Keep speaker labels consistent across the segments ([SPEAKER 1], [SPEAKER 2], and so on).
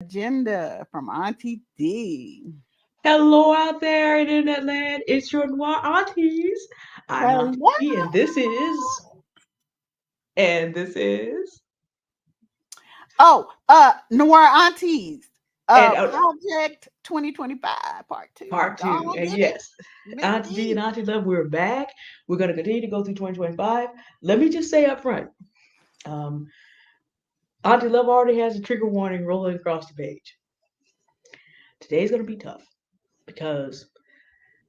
[SPEAKER 1] Agenda from Auntie D.
[SPEAKER 2] Hello out there in internet land. It's your Noir Aunties. I'm Auntie
[SPEAKER 1] Hello.
[SPEAKER 2] B, and this is,
[SPEAKER 1] Oh, Noir Aunties.
[SPEAKER 2] and
[SPEAKER 1] Project 2025 Part 2.
[SPEAKER 2] part two.
[SPEAKER 1] Don't
[SPEAKER 2] And
[SPEAKER 1] get it.
[SPEAKER 2] yes,
[SPEAKER 1] Miss
[SPEAKER 2] Auntie B and
[SPEAKER 1] D.
[SPEAKER 2] Auntie Love, we're back. We're going to continue to go through 2025. Let me just say up front, um, Auntie Love already has a trigger warning rolling across the page. Today's going to be tough because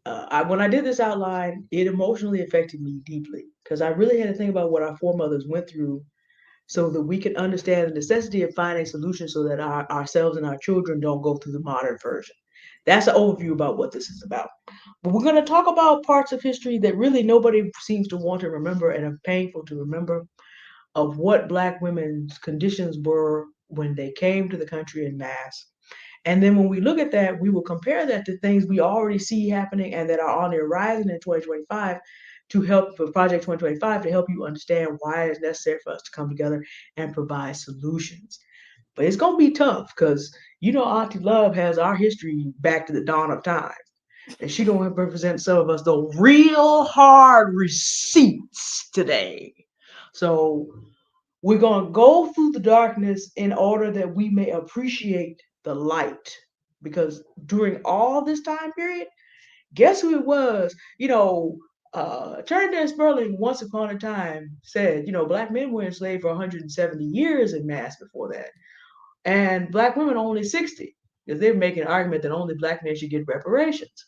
[SPEAKER 2] when I did this outline, it emotionally affected me deeply because I really had to think about what our foremothers went through so that we can understand the necessity of finding solutions so that ourselves and our children don't go through the modern version. That's an overview about what this is about. But we're going to talk about parts of history that really nobody seems to want to remember and are painful to remember of what Black women's conditions were when they came to the country in mass. And then when we look at that, we will compare that to things we already see happening and that are on the horizon in 2025 to help for Project 2025 to help you understand why it's necessary for us to come together and provide solutions. But it's gonna be tough because Auntie Love has our history back to the dawn of time. And she gonna represent some of us the real hard receipts today. So we're gonna go through the darkness in order that we may appreciate the light. Because during all this time period, guess who it was? Turner Sperling once upon a time said, Black men were enslaved for 170 years in mass before that, and Black women only 60, because they're making an argument that only Black men should get reparations.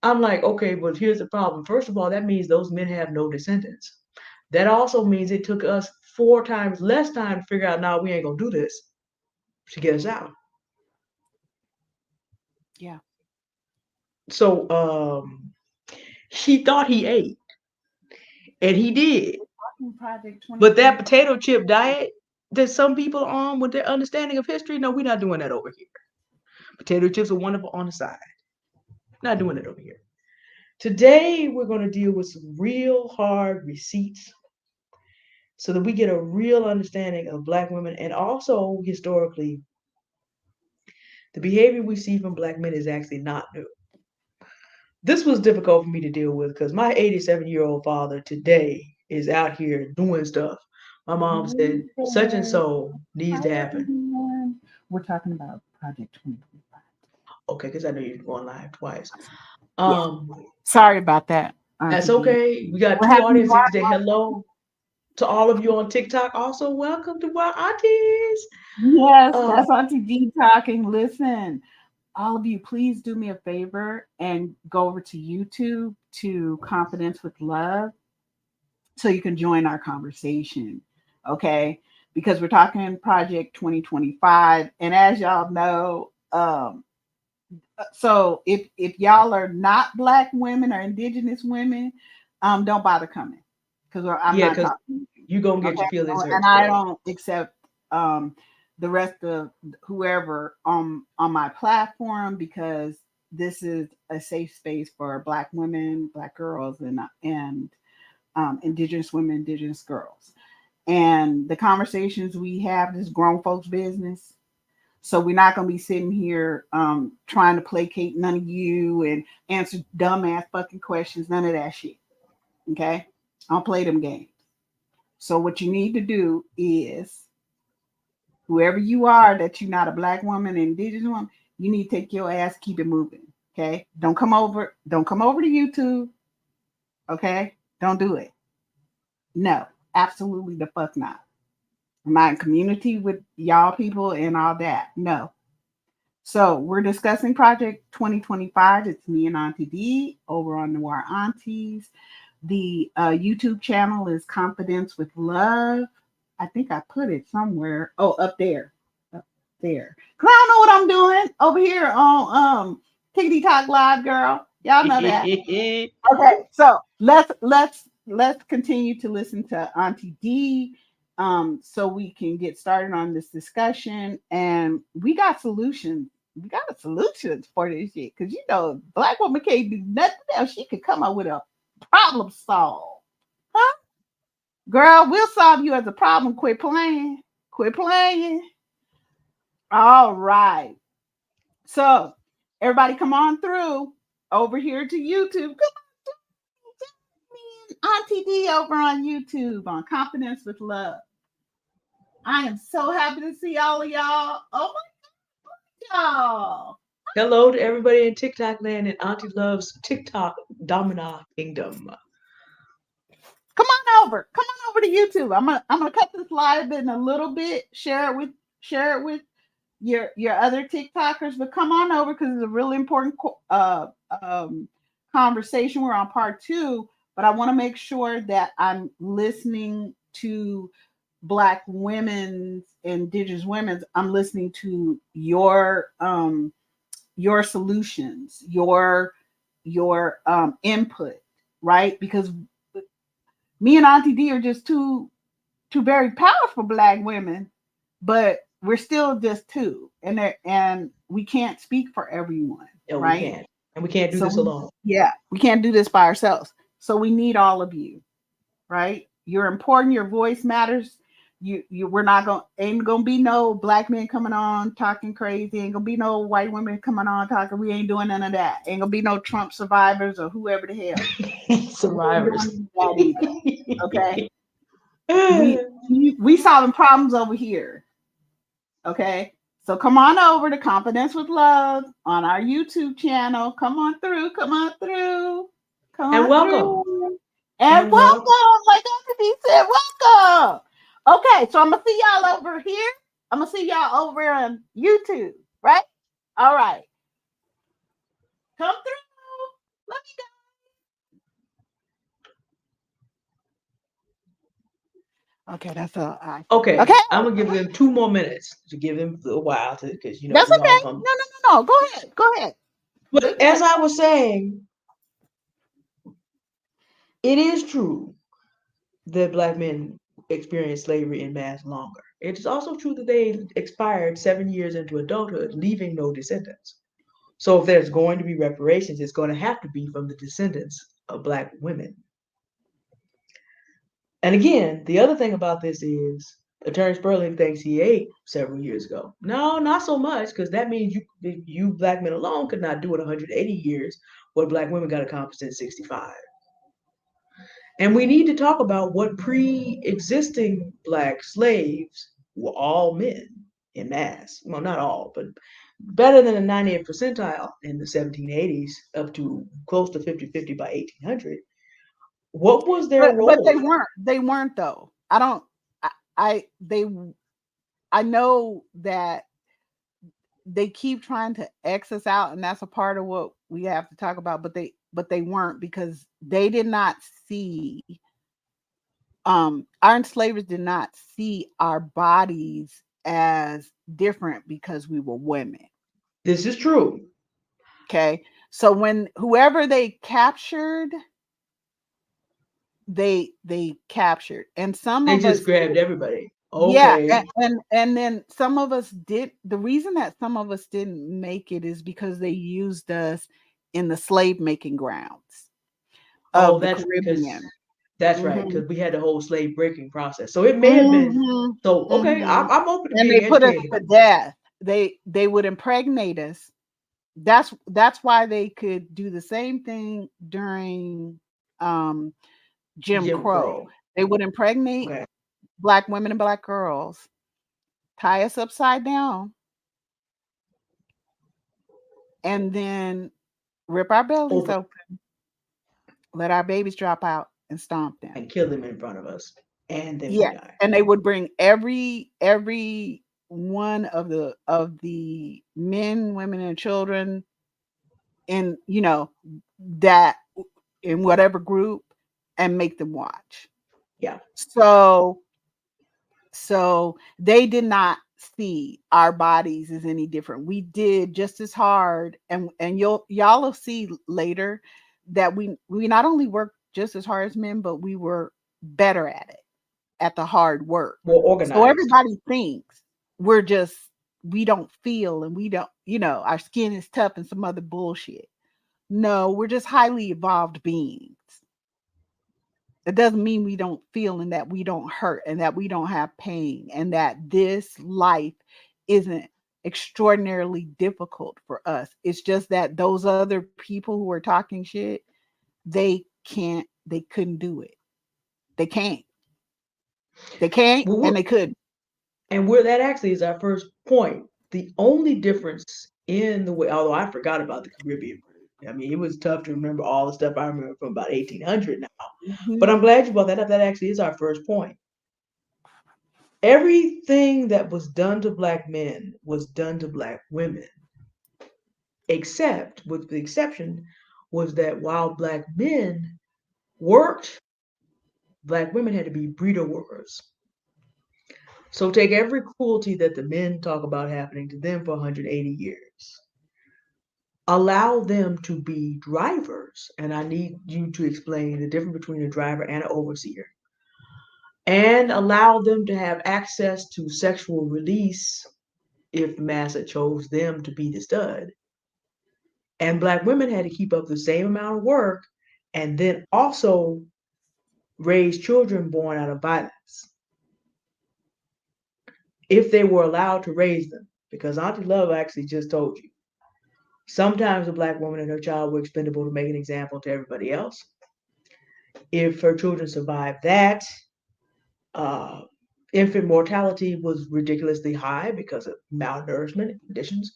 [SPEAKER 2] I'm like, okay, but here's the problem. First of all, that means those men have no descendants. That also means it took us 4 times less time to figure out, now we ain't gonna do this to get us out.
[SPEAKER 1] Yeah.
[SPEAKER 2] So he thought he ate, and he did.
[SPEAKER 1] Project
[SPEAKER 2] But that
[SPEAKER 1] 2020.
[SPEAKER 2] potato chip diet that some people are on with their understanding of history, no, we're not doing that over here. Potato chips are wonderful on the side. Not doing it over here. Today, we're going to deal with some real hard receipts so that we get a real understanding of Black women, and also historically, the behavior we see from Black men is actually not new. This was difficult for me to deal with because my 87-year-old father today is out here doing stuff. My mom said, such and so needs
[SPEAKER 1] Hi,
[SPEAKER 2] to happen.
[SPEAKER 1] everyone. We're talking about Project 2025.
[SPEAKER 2] Okay, because I know you're going live twice.
[SPEAKER 1] Yeah.
[SPEAKER 2] Um,
[SPEAKER 1] Sorry about that,
[SPEAKER 2] that's
[SPEAKER 1] Auntie D.
[SPEAKER 2] okay. We got
[SPEAKER 1] We're
[SPEAKER 2] 2
[SPEAKER 1] having
[SPEAKER 2] audiences today. Hello to all of you on TikTok. Also, welcome to our aunties.
[SPEAKER 1] Yes,
[SPEAKER 2] Uh,
[SPEAKER 1] that's Auntie D talking. Listen, all of you, please do me a favor and go over to YouTube to Confidence with Love so you can join our conversation. Okay. Because we're talking Project 2025. And as y'all know, so if y'all are not Black women or Indigenous women, don't bother coming because I'm
[SPEAKER 2] yeah,
[SPEAKER 1] not
[SPEAKER 2] because
[SPEAKER 1] talking to you.
[SPEAKER 2] you're gonna get
[SPEAKER 1] Okay.
[SPEAKER 2] your feelings hurt
[SPEAKER 1] And I
[SPEAKER 2] today.
[SPEAKER 1] don't accept um, the rest of whoever on my platform because this is a safe space for Black women, Black girls, and Indigenous women, Indigenous girls. And the conversations we have is grown folks' business. So we're not going to be sitting here trying to placate none of you and answer dumbass fucking questions. None of that shit. Okay, I don't play them games. So what you need to do is, whoever you are, that you're not a Black woman, Indigenous woman, you need to take your ass, keep it moving. Okay, don't come over. Don't come over to YouTube. Okay, don't do it. No, absolutely the fuck not. I'm not in community with y'all people and all that. No. So we're discussing Project 2025. It's me and Auntie D over on Noir Aunties. The YouTube channel is Confidence with Love. I think I put it somewhere. Oh, up there. Up there. Cause I don't know what I'm doing over here on Tickety Talk Live, girl. Y'all know that. Okay, so let's continue to listen to Auntie D, so we can get started on this discussion. And we got solutions. We got solutions for this shit because Black woman can't do nothing else. She could come up with a problem solve, huh? Girl, we'll solve you as a problem. Quit playing. Quit playing. All right. So everybody come on through over here to YouTube. Come on, me and Auntie D over on YouTube on Confidence with Love. I am so happy to see all of y'all. Oh my God, y'all.
[SPEAKER 2] Hello to everybody in TikTok land and Auntie Love's TikTok Domina Kingdom.
[SPEAKER 1] Come on over. Come on over to YouTube. I'm gonna cut this live in a little bit. Share it with your other TikTokers. But come on over because it's a really important conversation. We're on part 2, but I want to make sure that I'm listening to Black women's, Indigenous women's. I'm listening to your solutions, your input, right? Because me and Auntie D are just two very powerful Black women, but we're still just two, and we can't speak for everyone,
[SPEAKER 2] No,
[SPEAKER 1] right?
[SPEAKER 2] we can't, and we can't do this alone.
[SPEAKER 1] Yeah, we can't do this by ourselves. So we need all of you, right? You're important. Your voice matters. We're not gonna ain't gonna be no Black men coming on talking crazy. Ain't gonna be no white women coming on talking. We ain't doing none of that. Ain't gonna be no Trump survivors or whoever the hell
[SPEAKER 2] Survivors.
[SPEAKER 1] Okay. we solving problems over here. Okay. So come on over to Confidence with Love on our YouTube channel. Come on through. Come on through. Come on
[SPEAKER 2] and welcome.
[SPEAKER 1] through. And welcome. Like Anthony said, welcome. Okay, so I'm gonna see y'all over here. I'm gonna see y'all over on YouTube, right? All right. Come through. Let me go. Okay, that's all.
[SPEAKER 2] Okay,
[SPEAKER 1] Okay.
[SPEAKER 2] I'm gonna give them 2 more minutes to give them a while to, because
[SPEAKER 1] That's
[SPEAKER 2] we all
[SPEAKER 1] okay.
[SPEAKER 2] come.
[SPEAKER 1] No. Go ahead. Go ahead.
[SPEAKER 2] But as I was saying, it is true that Black men experienced slavery in mass longer. It is also true that they expired 7 years into adulthood, leaving no descendants. So if there's going to be reparations, it's going to have to be from the descendants of Black women. And again, the other thing about this is Attorney Sperling thinks he ate several years ago. No, not so much, because that means you Black men alone could not do it 180 years, what Black women got accomplished in 65. And we need to talk about what pre-existing Black slaves were all men in mass. Well, not all, but better than a 98th percentile in the 1780s, up to close to 50-50 by 1800. What was their role?
[SPEAKER 1] But they weren't though. I know that they keep trying to X us out, and that's a part of what we have to talk about, but they weren't, because they did not see our enslavers did not see our bodies as different because we were women.
[SPEAKER 2] This is true.
[SPEAKER 1] Okay. So when whoever they captured, they captured, and
[SPEAKER 2] they just grabbed everybody. Okay.
[SPEAKER 1] Yeah, and then some of us did. The reason that some of us didn't make it is because they used us in the slave making grounds of the Caribbean.
[SPEAKER 2] That's right, because we had the whole slave breaking process. So it may have been. So okay, I'm open to
[SPEAKER 1] and
[SPEAKER 2] being
[SPEAKER 1] they put us
[SPEAKER 2] educated.
[SPEAKER 1] to death. They would impregnate us. That's why they could do the same thing during Jim Crow. They would impregnate Black women and Black girls, tie us upside down, and then rip our bellies open, let our babies drop out, and stomp them.
[SPEAKER 2] And kill them in front of us. And then we die.
[SPEAKER 1] And they would bring every one of the men, women, and children in, that in whatever group, and make them watch.
[SPEAKER 2] Yeah.
[SPEAKER 1] So they did not see our bodies as any different. We did just as hard, and y'all will see later that we not only worked just as hard as men, but we were better at it, at the hard work.
[SPEAKER 2] More organized.
[SPEAKER 1] So everybody thinks we don't feel, and we don't, our skin is tough and some other bullshit. No, we're just highly evolved beings. It doesn't mean we don't feel, and that we don't hurt, and that we don't have pain, and that this life isn't extraordinarily difficult for us. It's just that those other people who are talking shit, they couldn't do it. They can't. They can't
[SPEAKER 2] Well,
[SPEAKER 1] and they couldn't.
[SPEAKER 2] and where that actually is our first point. The only difference in the way, although I forgot about the Caribbean, I mean, it was tough to remember all the stuff I remember from about 1800 now. But
[SPEAKER 1] Mhm.
[SPEAKER 2] I'm glad you brought that up. That actually is our first point. Everything that was done to Black men was done to Black women, except, with the exception, was that while Black men worked, Black women had to be breeder workers. So take every cruelty that the men talk about happening to them for 180 years. Allow them to be drivers, and I need you to explain the difference between a driver and an overseer, and allow them to have access to sexual release if the master chose them to be the stud. And Black women had to keep up the same amount of work and then also raise children born out of violence if they were allowed to raise them. Because Auntie Love actually just told you sometimes a Black woman and her child were expendable to make an example to everybody else. If her children survived that, uh, infant mortality was ridiculously high because of malnourishment conditions,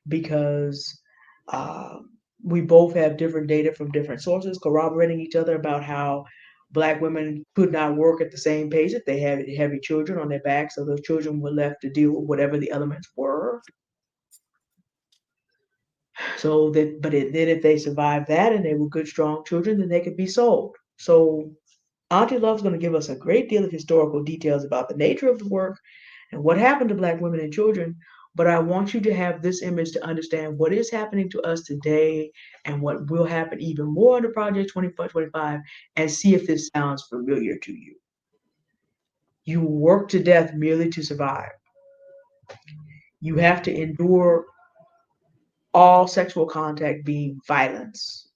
[SPEAKER 2] because uh, we both have different data from different sources corroborating each other about how Black women could not work at the same pace if they had heavy children on their backs, so those children were left to deal with whatever the elements were. So that, then if they survived that and they were good, strong children, then they could be sold. So Auntie Love's going to give us a great deal of historical details about the nature of the work and what happened to Black women and children. But I want you to have this image to understand what is happening to us today and what will happen even more under Project 2025, and see if this sounds familiar to you. You work to death merely to survive. You have to endure all sexual contact being violence.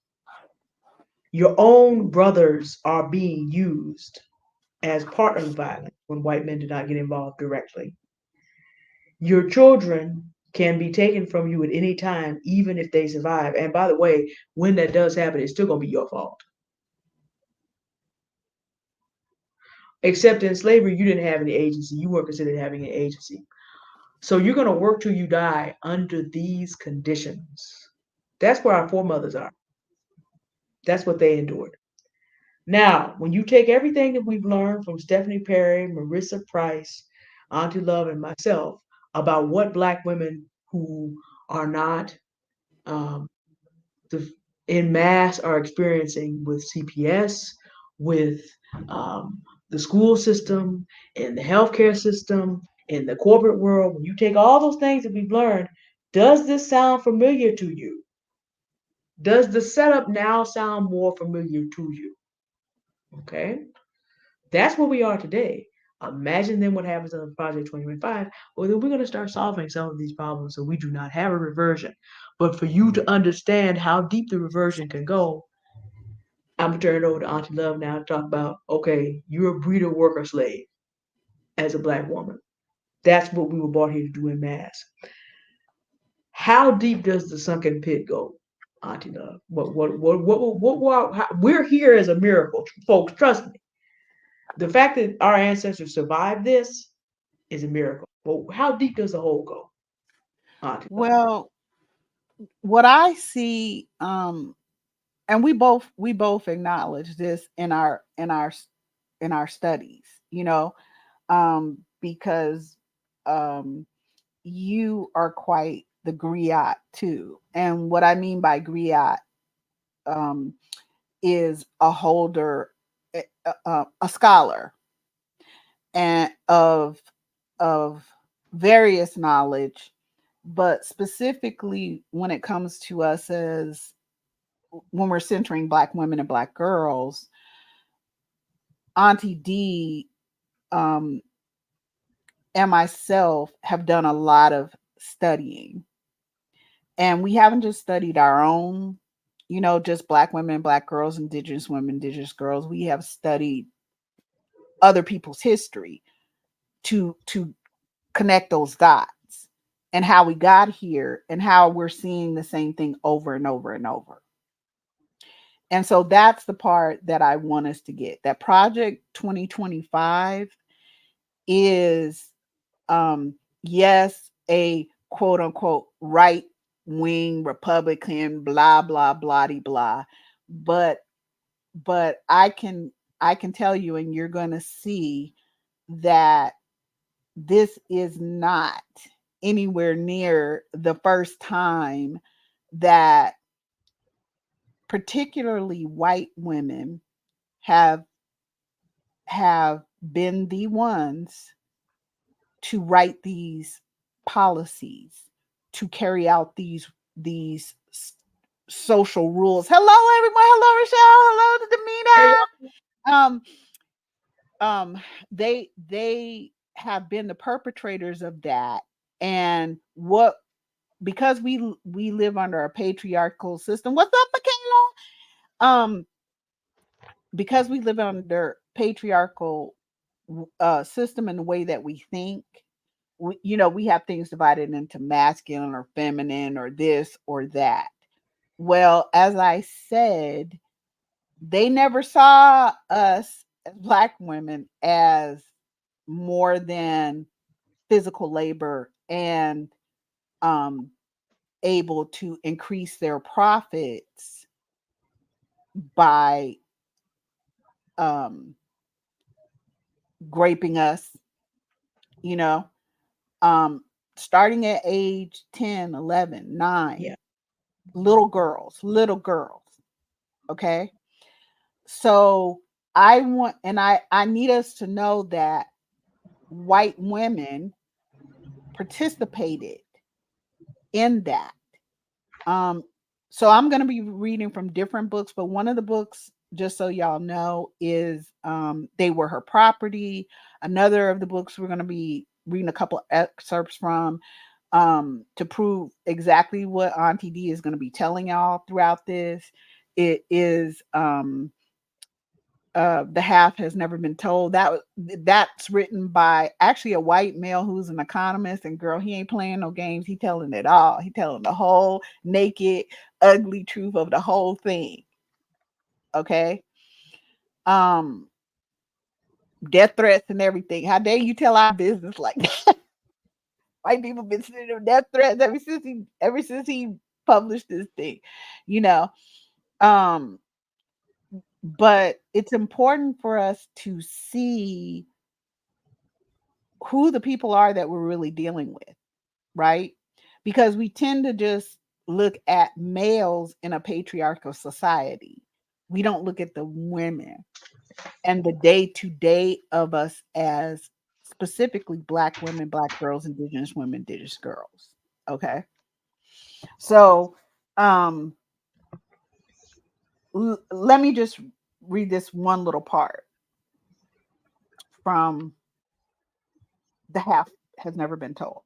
[SPEAKER 2] Your own brothers are being used as part of the violence when white men do not get involved directly. Your children can be taken from you at any time, even if they survive. And by the way, when that does happen, it's still going to be your fault. Except in slavery, you didn't have any agency. You weren't considered having an agency. So you're going to work till you die under these conditions. That's where our foremothers are. That's what they endured. Now, when you take everything that we've learned from Stephanie Perry, Marissa Price, Auntie Love, and myself about what Black women who are not um, in mass are experiencing with CPS, with um, the school system, in the healthcare system, in the corporate world, when you take all those things that we've learned, does this sound familiar to you? Does the setup now sound more familiar to you? Okay, that's where we are today. Imagine then what happens on Project 2025. Well, then we're going to start solving some of these problems so we do not have a reversion. But for you to understand how deep the reversion can go, I'm going to turn it over to Auntie Love now to talk about, okay, you're a breeder worker slave as a Black woman. That's what we were brought here to do in mass. How deep does the sunken pit go, Auntie Love? We're here as a miracle, folks. Trust me. The fact that our ancestors survived this is a miracle. But how deep does the hole go, Auntie Love?
[SPEAKER 1] Well, what I see, and we both acknowledge this in our studies, because um, you are quite the griot too. And what I mean by griot um, is a holder, a scholar, and of various knowledge, but specifically when it comes to us as when we're centering Black women and Black girls, Auntie D um, and myself have done a lot of studying. And we haven't just studied our own, just Black women, Black girls, Indigenous women, Indigenous girls. We have studied other people's history to connect those dots. and how we got here and how we're seeing the same thing over and over and over. And so that's the part that I want us to get. That Project 2025 is, yes, a quote unquote right wing Republican, blah, blah, blah, blah. But I can tell you, and you're going to see that this is not anywhere near the first time that particularly white women have been the ones to write these policies, to carry out these social rules. Hello everyone. Hello Rochelle. Hello Demina. They have been the perpetrators of that. And what, because we live under a patriarchal system. What's up, Michaela? Because we live under patriarchal system and the way that we think, we have things divided into masculine or feminine or this or that. Well, as I said, they never saw us as Black women as more than physical labor and able to increase their profits by graping us, you know, starting at age 10, 11, 9,
[SPEAKER 2] Yeah.
[SPEAKER 1] little girls. Okay. So I want, and I need us to know that white women participated in that. So I'm going to be reading from different books, but one of the books, just so y'all know, is They Were Her Property. Another of the books we're going to be reading a couple excerpts from to prove exactly what Auntie D is going to be telling y'all throughout this. It is The Half Has Never Been Told. That's written by actually a white male who's an economist, and girl, he ain't playing no games. He telling it all. He telling the whole naked, ugly truth of the whole thing. Okay. Death threats and everything. How dare you tell our business like that? White people been sending him death threats ever since he published this thing, you know. But it's important for us to see who the people are that we're really dealing with, right? Because we tend to just look at males in a patriarchal society. We don't look at the women and the day to day of us as specifically Black women, Black girls, Indigenous women, Indigenous girls. Okay. So, let me just read this one little part from The Half Has Never Been Told.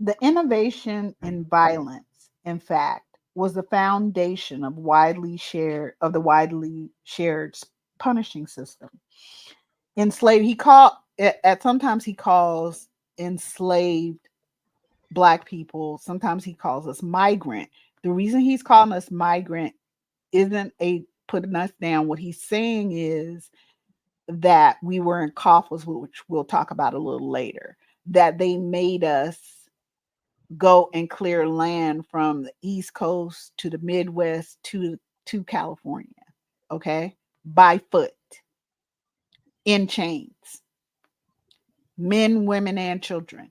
[SPEAKER 1] The innovation in violence, in fact, was the foundation of the widely shared punishing system. Enslaved, sometimes he calls enslaved Black people, sometimes he calls us migrant. The reason he's calling us migrant isn't putting us down. What he's saying is that we were in coffles, which we'll talk about a little later, that they made us go and clear land from the East Coast to the Midwest to California, okay, by foot, in chains, men, women, and children.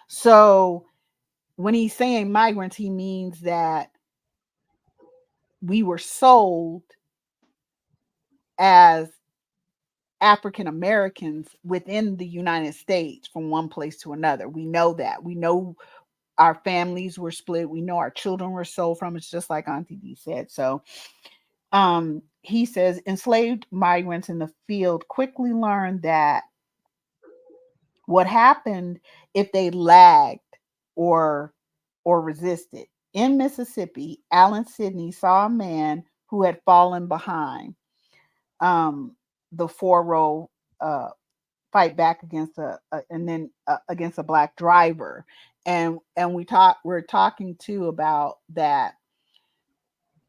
[SPEAKER 1] So when he's saying migrants, he means that we were sold as African Americans within the United States from one place to another. We know that. We know our families were split. We know our children were sold from. It's just like Auntie D said. So he says enslaved migrants in the field quickly learned that what happened if they lagged or resisted. In Mississippi, Alan Sidney saw a man who had fallen behind the 4-row fight back against against a black driver. And we're talking too about that.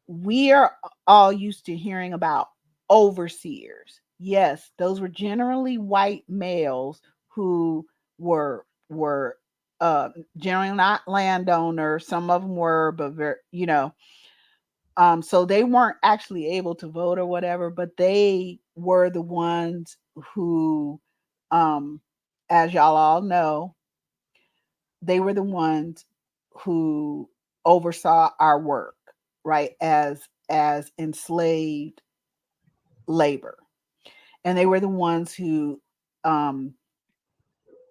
[SPEAKER 1] We are all used to hearing about overseers. Yes, those were generally white males who were generally not landowners. Some of them were, but so they weren't actually able to vote or whatever, but they were the ones who, um, as y'all all know, they were the ones who oversaw our work, right? As enslaved labor. And they were the ones who,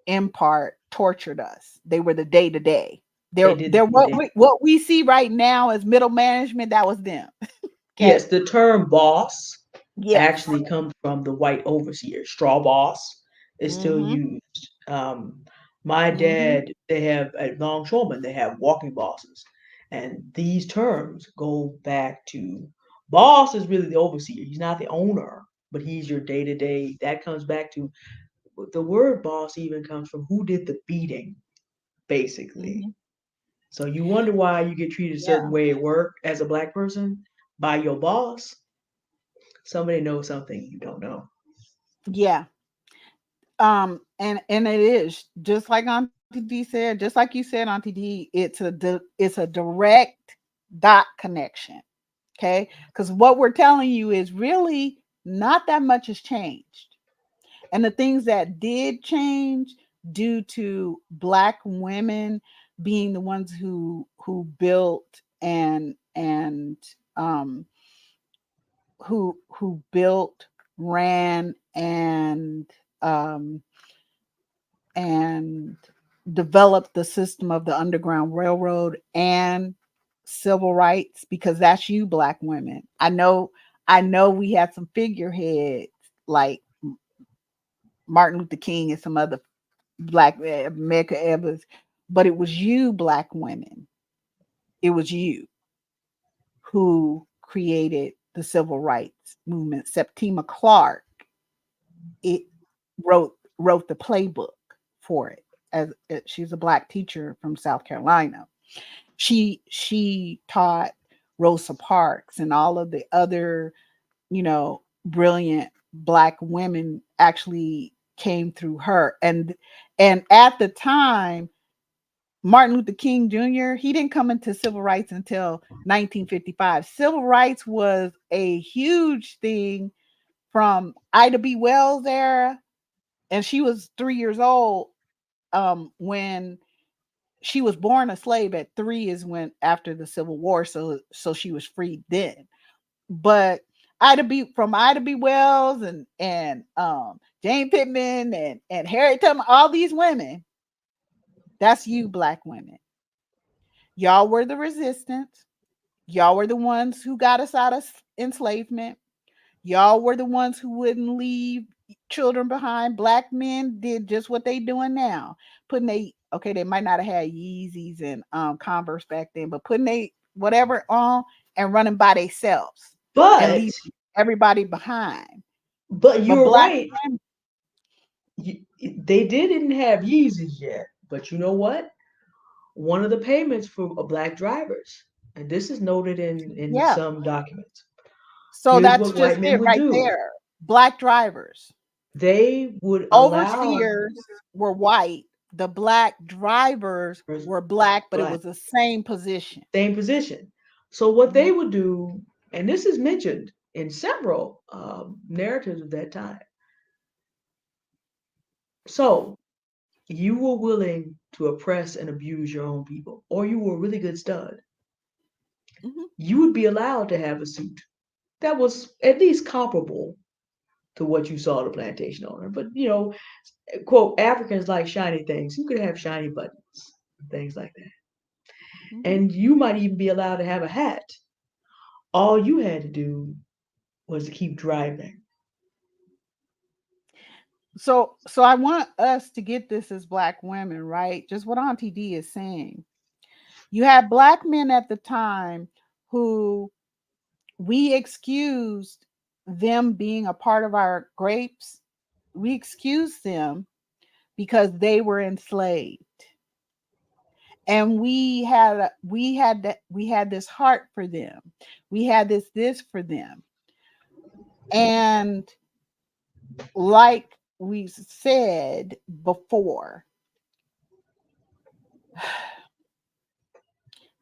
[SPEAKER 1] in part, tortured us. They were the day to day.
[SPEAKER 2] They
[SPEAKER 1] They're
[SPEAKER 2] did.
[SPEAKER 1] what we see right now as middle management. That was them. Okay.
[SPEAKER 2] Yes, the term boss
[SPEAKER 1] Yes.
[SPEAKER 2] actually comes from the white overseer. Straw boss is still
[SPEAKER 1] Mm-hmm.
[SPEAKER 2] used. My
[SPEAKER 1] Mm-hmm.
[SPEAKER 2] dad, they have at Longshoreman, they have walking bosses. And these terms go back to boss is really the overseer. He's not the owner, but he's your day to day. That comes back to the word boss, even comes from who did the beating, basically.
[SPEAKER 1] Mm-hmm.
[SPEAKER 2] So you wonder why you get treated a certain
[SPEAKER 1] Yeah.
[SPEAKER 2] way at work as a black person by your boss. Somebody knows something you don't know.
[SPEAKER 1] Yeah. And it is just like Auntie D said, just like you said, Auntie D. It's a direct dot connection. Okay, because what we're telling you is really not that much has changed, and the things that did change due to black women being the ones who built and who built, ran, um and developed the system of the Underground Railroad and civil rights, because that's you, black women. I know we had some figureheads like Martin Luther King and some other black America Evans, but it was you, black women. It was you who created the civil rights movement. Semptima Clark it wrote the playbook for it. As she's a black teacher from South Carolina, she taught Rosa Parks and all of the other, brilliant black women actually came through her. And at the time, Martin Luther King Jr., he didn't come into civil rights until 1955. Civil rights was a huge thing from Ida B. Wells era, and she was 3 years old when she was born a slave at 3 is when after the Civil War, so she was freed then. But Ida B. Wells and Jane Pittman and Harriet Tubman, all these women, that's you, black women. Y'all were the resistance. Y'all were the ones who got us out of enslavement. Y'all were the ones who wouldn't leave children behind. Black men did just what they doing now. They might not have had Yeezys and Converse back then, but putting they whatever on and running by themselves and
[SPEAKER 2] But
[SPEAKER 1] leave everybody behind.
[SPEAKER 2] but
[SPEAKER 1] But
[SPEAKER 2] you're
[SPEAKER 1] black
[SPEAKER 2] right.
[SPEAKER 1] men,
[SPEAKER 2] They didn't have Yeezys yet. But you know what? One of the payments for black drivers, and this is noted in
[SPEAKER 1] yeah.
[SPEAKER 2] some documents.
[SPEAKER 1] So
[SPEAKER 2] Here's
[SPEAKER 1] that's
[SPEAKER 2] what
[SPEAKER 1] just
[SPEAKER 2] white men
[SPEAKER 1] it
[SPEAKER 2] would
[SPEAKER 1] right
[SPEAKER 2] do.
[SPEAKER 1] there. Black drivers.
[SPEAKER 2] They would allow
[SPEAKER 1] Overseers were white. The black drivers were black, but it
[SPEAKER 2] black
[SPEAKER 1] was the same position.
[SPEAKER 2] same position. So what
[SPEAKER 1] Mhm.
[SPEAKER 2] they would do, and this is mentioned in several narratives of that time. So you were willing to oppress and abuse your own people, or you were a really good stud,
[SPEAKER 1] Mhm.
[SPEAKER 2] you would be allowed to have a suit that was at least comparable to what you saw the plantation owner. But quote, Africans like shiny things. You could have shiny buttons, things like that.
[SPEAKER 1] Mhm.
[SPEAKER 2] And you might even be allowed to have a hat. All you had to do was to keep driving.
[SPEAKER 1] So I want us to get this as black women, right? Just what Auntie D is saying. You had black men at the time who we excused them being a part of our grapes We excuse them because they were enslaved. And we had this heart for them. We had this for them. And like we said before,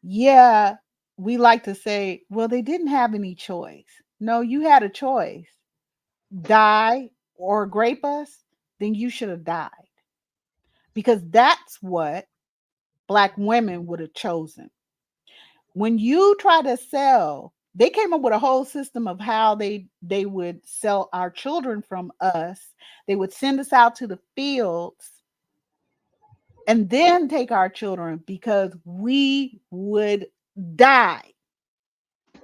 [SPEAKER 1] yeah, we like to say, well, they didn't have any choice. No, you had a choice. Die or grape us, then you should have died. Because that's what Black women would have chosen. When you try to sell, they came up with a whole system of how they would sell our children from us. They would send us out to the fields and then take our children because we would die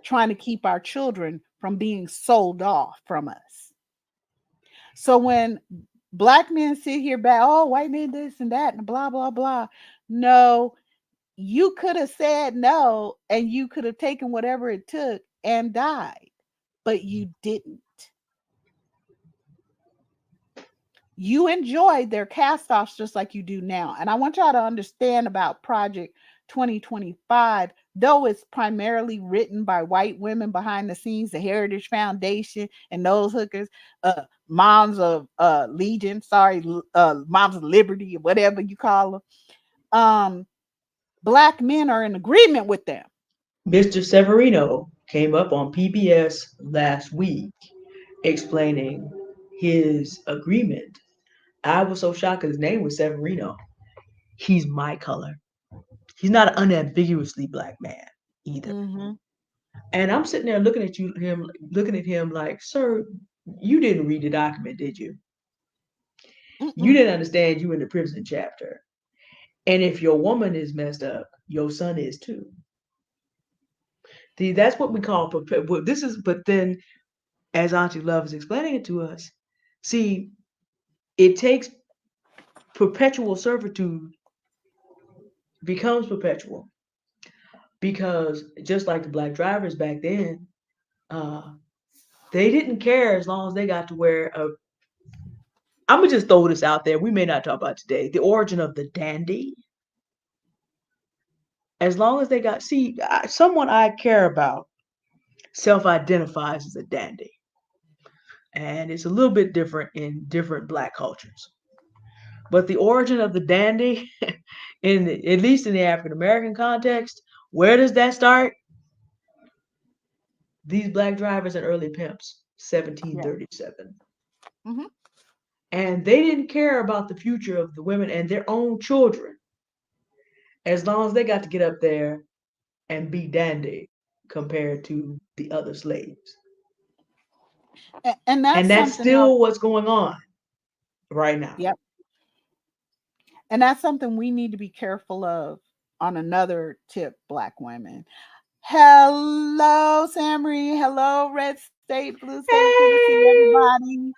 [SPEAKER 1] trying to keep our children from being sold off from us. So when Black men sit here back, oh, white men this and that and blah blah blah. No, you could have said no and you could have taken whatever it took and died, but you didn't. You enjoyed their cast offs just like you do now. And I want y'all to understand about Project 2025, though it's primarily written by white women behind the scenes, the Heritage Foundation and those hookers, moms of Legion, sorry, moms of Liberty, or whatever you call them. Black men are in agreement with them.
[SPEAKER 2] Mr. Severino came up on PBS last week explaining his agreement. I was so shocked because his name was Severino. He's my color. He's not an unambiguously Black man either.
[SPEAKER 1] Mm-hmm.
[SPEAKER 2] And I'm sitting there looking at him like, sir, you didn't read the document, did you? You
[SPEAKER 1] Mm-mm.
[SPEAKER 2] didn't understand you in the prison chapter. And if your woman is messed up, your son is too. See, that's what we call this is. But then, as Auntie Love is explaining it to us, see, it takes perpetual servitude becomes perpetual because just like the Black drivers back then, uh, they didn't care as long as they got to wear a. I'm gonna just throw this out there. We may not talk about today the origin of the dandy. As long as they got someone I care about self-identifies as a dandy, and it's a little bit different in different Black cultures. But the origin of the dandy, at least in the African American context, where does that start? These Black drivers and early pimps,
[SPEAKER 1] Yeah.
[SPEAKER 2] 1737.
[SPEAKER 1] Mm-hmm.
[SPEAKER 2] And they didn't care about the future of the women and their own children as long as they got to get up there and be dandy compared to the other slaves.
[SPEAKER 1] And that's
[SPEAKER 2] And that's
[SPEAKER 1] something else.
[SPEAKER 2] still what's going on right now.
[SPEAKER 1] Yep. And that's something we need to be careful of on another tip, Black women. Hello, Samry. Hello, Red State, Blue State. It's good to see
[SPEAKER 2] Hey!
[SPEAKER 1] everybody.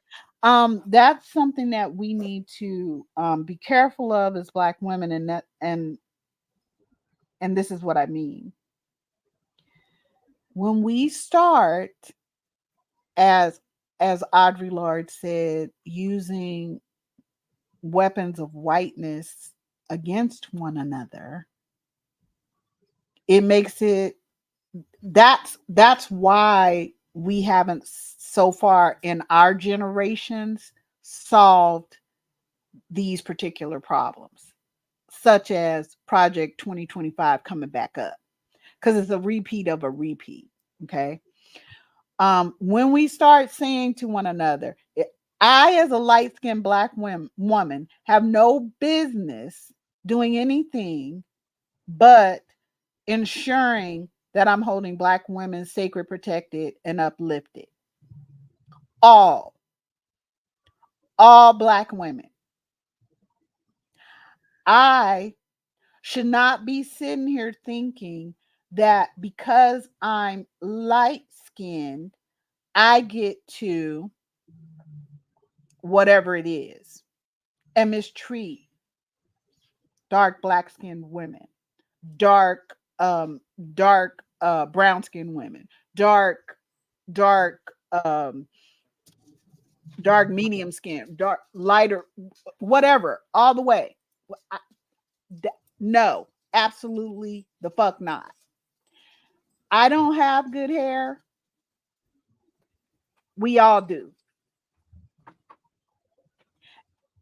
[SPEAKER 1] That's something that we need to be careful of as Black women, and this is what I mean. When we start, as Audre Lorde said, using weapons of whiteness against one another, it makes it that's why we haven't so far in our generations solved these particular problems, such as Project 2025 coming back up, because it's a repeat of a repeat. Okay. When we start saying to one another, I, as a light skinned Black woman, have no business doing anything but ensuring that I'm holding Black women sacred, protected, and uplifted. All, all Black women. I should not be sitting here thinking that because I'm light skinned, I get to whatever it is and mistreat dark Black skinned women, dark, dark, brown skinned women, dark, dark, dark medium skin, dark lighter, whatever, all the way. I- no, absolutely the fuck not. I don't have good hair. We all do.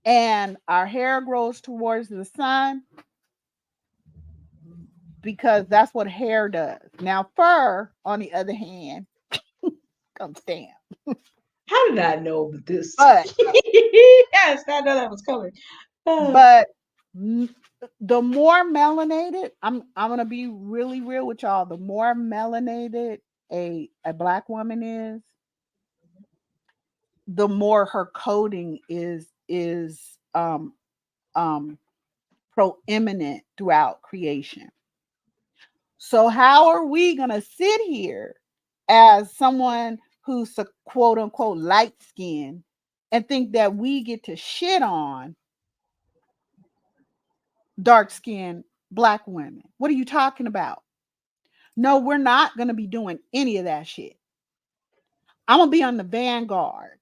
[SPEAKER 1] And our hair grows towards the sun because that's what hair does. Now, fur, on the other hand, comes down.
[SPEAKER 2] How did I know this?
[SPEAKER 1] But
[SPEAKER 2] Yes, I know that was coming.
[SPEAKER 1] but the more melanated, I'm gonna be really real with y'all. The more melanated a black woman is, the more her coding is proeminent throughout creation. So how are we gonna sit here as someone who's a quote unquote light skin and think that we get to shit on dark skinned black women? What are you talking about? No, we're not gonna be doing any of that shit. I'm gonna be on the vanguard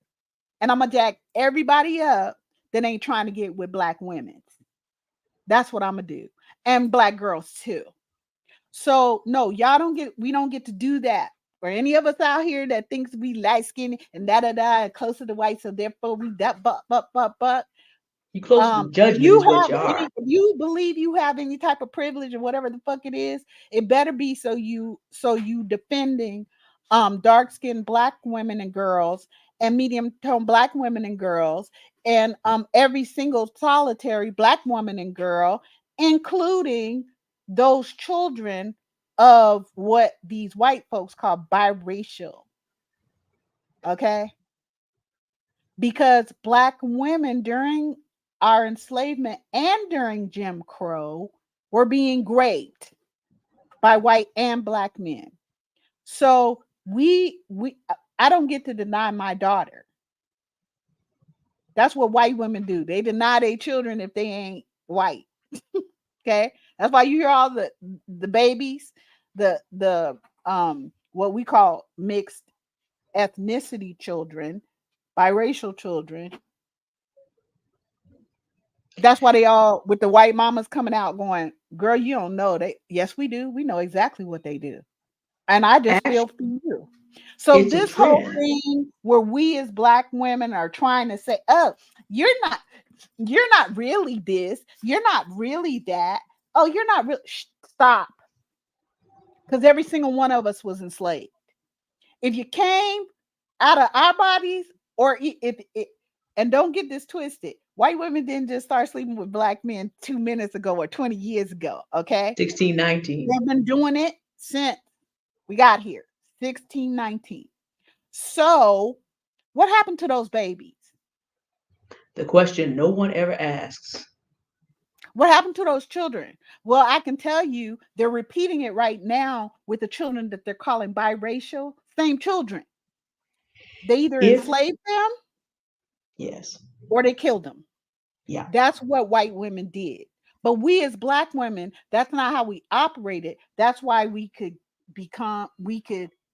[SPEAKER 1] and I'm gonna jack everybody up that ain't trying to get with black women. That's what I'm gonna do. And black girls too. So no, y'all don't get we don't get to do that. Or any of us out here that thinks we light skinned and da da da closer to white, so therefore we that but
[SPEAKER 2] You close to judgment is what you are.
[SPEAKER 1] if you believe you have any type of privilege or whatever the fuck it is, it better be so you defending dark skinned black women and girls and medium tone black women and girls and every single solitary black woman and girl, including those children of what these white folks call biracial. Okay, because black women during our enslavement and during Jim Crow were being raped by white and black men. So we I don't get to deny my daughter. That's what white women do. They deny their children if they ain't white. Okay? That's why you hear all the babies, the what we call mixed ethnicity children, biracial children. That's why they all with the white mamas coming out going, girl, you don't know. They yes, we do. We know exactly what they do. And I just feel for
[SPEAKER 2] Actually,
[SPEAKER 1] you. So
[SPEAKER 2] it's a
[SPEAKER 1] this whole
[SPEAKER 2] trend.
[SPEAKER 1] thing where we as black women are trying to say, oh, you're not really this, you're not really that. Oh, you're not really stop. Because every single one of us was enslaved. If you came out of our bodies, or if it, and don't get this twisted, white women didn't just start sleeping with black men 2 minutes ago or 20 years ago. Okay,
[SPEAKER 2] 1619.
[SPEAKER 1] they've been doing it since we got here, 1619. So, what happened to those babies?
[SPEAKER 2] The question no one ever asks.
[SPEAKER 1] What happened to those children? Well, I can tell you they're repeating it right now with the children that they're calling biracial, same children. They either
[SPEAKER 2] If,
[SPEAKER 1] enslaved them
[SPEAKER 2] yes,
[SPEAKER 1] or they killed them.
[SPEAKER 2] yeah,
[SPEAKER 1] That's what white women did. But we as black women, that's not how we operated. That's why we could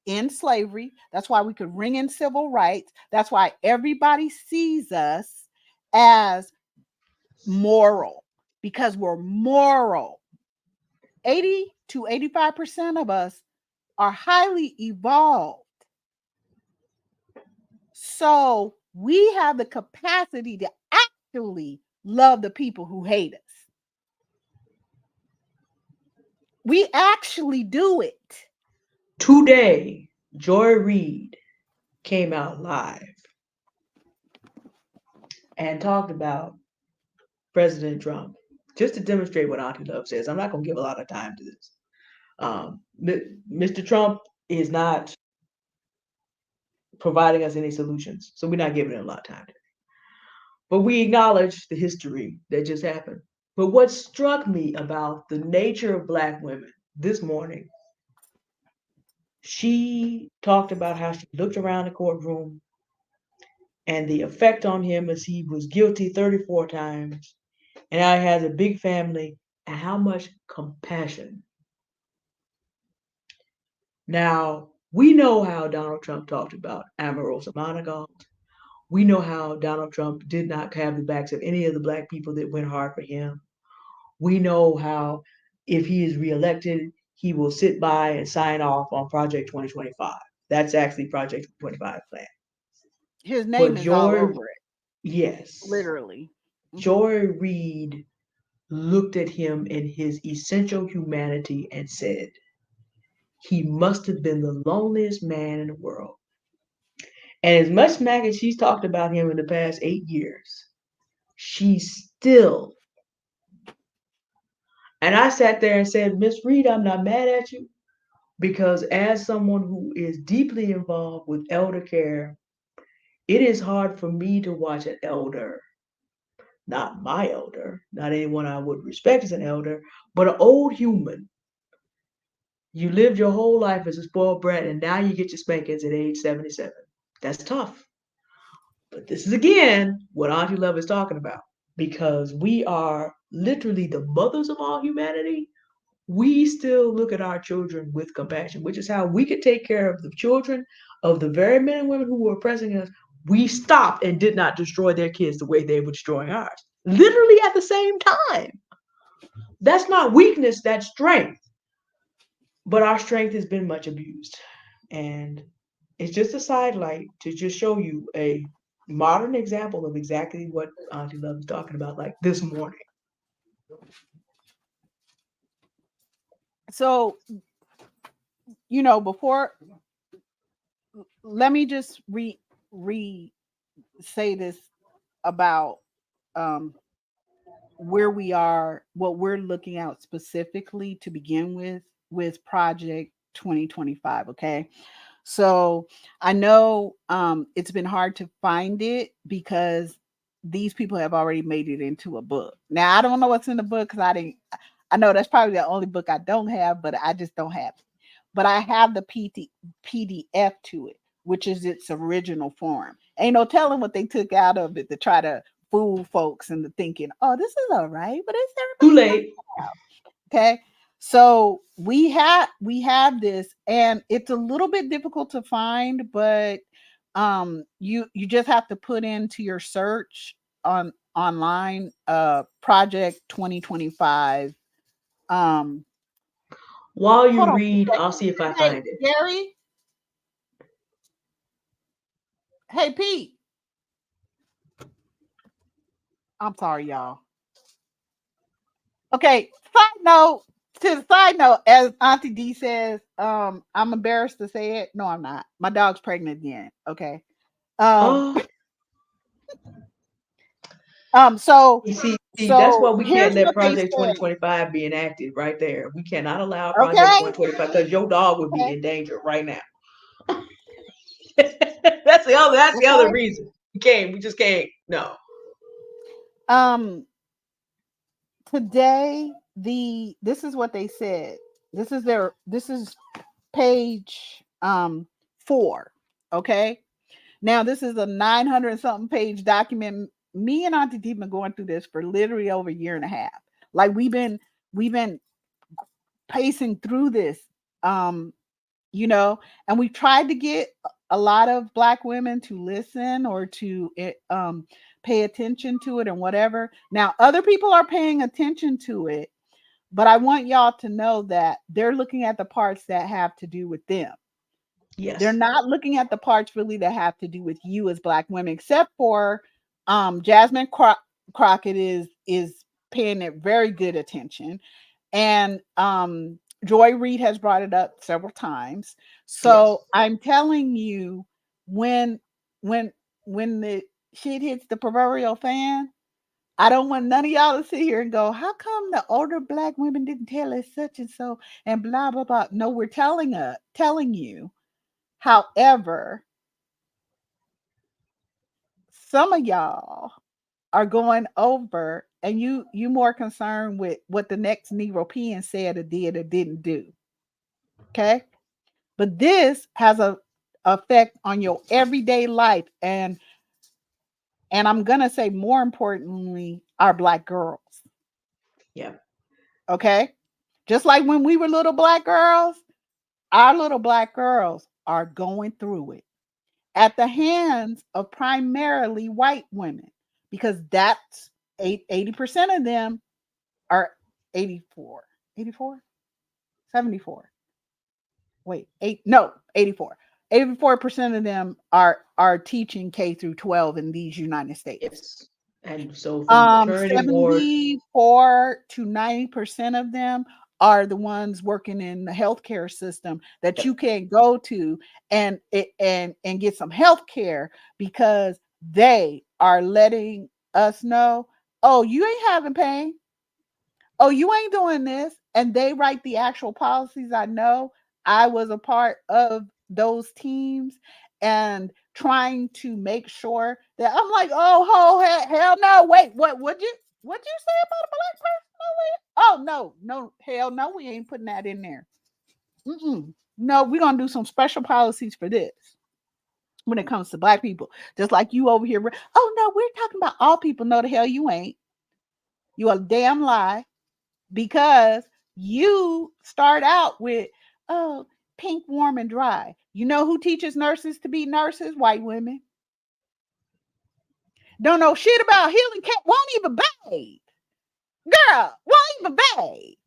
[SPEAKER 1] end slavery. That's why we could ring in civil rights. That's why everybody sees us as moral because we're moral. 80 to 85% of us are highly evolved. So we have the capacity to actually love the people who hate us. We actually do it.
[SPEAKER 2] today, Joy Reid came out live and talked about President Trump just to demonstrate what Auntie Love says. I'm not going to give a lot of time to this. Mr. Trump is not providing us any solutions, so we're not giving him a lot of time. But we acknowledge the history that just happened. But what struck me about the nature of Black women this morning, she talked about how she looked around the courtroom and the effect on him as he was guilty 34 times, and how he has a big family, and how much compassion. Now, we know how Donald Trump talked about Omarosa Monaco. We know how Donald Trump did not have the backs of any of the black people that went hard for him. We know how if he is reelected, he will sit by and sign off on Project 2025. That's actually Project 25 plan.
[SPEAKER 1] His
[SPEAKER 2] But
[SPEAKER 1] name is all
[SPEAKER 2] Joy,
[SPEAKER 1] over it,
[SPEAKER 2] yes,
[SPEAKER 1] literally. Hmm.
[SPEAKER 2] Joy Reid looked at him in his essential humanity and said, he must have been the loneliest man in the world. And as much smack as she's talked about him in the past 8 years, she still, and I sat there and said, Miss Reed, I'm not mad at you because as someone who is deeply involved with elder care, it is hard for me to watch an elder, not my elder, not anyone I would respect as an elder, but an old human. You lived your whole life as a spoiled brat and now you get your spankings at age 77. That's tough. But this is again what Auntie Love is talking about. Because we are literally the mothers of all humanity, we still look at our children with compassion, which is how we could take care of the children of the very men and women who were oppressing us. We stopped and did not destroy their kids the way they were destroying ours. Literally at the same time. That's not weakness, that's strength. But our strength has been much abused. And it's just a sidelight to just show you a modern example of exactly what Auntie Love is talking about, like this morning.
[SPEAKER 1] So, before, let me just re say this about um where we are, what we're looking at specifically to begin with Project 2025. Okay. So I know it's been hard to find it because these people have already made it into a book. Now I don't know what's in the book because I know that's probably the only book I don't have, but I just don't have it. But I have the PDF to it, which is its original form. Ain't no telling what they took out of it to try to fool folks into thinking, oh, this is all right, but it's
[SPEAKER 2] Too
[SPEAKER 1] everybody
[SPEAKER 2] late.
[SPEAKER 1] else. Okay. So we have this, and it's a little bit difficult to find, but you just have to put into your search online Project 2025. Um
[SPEAKER 2] While you
[SPEAKER 1] Hold on
[SPEAKER 2] read,
[SPEAKER 1] a
[SPEAKER 2] I'll see if I
[SPEAKER 1] second. Hey
[SPEAKER 2] find it.
[SPEAKER 1] Gary, hey Pete. I'm sorry, y'all. Okay, side note, to the side note, as Auntie D says, I'm embarrassed to say it. No, I'm not. My dog's pregnant again. Okay. Um,
[SPEAKER 2] Oh,
[SPEAKER 1] so
[SPEAKER 2] you see, that's why we
[SPEAKER 1] here's
[SPEAKER 2] can't let
[SPEAKER 1] what they
[SPEAKER 2] Project
[SPEAKER 1] say.
[SPEAKER 2] 2025 be enacted right there. We cannot allow Project
[SPEAKER 1] Okay.
[SPEAKER 2] 2025 because your dog would be
[SPEAKER 1] Okay.
[SPEAKER 2] in danger right now. That's the other
[SPEAKER 1] Okay.
[SPEAKER 2] reason. We just can't. No.
[SPEAKER 1] Um, Today, this is what they said. This is page 4. Okay. Now this is a 900 something page document. Me and Auntie D been going through this for literally over a year and a half. Like we've been pacing through this. Um, and we tried to get a lot of black women to listen or to pay attention to it and whatever. Now other people are paying attention to it, but I want y'all to know that they're looking at the parts that have to do with them. They're
[SPEAKER 2] Yes.
[SPEAKER 1] not looking at the parts really that have to do with you as black women, except for Jasmine Crockett is paying it very good attention, and Joy Reid has brought it up several times.
[SPEAKER 2] Yes.
[SPEAKER 1] So I'm telling you, when when when the shit hits the proverbial fan, I don't want none of y'all to sit here and go, how come the older black women didn't tell us such and so and blah blah blah. No, we're telling you. However, some of y'all are going over and you more concerned with what the next European said or did or didn't do. Okay. But this has a effect on your everyday life. And I'm gonna say more importantly, our black girls.
[SPEAKER 2] Yeah.
[SPEAKER 1] Okay. Just like when we were little black girls, our little black girls are going through it. at the hands of primarily white women, because that's 80% of them are 84, 84, 74. Wait, 84. 84% of them are teaching K through 12 in these United States.
[SPEAKER 2] Yes. And so from maternity ward,
[SPEAKER 1] 74 to 90% of them are the ones working in the healthcare system that you can't go to and get some health care, because they are letting us know, oh, you ain't having pain. Oh, you ain't doing this. And they write the actual policies. I know I was a part of those teams and trying to make sure that I'm like, oh, hell no. Wait, what'd you say about a black person? Oh, no, hell no, we ain't putting that in there. No, we're going to do some special policies for this when it comes to black people. Just like you over here. Oh, no, we're talking about all people. No, the hell you ain't. You a damn lie. Because you start out with, oh, pink, warm, and dry. You know who teaches nurses to be nurses? White women. Don't know shit about healing, won't even bathe. Girl, won't even bathe.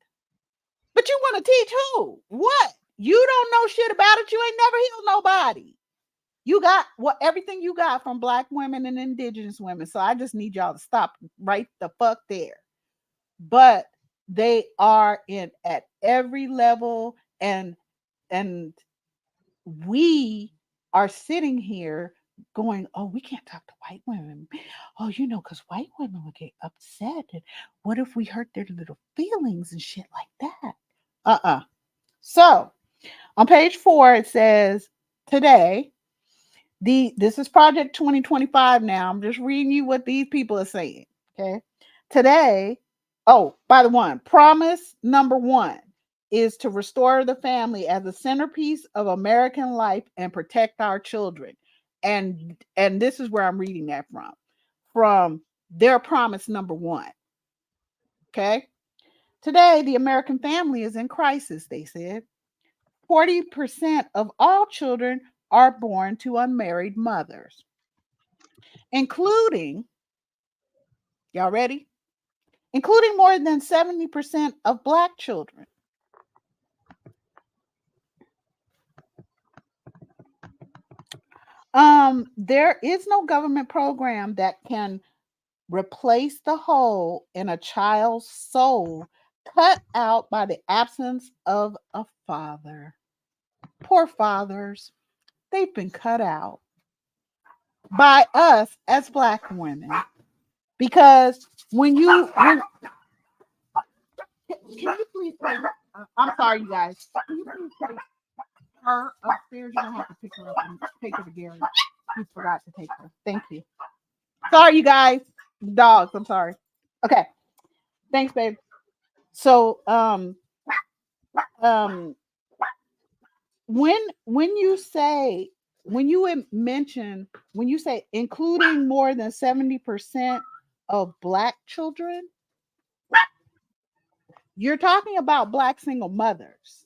[SPEAKER 1] But you want to teach who? What? You don't know shit about it. You ain't never healed nobody. You got everything you got from black women and indigenous women. So I just need y'all to stop right the fuck there. But they are in at every level, and we are sitting here going, oh, we can't talk to white women. Oh, because white women would get upset. And what if we hurt their little feelings and shit like that? So on page 4, it says today, this is Project 2025 now. I'm just reading you what these people are saying. Okay. Today, by the one, promise number 1 is to restore the family as a centerpiece of American life and protect our children. And this is where I'm reading that from their promise number 1. Okay. Today, the American family is in crisis, they said. 40% of all children are born to unmarried mothers, including, y'all ready? Including more than 70% of Black children. There is no government program that can replace the hole in a child's soul cut out by the absence of a father. Poor fathers, they've been cut out by us as Black women. Because can you please take, I'm sorry, you guys. Can you please take her upstairs? You're going to have to pick her up and take her to Gary. He forgot to take her. Thank you. Sorry, you guys. Dogs, I'm sorry. Okay. Thanks, babe. So, when you say including more than 70% of Black children, you're talking about Black single mothers.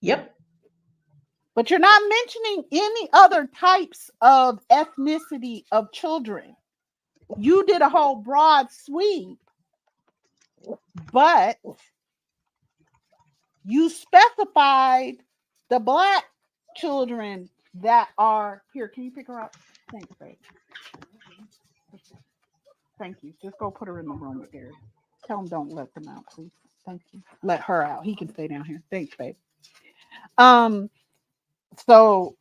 [SPEAKER 2] Yep.
[SPEAKER 1] But you're not mentioning any other types of ethnicity of children. You did a whole broad sweep, but you specified the Black children that are here. Can you pick her up? Thanks, babe. Thank you. Just go put her in the room with Gary. Tell him don't let them out, please. Thank you. Let her out. He can stay down here. Thanks, babe. So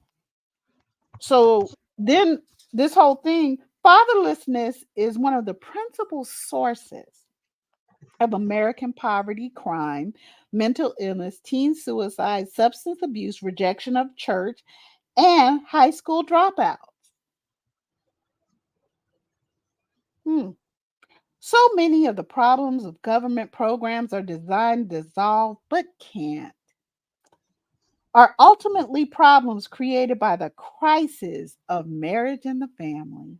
[SPEAKER 1] then this whole thing, fatherlessness is one of the principal sources of American poverty, crime, mental illness, teen suicide, substance abuse, rejection of church, and high school dropouts. So many of the problems of government programs are designed to dissolve, but can't. Are ultimately problems created by the crisis of marriage and the family.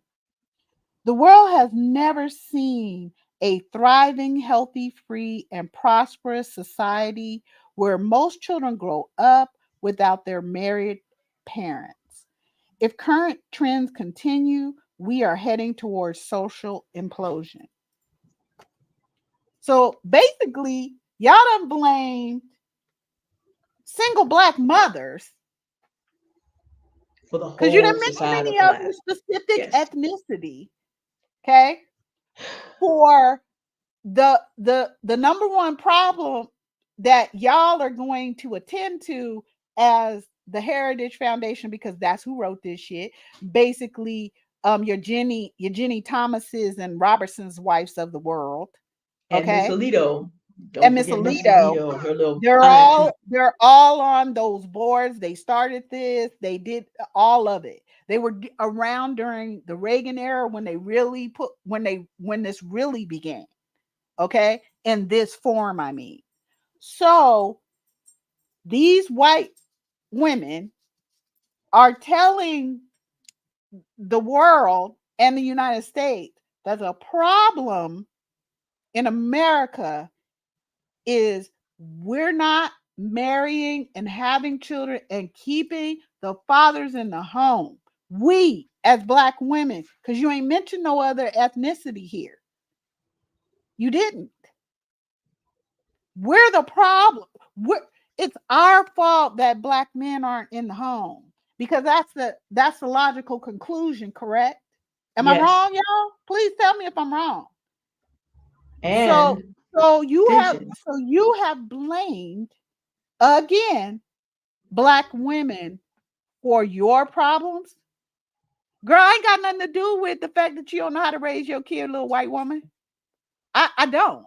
[SPEAKER 1] The world has never seen a thriving, healthy, free, and prosperous society where most children grow up without their married parents. if current trends continue, we are heading towards social implosion. So basically, y'all done blamed single Black mothers
[SPEAKER 2] for the
[SPEAKER 1] because you
[SPEAKER 2] whole
[SPEAKER 1] didn't mention
[SPEAKER 2] societal
[SPEAKER 1] any other
[SPEAKER 2] collapse.
[SPEAKER 1] specific
[SPEAKER 2] Yes.
[SPEAKER 1] ethnicity, okay, for the number one problem that y'all are going to attend to as the Heritage Foundation, because that's who wrote this shit. Basically, your Jenny Thomas's and Robertson's wives of the world,
[SPEAKER 2] And Miss
[SPEAKER 1] okay,
[SPEAKER 2] Alito. Don't
[SPEAKER 1] and Miss
[SPEAKER 2] forget Miss
[SPEAKER 1] Alito.
[SPEAKER 2] Alito, her little
[SPEAKER 1] They're all on those boards. They started this. They did all of it. They were around during the Reagan era when they really when this really began. Okay, in this form, I mean. So these white women are telling the world and the United States that the problem in America is we're not marrying and having children and keeping the fathers in the home. We as Black women, because you ain't mentioned no other ethnicity here. You didn't. We're the problem. It's our fault that Black men aren't in the home, because that's the logical conclusion, correct? Am I wrong, y'all? Please tell me if I'm wrong.
[SPEAKER 2] And
[SPEAKER 1] so you have blamed again Black women for your problems. Girl, I ain't got nothing to do with the fact that you don't know how to raise your kid, little white woman. I don't.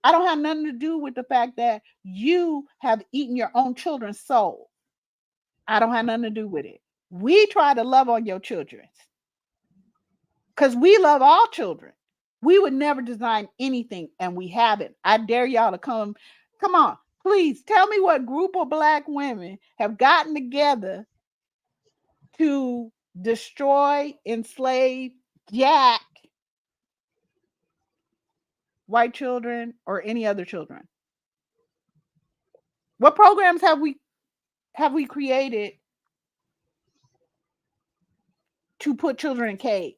[SPEAKER 1] I don't have nothing to do with the fact that you have eaten your own children's soul. I don't have nothing to do with it. We try to love on your children because we love all children. We would never design anything, and we haven't. I dare y'all to come on, please tell me what group of Black women have gotten together to destroy, enslave, jack white children or any other children. What programs have we created to put children in cage?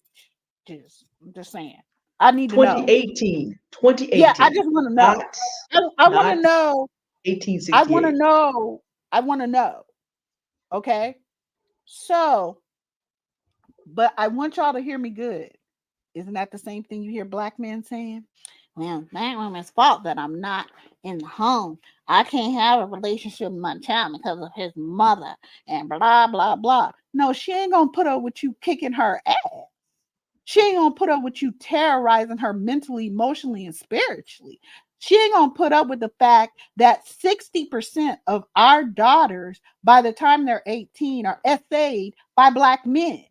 [SPEAKER 1] Just saying. I need to know.
[SPEAKER 2] 2018.
[SPEAKER 1] Yeah, I just want to know. I want to know.
[SPEAKER 2] 1868.
[SPEAKER 1] I want to know. I want to know. Okay. So, but I want y'all to hear me good. Isn't that the same thing you hear Black men saying? Well, that woman's fault that I'm not in the home. I can't have a relationship with my child because of his mother and blah, blah, blah. No, she ain't going to put up with you kicking her ass. She ain't going to put up with you terrorizing her mentally, emotionally, and spiritually. She ain't going to put up with the fact that 60% of our daughters, by the time they're 18, are essayed by Black men.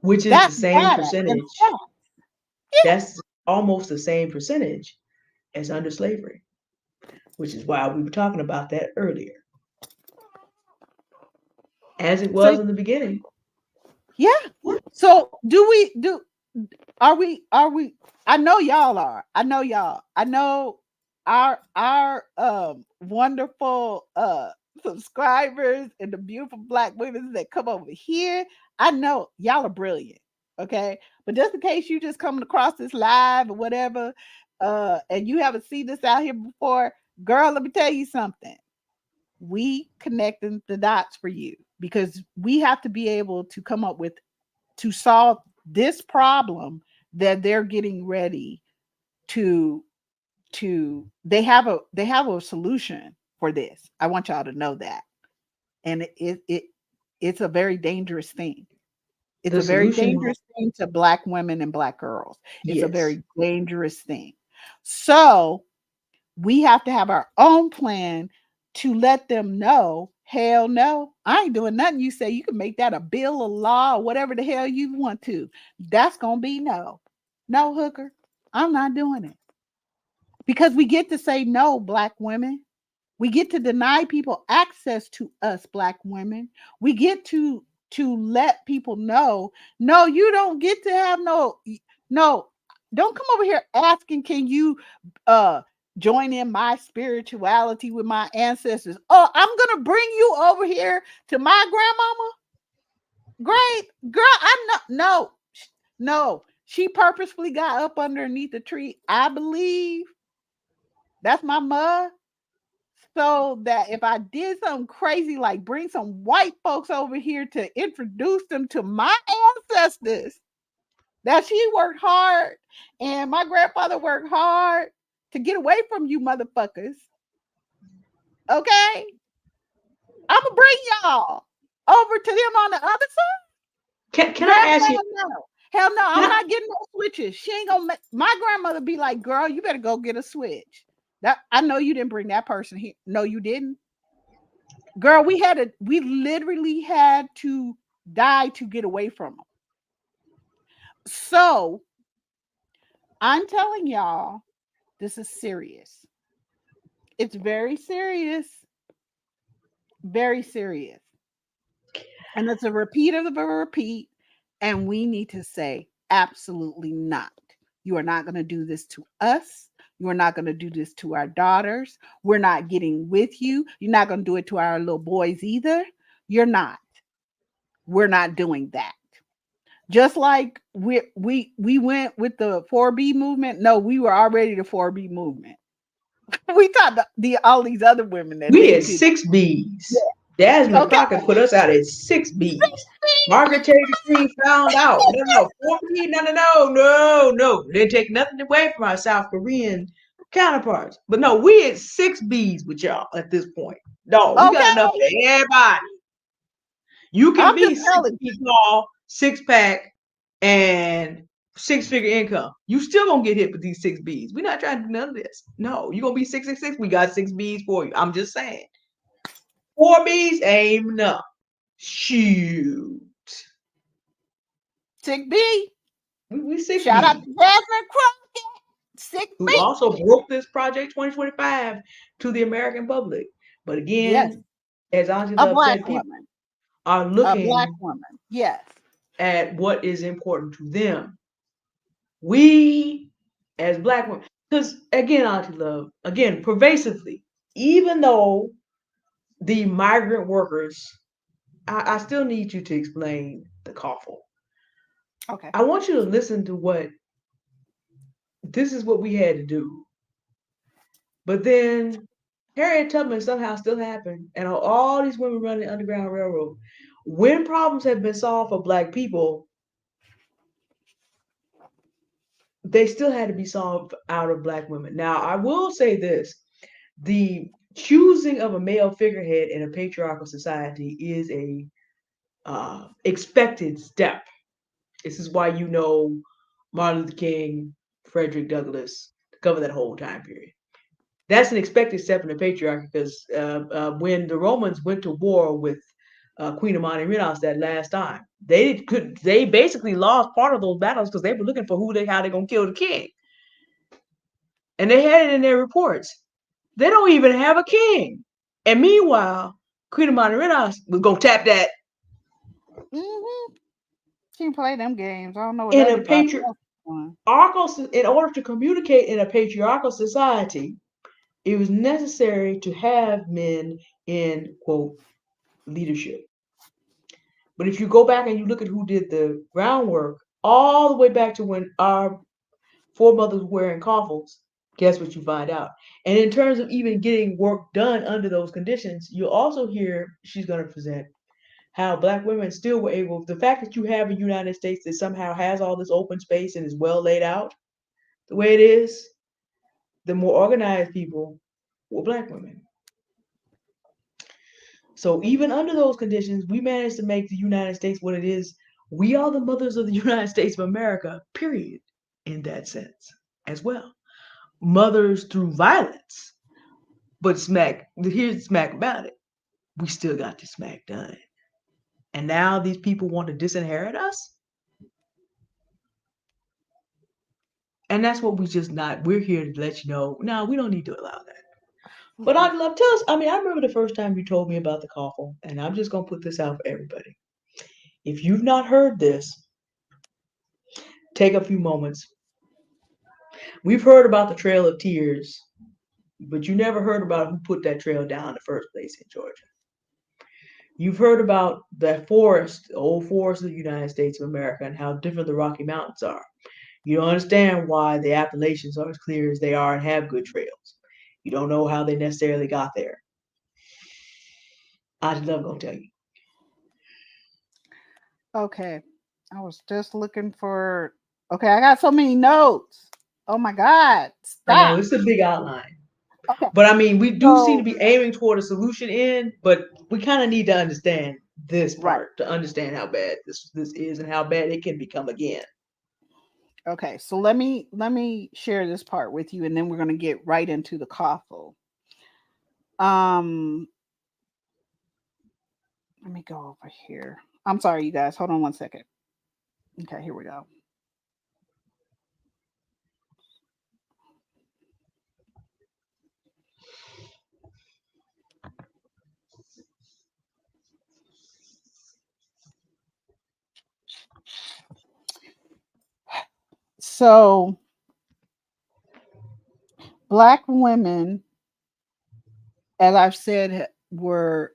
[SPEAKER 2] Which is the same percentage. That's almost the same percentage as under slavery, which is why we were talking about that earlier. As it was in the beginning.
[SPEAKER 1] Yeah. So are we I know y'all are. I know y'all. I know our wonderful subscribers and the beautiful Black women that come over here. I know y'all are brilliant. Okay. But just in case you just coming across this live or whatever, and you haven't seen this out here before, girl, let me tell you something. We connecting the dots for you because we have to be able to come up with to solve this problem that they're getting ready to they have a solution for this. I want y'all to know that. And it's a very dangerous thing. It's a very dangerous thing to Black women and Black girls. It's a very dangerous thing. So we have to have our own plan to let them know, hell no, I ain't doing nothing. You say you can make that a bill of law or whatever the hell you want to. That's going to be no. No, hooker, I'm not doing it. Because we get to say no, Black women. We get to deny people access to us, Black women. We get to let people know, no, you don't get to have no, don't come over here asking, can you join in my spirituality with my ancestors? Oh, I'm going to bring you over here to my grandmama. Great girl. I know. No. She purposefully got up underneath the tree. I believe that's my mother. So that if I did something crazy, like bring some white folks over here to introduce them to my ancestors, that she worked hard and my grandfather worked hard to get away from you motherfuckers. Okay? I'm gonna bring y'all over to them on the other side.
[SPEAKER 2] Can
[SPEAKER 1] Girl,
[SPEAKER 2] I ask you?
[SPEAKER 1] hell no. Hell no,
[SPEAKER 2] Can
[SPEAKER 1] I'm
[SPEAKER 2] I,
[SPEAKER 1] not getting no switches. She ain't gonna my grandmother be like, girl, you better go get a switch. That I know you didn't bring that person here. No, you didn't. Girl, we literally had to die to get away from them. So I'm telling y'all, this is serious. It's very serious. Very serious. And it's a repeat of a repeat. And we need to say, absolutely not. You are not going to do this to us. You are not going to do this to our daughters. We're not getting with you. You're not going to do it to our little boys either. You're not. We're not doing that. Just like we went with the 4B movement. No, we were already the 4B movement. We taught all these other women that
[SPEAKER 2] we
[SPEAKER 1] they
[SPEAKER 2] had
[SPEAKER 1] did.
[SPEAKER 2] 6 Bs. Desmond
[SPEAKER 1] Okay.
[SPEAKER 2] Crockett put us out at 6 Bs. Margaret Taylor Greene found out. No, 4B, no. Didn't take nothing away from our South Korean counterparts. But no, we at 6 Bs with y'all at this point. No, we got enough
[SPEAKER 1] Okay.
[SPEAKER 2] for everybody. You can
[SPEAKER 1] I'm
[SPEAKER 2] be
[SPEAKER 1] just
[SPEAKER 2] six
[SPEAKER 1] telling
[SPEAKER 2] feet tall, 6-pack, and 6-figure income. You still gonna get hit with these 6 Bs. We're not trying to do none of this. No, you're gonna be 666. We got 6 Bs for you. I'm just saying. 4 Bs ain't enough. Shoot.
[SPEAKER 1] Sick B.
[SPEAKER 2] We 6
[SPEAKER 1] Shout out
[SPEAKER 2] Bs.
[SPEAKER 1] to Jasmine Crockett. Sick
[SPEAKER 2] Who
[SPEAKER 1] B.
[SPEAKER 2] also broke this project 2025 to the American public. But
[SPEAKER 1] Yes.
[SPEAKER 2] again, as Auntie
[SPEAKER 1] A
[SPEAKER 2] Love
[SPEAKER 1] black
[SPEAKER 2] said, people
[SPEAKER 1] woman.
[SPEAKER 2] are
[SPEAKER 1] A black
[SPEAKER 2] looking
[SPEAKER 1] woman. Yes.
[SPEAKER 2] at what is important to them. We, as black women, because again, Auntie Love, again, pervasively, even though the migrant workers, I still need you to explain the coffle.
[SPEAKER 1] Okay.
[SPEAKER 2] I want you to listen to what this is what we had to do. But then Harriet Tubman somehow still happened, and all these women running the Underground Railroad. When problems have been solved for black people, they still had to be solved out of black women. Now, I will say this: the choosing of a male figurehead in a patriarchal society is a expected step. This is why you know Martin Luther King, Frederick Douglass cover that whole time period. That's an expected step in the patriarchy because when the Romans went to war with Queen Amani-Renas that last time, they basically lost part of those battles because they were looking for how they're gonna kill the king, and they had it in their reports. They don't even have a king, and meanwhile, Queen Amani-Renas was gonna tap that
[SPEAKER 1] Mm-hmm. She can play them games. I don't know what
[SPEAKER 2] in a
[SPEAKER 1] everybody
[SPEAKER 2] patriarchal.
[SPEAKER 1] else is doing.
[SPEAKER 2] In order to communicate in a patriarchal society, it was necessary to have men in quote leadership. But if you go back and you look at who did the groundwork, all the way back to when our foremothers were wearing coffles, guess what you find out? And in terms of even getting work done under those conditions, you'll also hear she's going to present how black women still were able, the fact that you have a United States that somehow has all this open space and is well laid out the way it is, the more organized people were black women. So even under those conditions, we managed to make the United States what it is. We are the mothers of the United States of America, period, in that sense as well. Mothers through violence. But here's the smack about it. We still got the smack done. And now these people want to disinherit us? And that's what we're here to let you know, no, we don't need to allow that. But I'd love, tell us, I remember the first time you told me about the coffle, and I'm just going to put this out for everybody. If you've not heard this, take a few moments. We've heard about the Trail of Tears, but you never heard about who put that trail down in the first place in Georgia. You've heard about the forest, the old forest of the United States of America, and how different the Rocky Mountains are. You don't understand why the Appalachians are as clear as they are and have good trails. You don't know how they necessarily got there. I just love gonna tell you.
[SPEAKER 1] Okay. I was just looking for. Okay, I got so many notes. Oh my God.
[SPEAKER 2] I know
[SPEAKER 1] Stop.
[SPEAKER 2] it's a big outline,
[SPEAKER 1] Okay.
[SPEAKER 2] but I mean, we do seem to
[SPEAKER 1] So,
[SPEAKER 2] be aiming toward a solution in, but we kind of need to understand this
[SPEAKER 1] right.
[SPEAKER 2] part to understand how bad this is and how bad it can become again.
[SPEAKER 1] Okay. So let me share this part with you, and then we're gonna get right into the coffle. Um, let me go over here. I'm sorry, you guys. Hold on one second. Okay, here we go. So, black women, as I've said, were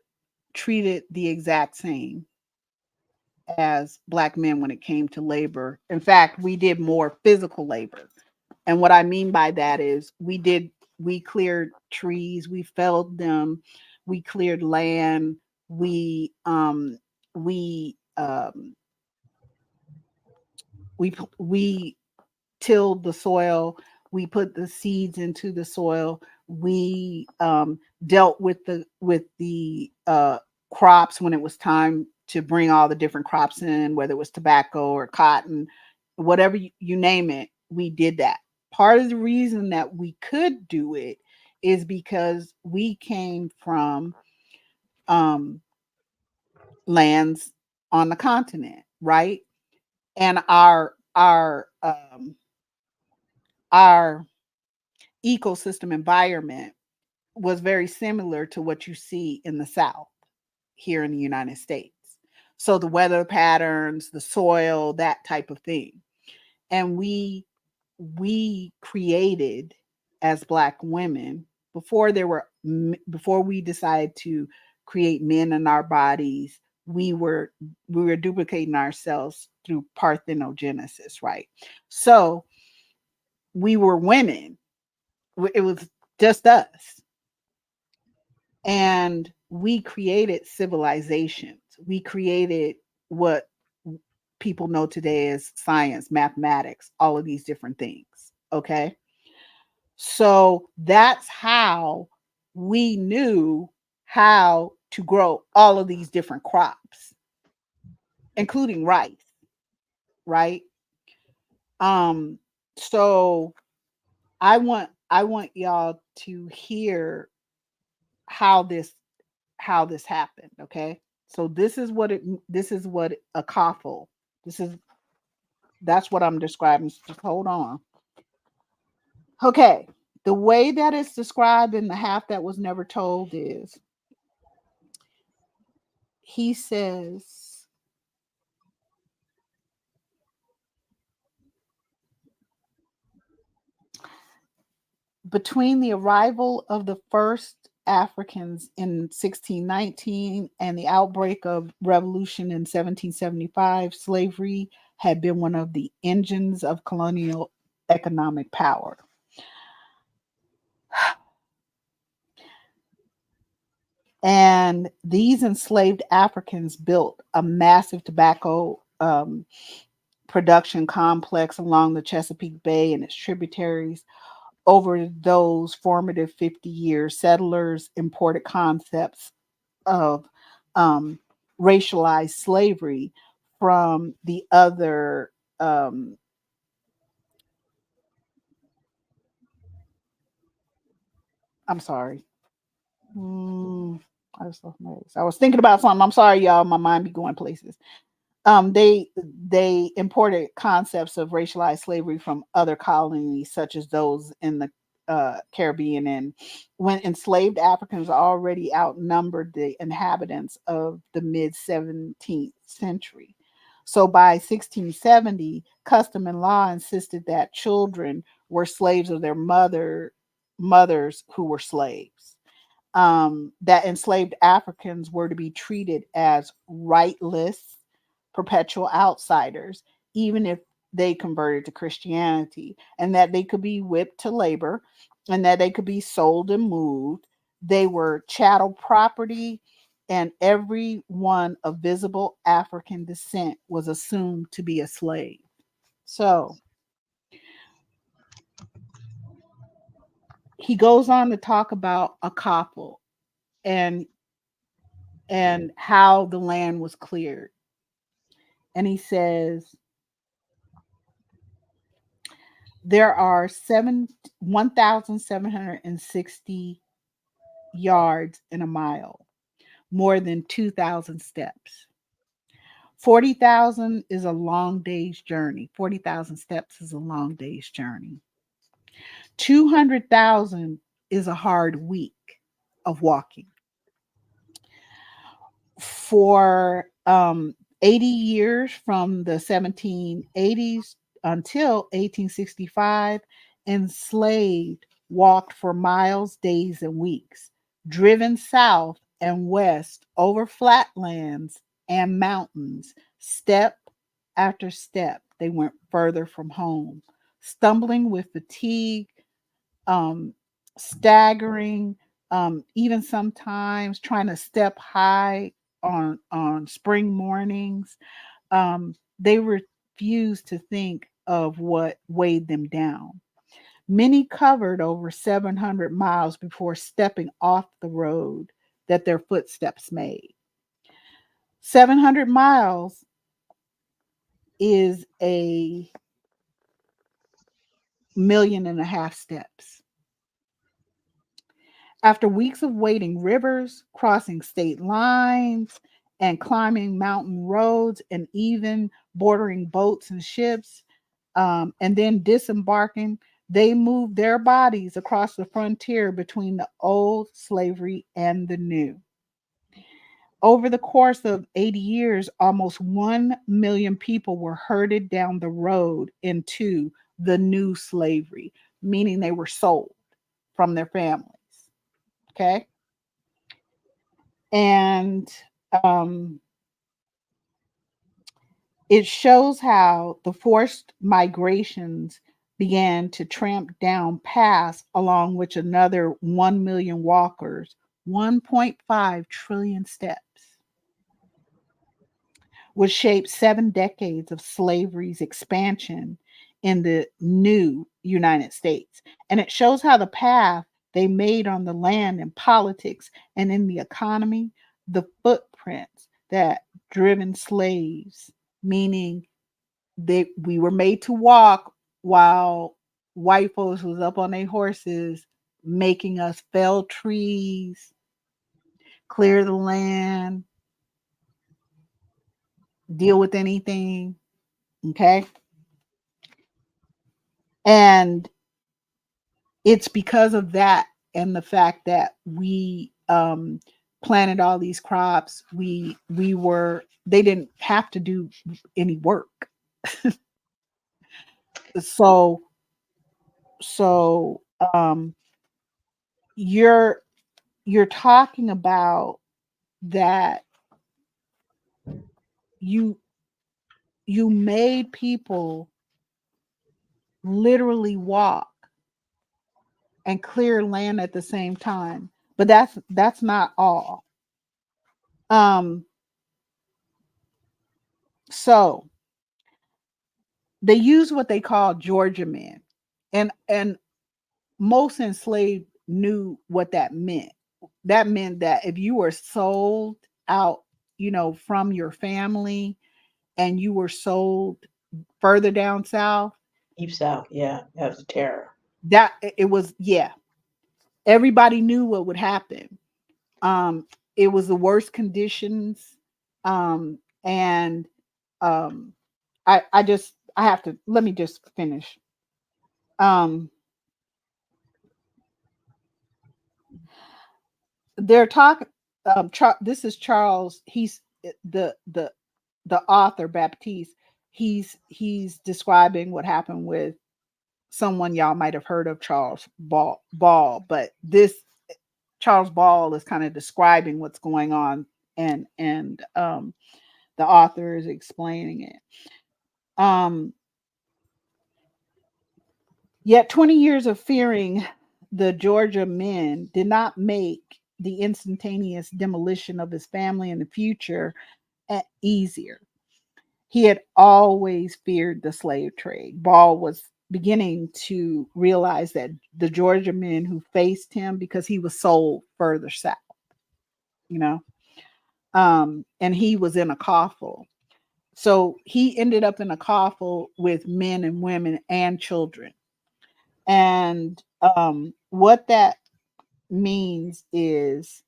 [SPEAKER 1] treated the exact same as black men when it came to labor. In fact, we did more physical labor. And what I mean by that is we cleared trees, we felled them, we cleared land, we we um we tilled the soil, we put the seeds into the soil, we dealt with the crops when it was time to bring all the different crops in, whether it was tobacco or cotton, whatever you name it, we did that. Part of the reason that we could do it is because we came from um, lands on the continent, right? And our ecosystem environment was very similar to what you see in the South here in the United States. So the weather patterns, the soil, that type of thing. And we created as black women before we decided to create men in our bodies, we were duplicating ourselves through parthenogenesis, right? So we were women. It was just us. And we created civilizations. We created what people know today as science, mathematics, all of these different things. Okay. So that's how we knew how to grow all of these different crops, including rice, right? Um, so I want y'all to hear how this happened, okay? So this is what a coffle. This is that's what I'm describing. So just hold on. Okay. The way that it's described in the half that was never told is he says between the arrival of the first Africans in 1619 and the outbreak of revolution in 1775, slavery had been one of the engines of colonial economic power. And these enslaved Africans built a massive tobacco production complex along the Chesapeake Bay and its tributaries. Over those formative 50 years, settlers imported concepts of um, racialized slavery from the other. I'm sorry. Hmm, I was thinking about something. I'm sorry, y'all. My mind be going places. They imported concepts of racialized slavery from other colonies, such as those in the Caribbean, and when enslaved Africans already outnumbered the inhabitants of the mid 17th century. So by 1670, custom and law insisted that children were slaves of their mothers who were slaves. that enslaved Africans were to be treated as rightless, perpetual outsiders, even if they converted to Christianity, and that they could be whipped to labor, and that they could be sold and moved. They were chattel property, and everyone of visible African descent was assumed to be a slave. So he goes on to talk about a couple and how the land was cleared. And he says there are 1,760 yards in a mile, more than 2,000 steps. 40,000 is a long day's journey. 40,000 steps is a long day's journey. 200,000 is a hard week of walking. For 80 years, from the 1780s until 1865, enslaved walked for miles, days, and weeks, driven south and west over flatlands and mountains. Step after step, they went further from home, stumbling with fatigue, staggering, even sometimes trying to step high on spring mornings. They refused to think of what weighed them down. Many covered over 700 miles before stepping off the road that their footsteps made. 700 miles is 1.5 million steps. After weeks of wading rivers, crossing state lines, and climbing mountain roads, and even bordering boats and ships, and then disembarking, they moved their bodies across the frontier between the old slavery and the new. Over the course of 80 years, almost 1 million people were herded down the road into the new slavery, meaning they were sold from their families. Okay. And um, it shows how the forced migrations began to tramp down paths along which another 1 million walkers, 1.5 trillion steps, would shape 7 decades of slavery's expansion in the new United States. And it shows how the path they made on the land and politics and in the economy, the footprints that driven slaves, meaning we were made to walk while white folks was up on their horses, making us fell trees, clear the land, deal with anything. Okay. And it's because of that and the fact that we planted all these crops. They didn't have to do any work. so so you're talking about that you made people literally walk and clear land at the same time, but that's not all. So they use what they call Georgia men, and most enslaved knew what that meant. That meant that if you were sold out, from your family, and you were sold further down south,
[SPEAKER 2] Deep South, yeah, that was a terror.
[SPEAKER 1] that it was, yeah, everybody knew what would happen. It was the worst conditions, and I have to, let me just finish. They're talking. This is Charles. He's the author, Baptiste. He's describing what happened with someone y'all might have heard of, Charles Ball. But this Charles Ball is kind of describing what's going on, and the author is explaining it. Yet 20 years of fearing the Georgia men did not make the instantaneous demolition of his family in the future easier. He had always feared the slave trade. Ball was beginning to realize that the Georgia men who faced him, because he was sold further south, you know, and he was in a coffle. So he ended up in a coffle with men and women and children. And what that means is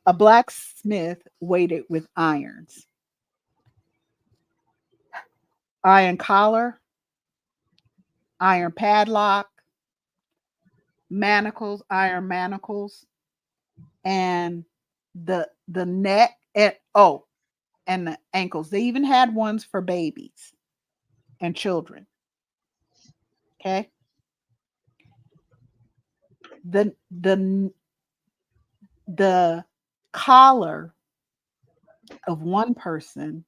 [SPEAKER 1] a blacksmith waited with irons, iron collar, iron padlock, manacles, iron manacles, and the neck and the ankles. They even had ones for babies and children. Okay. The collar of one person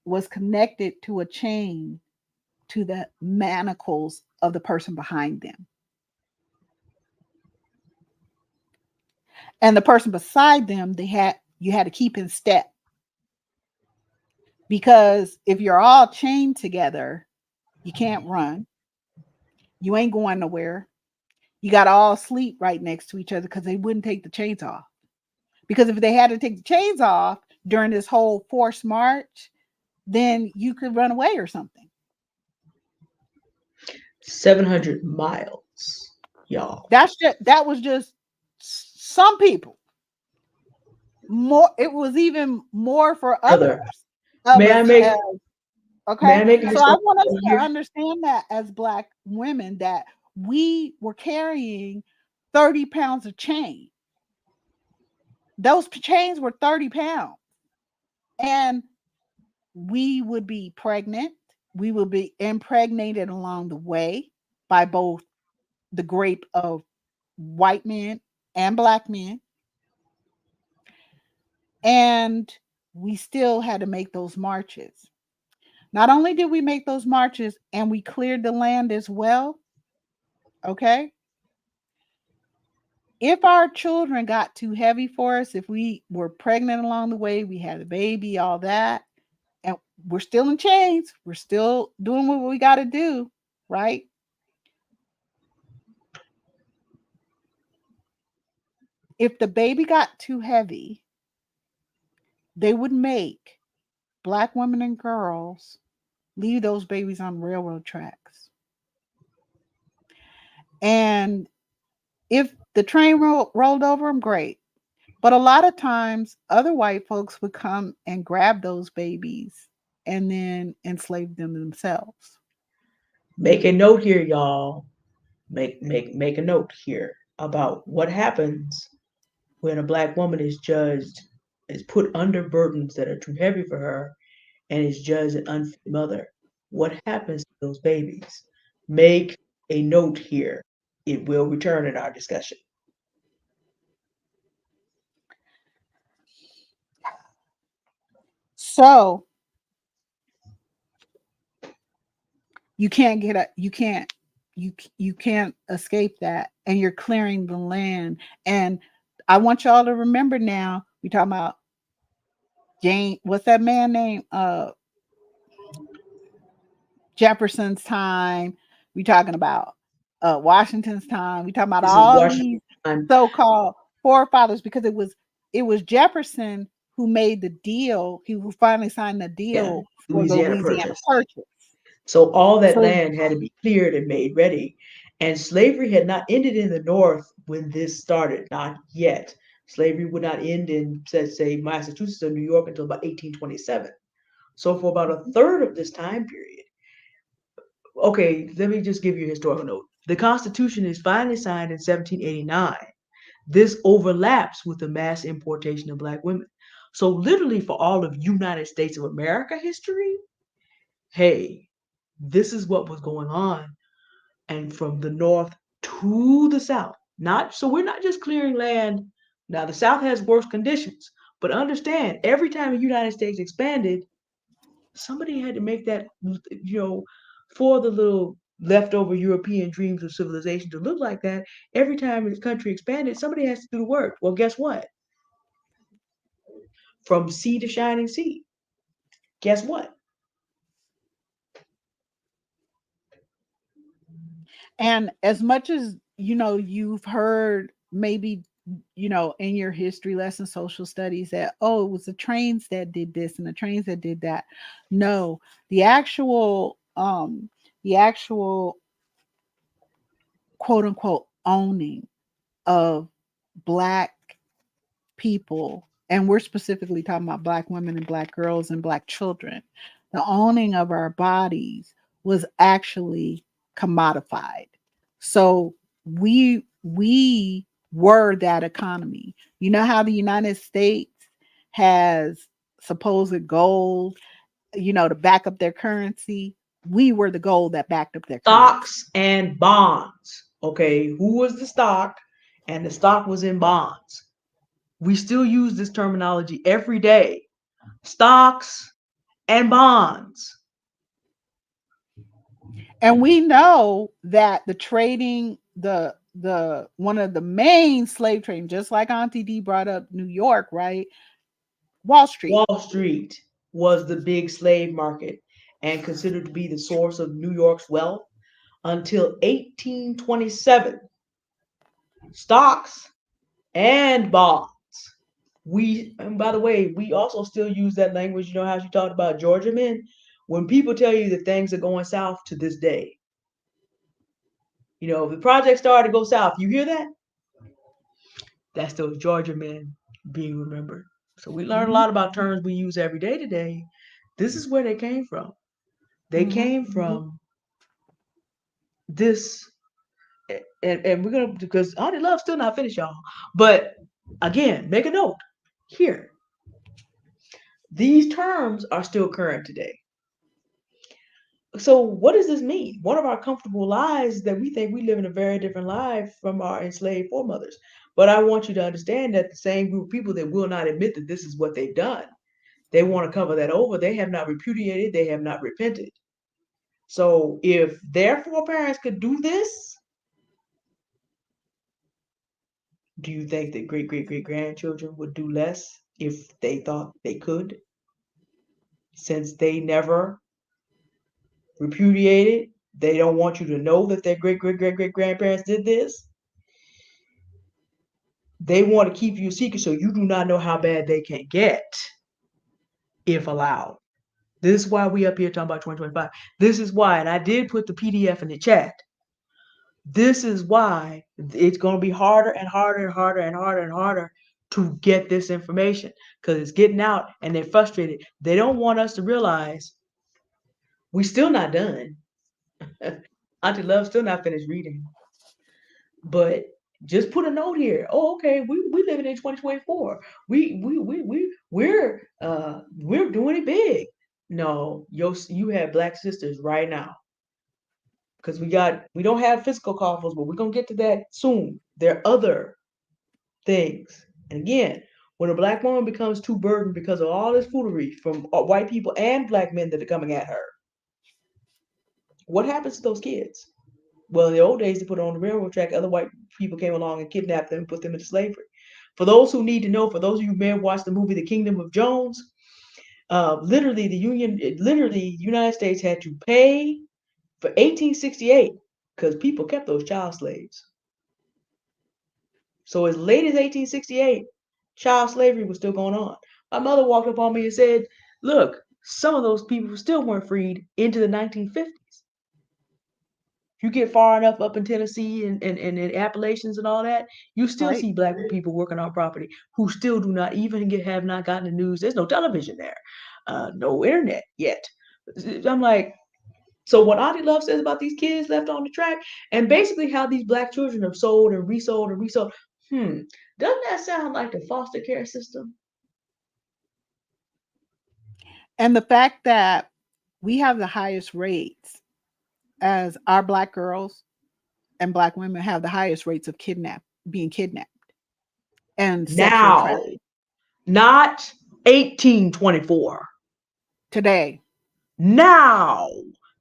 [SPEAKER 1] was connected to a chain to the manacles of the person behind them. And the person beside them, you had to keep in step. Because if you're all chained together, you can't run. You ain't going nowhere. You got to all sleep right next to each other because they wouldn't take the chains off. Because if they had to take the chains off during this whole forced march, then you could run away or something.
[SPEAKER 2] 700 miles, y'all.
[SPEAKER 1] That was just some people. More, it was even more for others.
[SPEAKER 2] May I make
[SPEAKER 1] okay? So I want us to understand that as Black women, that we were carrying 30 pounds of chain. Those chains were 30 pounds. And we would be pregnant. We would be impregnated along the way by both the grape of white men and Black men. And we still had to make those marches. Not only did we make those marches and we cleared the land as well, okay? If our children got too heavy for us, if we were pregnant along the way, we had a baby, all that, and we're still in chains, we're still doing what we got to do, right? If the baby got too heavy, they would make Black women and girls leave those babies on railroad tracks. And if the train rolled over them, great. But a lot of times, other white folks would come and grab those babies and then enslave them themselves.
[SPEAKER 2] Make a note here, y'all. Make a note here about what happens when a Black woman is put under burdens that are too heavy for her, and is judged an unfit mother. What happens to those babies? Make a note here. It will return in our discussion.
[SPEAKER 1] So you can't escape that, and you're clearing the land. And I want y'all to remember now, we talking about what's that man name? Jefferson's time. We talking about Washington's time. We talking about all these so-called forefathers, because it was Jefferson who made the deal. He who finally signed the deal for
[SPEAKER 2] Louisiana
[SPEAKER 1] the Louisiana Purchase.
[SPEAKER 2] So all that land had to be cleared and made ready. And slavery had not ended in the North when this started, not yet. Slavery would not end in, say, Massachusetts or New York until about 1827. So for about a third of this time period, okay, let me just give you a historical note. The Constitution is finally signed in 1789. This overlaps with the mass importation of Black women. So literally for all of United States of America history, hey, this is what was going on. And from the North to the South, So we're not just clearing land. Now the South has worse conditions, but understand every time the United States expanded, somebody had to make that, for the little leftover European dreams of civilization to look like that. Every time the country expanded, somebody has to do the work. Well, guess what? From sea to shining sea. Guess what?
[SPEAKER 1] And as much as you've heard maybe in your history lesson, social studies, that it was the trains that did this and the trains that did that. No, the actual quote unquote owning of Black people, and we're specifically talking about Black women and Black girls and Black children, the owning of our bodies was actually commodified. So we were that economy. You know how the United States has supposed gold, to back up their currency? We were the gold that backed up their currency.
[SPEAKER 2] Stocks and bonds. Okay, who was the stock? And the stock was in bonds. We still use this terminology every day. Stocks and bonds.
[SPEAKER 1] And we know that the trading, the one of the main slave trading, just like Auntie D brought up New York, right? Wall Street.
[SPEAKER 2] Wall Street was the big slave market and considered to be the source of New York's wealth until 1827. Stocks and bonds. And by the way, we also still use that language. You know how she talked about Georgia men? When people tell you that things are going south to this day, if the project started to go south, you hear that? That's those Georgia men being remembered. So we learn a lot about terms we use every day today. This is where they came from. They came from this, and we're gonna, because Auntie Love's still not finished, y'all. But again, make a note here. These terms are still current today. So what does this mean? One of our comfortable lies is that we think we live in a very different life from our enslaved foremothers. But I want you to understand that the same group of people that will not admit that this is what they've done, they want to cover that over. They have not repudiated. They have not repented. So if their foreparents could do this, do you think that great, great, great grandchildren would do less if they thought they could? Since they never repudiated, they don't want you to know that their great, great, great, great grandparents did this. They want to keep you a secret so you do not know how bad they can get if allowed. This is why we up here talking about 2025. This is why, and I did put the PDF in the chat. This is why it's going to be harder and harder and harder and harder and harder to get this information, because it's getting out and they're frustrated. They don't want us to realize we're still not done. Auntie Love's still not finished reading. But just put a note here. Oh, okay, we living in 2024. We're doing it big. No, you have Black sisters right now. Because we don't have physical coffers, but we're gonna get to that soon. There are other things. And again, when a Black woman becomes too burdened because of all this foolery from white people and Black men that are coming at her, what happens to those kids? Well, in the old days, they put on the railroad track. Other white people came along and kidnapped them and put them into slavery. For those who need to know, for those of you who may have watched the movie The Kingdom of Jones, literally the United States had to pay for 1868 because people kept those child slaves. So as late as 1868, child slavery was still going on. My mother walked up on me and said, look, some of those people still weren't freed into the 1950s. If you get far enough up in Tennessee and Appalachians and all that, you still see Black people working on property who still do not even have not gotten the news. There's no television there, no internet yet. I'm like, so what Auntie Love says about these kids left on the track, and basically how these Black children are sold and resold and resold. Doesn't that sound like the foster care system?
[SPEAKER 1] And the fact that we have the highest rates, as our Black girls and Black women have the highest rates of kidnapping. being kidnapped and sexual
[SPEAKER 2] Now,
[SPEAKER 1] trafficked.
[SPEAKER 2] not 1824.
[SPEAKER 1] Today.
[SPEAKER 2] Now,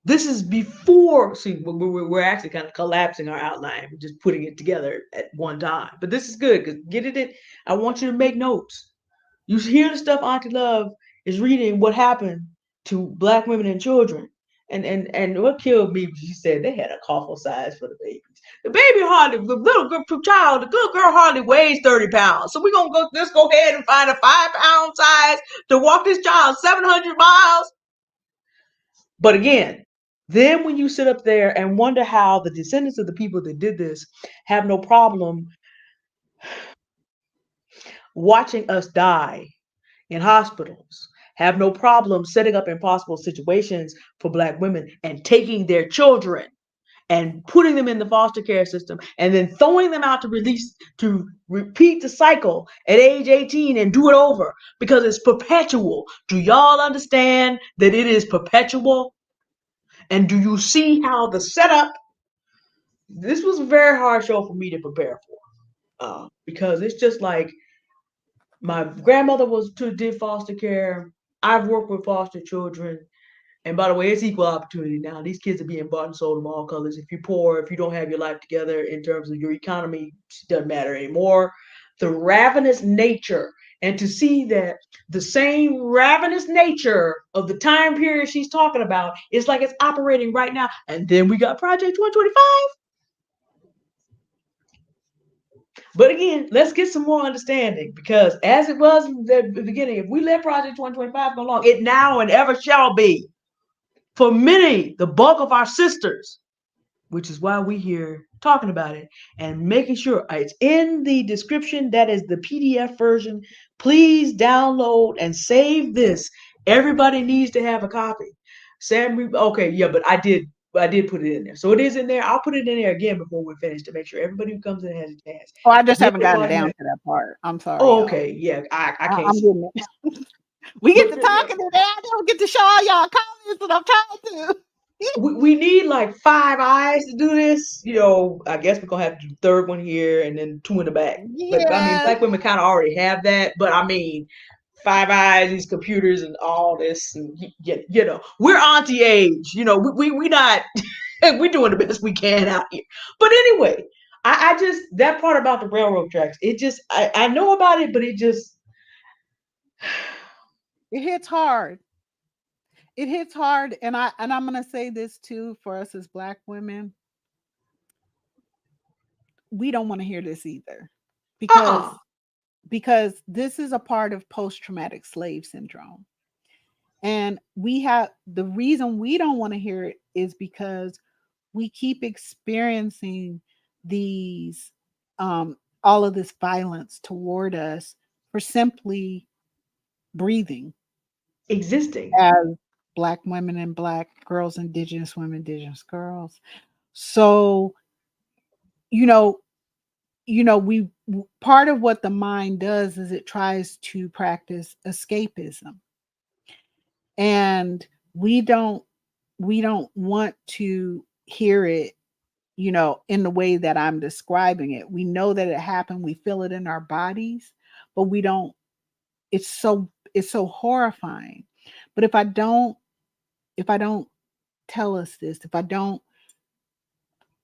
[SPEAKER 2] this is before. See, we're actually kind of collapsing our outline. We're just putting it together at one time. But this is good because get it. I want you to make notes. You hear the stuff Auntie Love is reading. What happened to Black women and children? And what killed me was she said they had a coffin size for the babies. The baby hardly, the little child, the little girl hardly weighs 30 pounds. So we're gonna go. Let's go ahead and find a 5-pound size to walk this child 700 miles. But again, then when you sit up there and wonder how the descendants of the people that did this have no problem watching us die in hospitals, have no problem setting up impossible situations for Black women and taking their children and putting them in the foster care system and then throwing them out to repeat the cycle at age 18 and do it over because it's perpetual. Do y'all understand that it is perpetual? And do you see how the setup? This was a very hard show for me to prepare for because it's just like my grandmother did foster care. I've worked with foster children. And by the way, it's equal opportunity now. These kids are being bought and sold of all colors. If you're poor, if you don't have your life together in terms of your economy, it doesn't matter anymore. The ravenous nature, and to see that the same ravenous nature of the time period she's talking about is like it's operating right now. And then we got Project 2025. But again, let's get some more understanding because as it was in the beginning, if we let Project 2025 go along, it now and ever shall be. For many, the bulk of our sisters, which is why we're here talking about it and making sure it's in the description. That is the PDF version. Please download and save this. Everybody needs to have a copy. Okay, yeah, but I did put it in there. So it is in there. I'll put it in there again before we're finished to make sure everybody who comes in has a chance.
[SPEAKER 1] Oh, I just haven't gotten down to that part. I'm sorry.
[SPEAKER 2] Oh, okay. Yeah, I can't.
[SPEAKER 1] I'm getting it. We get to talking today. I don't get to show all y'all comments that I'm trying to.
[SPEAKER 2] We need like 5 eyes to do this. I guess we're gonna have to do the third one here and then 2 in the back.
[SPEAKER 1] Yes.
[SPEAKER 2] But I mean, Black women kind of already have that. But I mean, 5 eyes, these computers and all this, and we're auntie age. We not we're doing the best we can out here. But anyway, I just that part about the railroad tracks. It just I know about it, but it just
[SPEAKER 1] it hits hard. It hits hard, and I'm gonna say this too for us as Black women. We don't want to hear this either, because this is a part of post-traumatic slave syndrome, and the reason we don't want to hear it is because we keep experiencing these all of this violence toward us for simply breathing,
[SPEAKER 2] existing
[SPEAKER 1] as Black women and Black girls, Indigenous women, Indigenous girls. So, we part of what the mind does is it tries to practice escapism, and we don't want to hear it, in the way that I'm describing it. We know that it happened. We feel it in our bodies, but we don't. It's so horrifying. But if I don't tell us this, if I don't,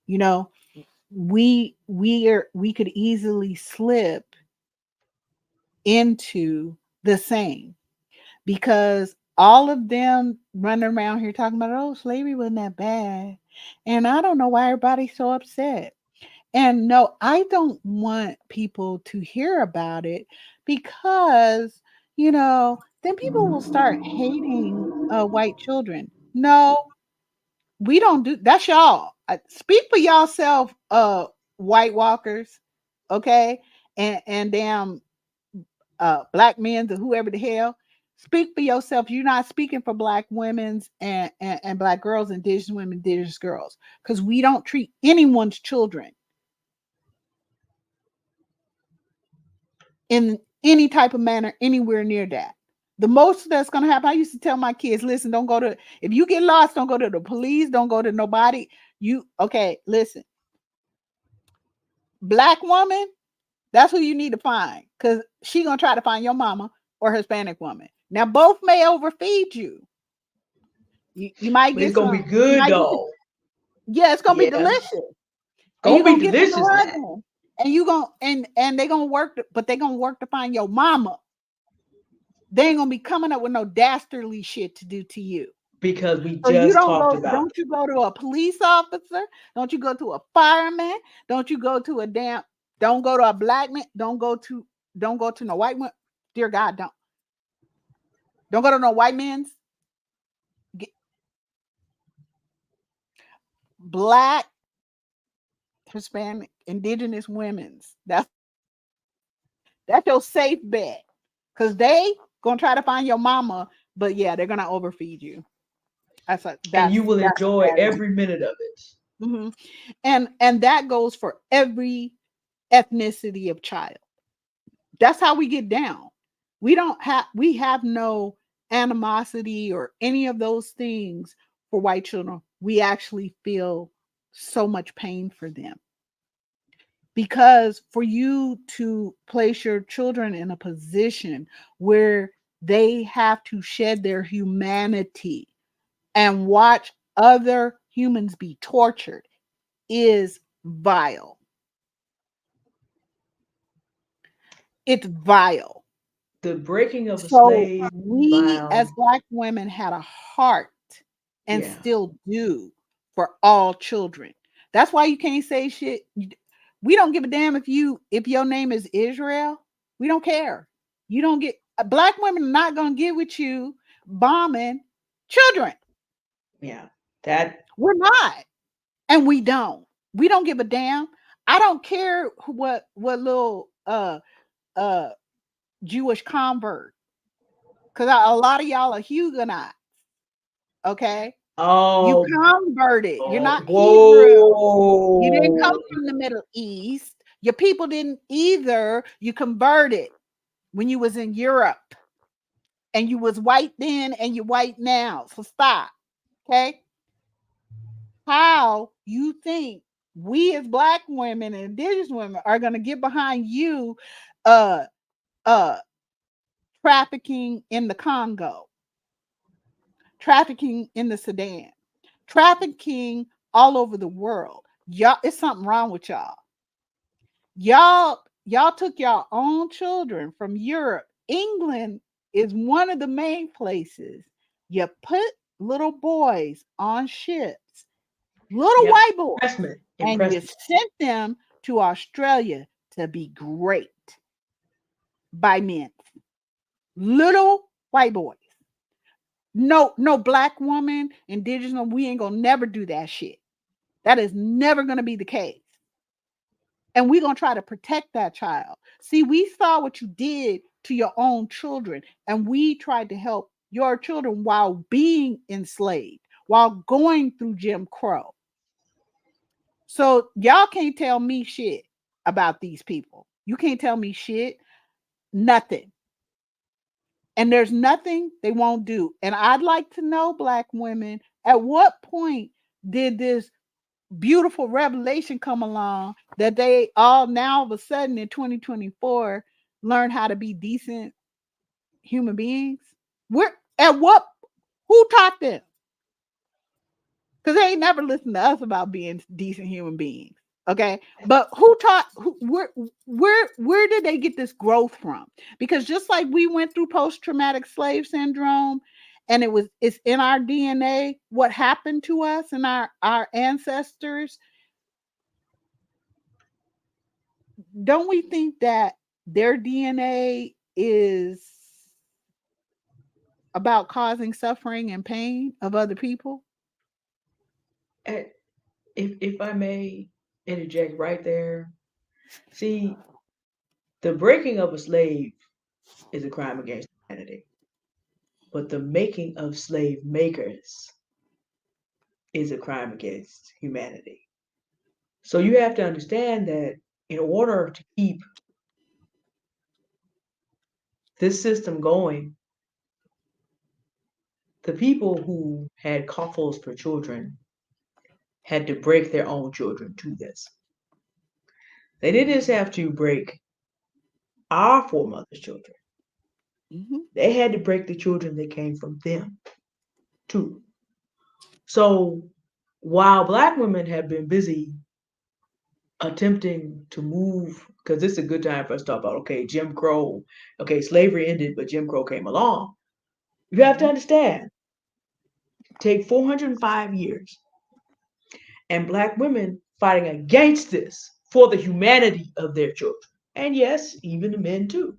[SPEAKER 1] we could easily slip into the same, because all of them running around here talking about, oh, slavery wasn't that bad. And I don't know why everybody's so upset. And no, I don't want people to hear about it, because, then people will start hating white children. No, we don't do that's y'all. Speak for yourself, White Walkers, okay? And damn Black men to whoever the hell. Speak for yourself. You're not speaking for Black women's and Black girls, Indigenous women, Indigenous girls, because we don't treat anyone's children in any type of manner anywhere near that. The most that's going to happen, I used to tell my kids, listen, if you get lost, don't go to the police, don't go to nobody. Okay, listen. Black woman, that's who you need to find, because she gonna try to find your mama or Hispanic woman. Now both may overfeed you. You might
[SPEAKER 2] But it's
[SPEAKER 1] get
[SPEAKER 2] gonna be
[SPEAKER 1] some. You
[SPEAKER 2] good
[SPEAKER 1] might get
[SPEAKER 2] though.
[SPEAKER 1] yeah, it's gonna be
[SPEAKER 2] Yeah.
[SPEAKER 1] delicious, and
[SPEAKER 2] Gonna
[SPEAKER 1] you're
[SPEAKER 2] be
[SPEAKER 1] gonna get to the
[SPEAKER 2] delicious now.
[SPEAKER 1] husband, and you gonna and they gonna work, but they gonna work to find your mama. They ain't gonna be coming up with no dastardly shit to do to you.
[SPEAKER 2] Because we
[SPEAKER 1] So you
[SPEAKER 2] just talked about
[SPEAKER 1] don't you go to a police officer, don't you go to a fireman, don't you go to a don't go to a black man, don't go to no white man. Dear God, don't go to no white man's. Black, Hispanic, indigenous women's. That's your safe bet. Cause they gonna try to find your mama, but yeah, they're gonna overfeed you.
[SPEAKER 2] and you will
[SPEAKER 1] That's what
[SPEAKER 2] enjoy
[SPEAKER 1] that is.
[SPEAKER 2] every minute of it.
[SPEAKER 1] Mm-hmm. And that goes for every ethnicity of child. That's how we get down. We have no animosity or any of those things for white children. We actually feel so much pain for them, because for you to place your children in a position where they have to shed their humanity and watch other humans be tortured is vile. It's vile.
[SPEAKER 2] The breaking of a
[SPEAKER 1] So
[SPEAKER 2] slave,
[SPEAKER 1] we
[SPEAKER 2] vile.
[SPEAKER 1] as Black women had a heart, and
[SPEAKER 2] Yeah.
[SPEAKER 1] still do, for all children. That's why you can't say shit. We don't give a damn if your name is Israel. We don't care. You don't get Black women are not gonna get with you bombing children.
[SPEAKER 2] Yeah. That
[SPEAKER 1] We're not, and we don't. We don't give a damn. I don't care what little uh Jewish convert, because a lot of y'all are Huguenots. Okay, you
[SPEAKER 2] oh
[SPEAKER 1] converted. You're not Hebrew. You didn't come
[SPEAKER 2] whoa.
[SPEAKER 1] from the Middle East. Your people didn't either. You converted when you was in Europe, and you was white then and you white now. So stop. Okay. How you think we as Black women and indigenous women are gonna get behind you uh uh trafficking in the Congo, trafficking in the Sudan, trafficking all over the world? Y'all, it's something wrong with y'all. Y'all took your own children from Europe. England is one of the main places. You put little boys on ships, little
[SPEAKER 2] Yeah.
[SPEAKER 1] white boys,
[SPEAKER 2] Impressment.
[SPEAKER 1] and you
[SPEAKER 2] Impressment.
[SPEAKER 1] sent them to Australia to be great by men. Little white boys. No Black woman, indigenous, we ain't gonna never do that shit. That is never gonna be the case. And we're going to try to protect that child. See, we saw what you did to your own children, and we tried to help your children while being enslaved, while going through Jim Crow. So y'all can't tell me shit about these people. You can't tell me shit, nothing. And there's nothing they won't do. And I'd like to know, Black women, at what point did this beautiful revelation come along that they all now of a sudden in 2024 learn how to be decent human beings? We're at what? Who taught them? Because they ain't never listened to us about being decent human beings. Okay, but who taught? Where did they get this growth from? Because just like we went through post-traumatic slave syndrome, and it's in our DNA what happened to us and our ancestors. Don't we think that their DNA is about causing suffering and pain of other people?
[SPEAKER 2] And if I may interject right there, see, the breaking of a slave is a crime against humanity, but the making of slave makers is a crime against humanity. So you have to understand that in order to keep this system going, the people who had coffles for children had to break their own children to this. They didn't just have to break our foremothers' children. They had to break the children that came from them, too. So while Black women have been busy attempting to move, because this is a good time for us to talk about, okay, Jim Crow, okay, slavery ended, but Jim Crow came along. You have to understand, take 405 years and Black women fighting against this for the humanity of their children. And yes, even the men too.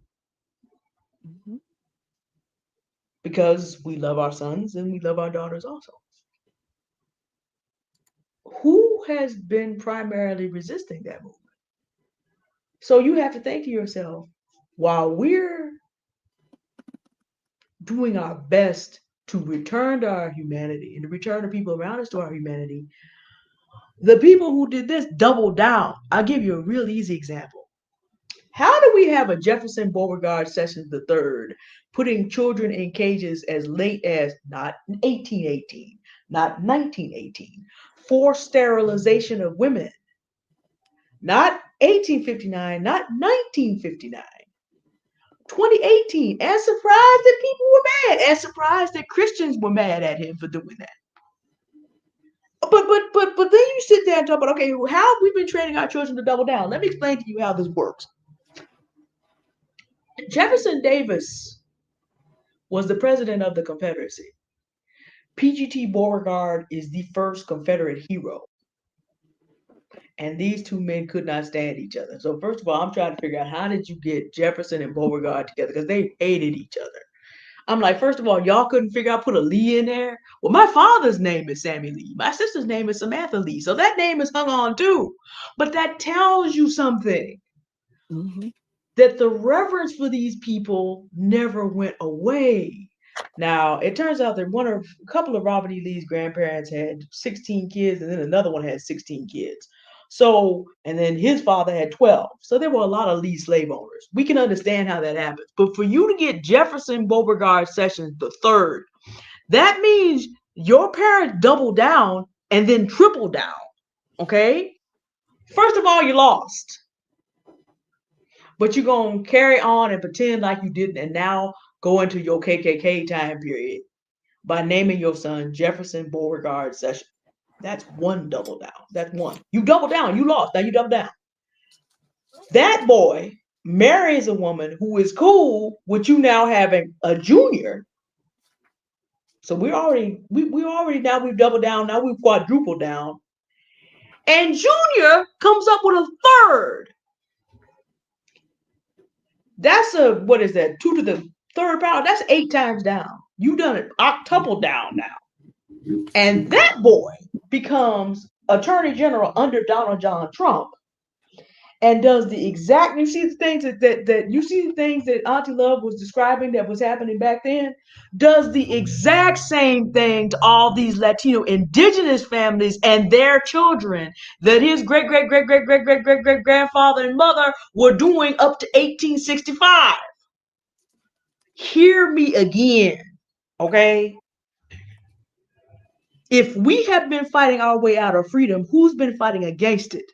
[SPEAKER 2] Because we love our sons and we love our daughters also. Who has been primarily resisting that movement? So you have to think to yourself, while we're doing our best to return to our humanity and to return the people around us to our humanity, the people who did this doubled down. I'll give you a real easy example. How do we have a Jefferson Beauregard Sessions III putting children in cages as late as not 1818, not 1918, forced sterilization of women, not 1859, not 1959, 2018, and surprised that people were mad, and surprised that Christians were mad at him for doing that. But then you sit there and talk about, okay, how have we been training our children to double down? Let me explain to you how this works. Jefferson Davis was the president of the Confederacy. PGT Beauregard is the first Confederate hero. And these two men could not stand each other. So first of all, I'm trying to figure out, how did you get Jefferson and Beauregard together? Because they hated each other. I'm like, first of all, y'all couldn't figure out, put a Lee in there. Well, my father's name is Sammy Lee. My sister's name is Samantha Lee. So that name is hung on too. But that tells you something. That the reverence for these people never went away. Now, it turns out that a couple of Robert E. Lee's grandparents had 16 kids, and then another one had 16 kids. So, and then his father had 12. So there were a lot of Lee slave owners. We can understand how that happens. But for you to get Jefferson Beauregard Sessions III, that means your parents doubled down and then tripled down. Okay? First of all, you lost. But you're going to carry on and pretend like you didn't, and now go into your KKK time period by naming your son Jefferson Beauregard Sessions. That's one double down. That's one. You double down. You lost. Now you double down. That boy marries a woman who is cool with you now having a junior. So we've doubled down. Now we've quadrupled down. And junior comes up with a third. That's what is that? 2 to the third power. That's 8 times down. You done it octuple down now. And that boy becomes Attorney General under Donald John Trump and does the exact, you see the things that Auntie Love was describing that was happening back then, does the exact same thing to all these Latino indigenous families and their children that his great-great-great-great-great-great-great-great-grandfather and mother were doing up to 1865. Hear me again, okay? If we have been fighting our way out of freedom, who's been fighting against it?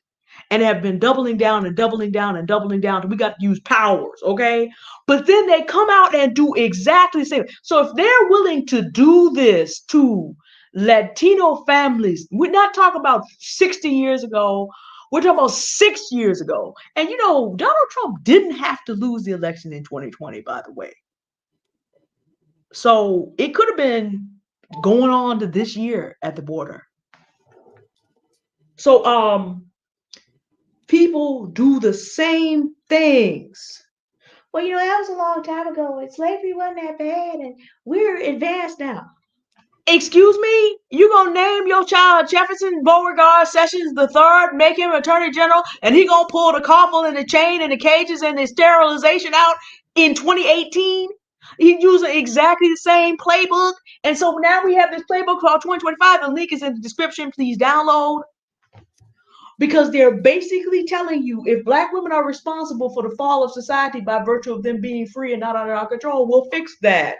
[SPEAKER 2] And have been doubling down and doubling down and doubling down. We got to use powers, okay? But then they come out and do exactly the same. So if they're willing to do this to Latino families, we're not talking about 60 years ago. We're talking about 6 years ago. And Donald Trump didn't have to lose the election in 2020, by the way. So it could have been going on to this year at the border. So, people do the same things. Well, that was a long time ago, and slavery wasn't that bad, and we're advanced now. Excuse me? You gonna name your child Jefferson Beauregard Sessions III, make him Attorney General, and he gonna pull the coffle and the chain and the cages and the sterilization out in 2018? He's using exactly the same playbook, and so now we have this playbook called 2025. The link is in the description. Please download. Because they're basically telling you, if Black women are responsible for the fall of society by virtue of them being free and not under our control, we'll fix that.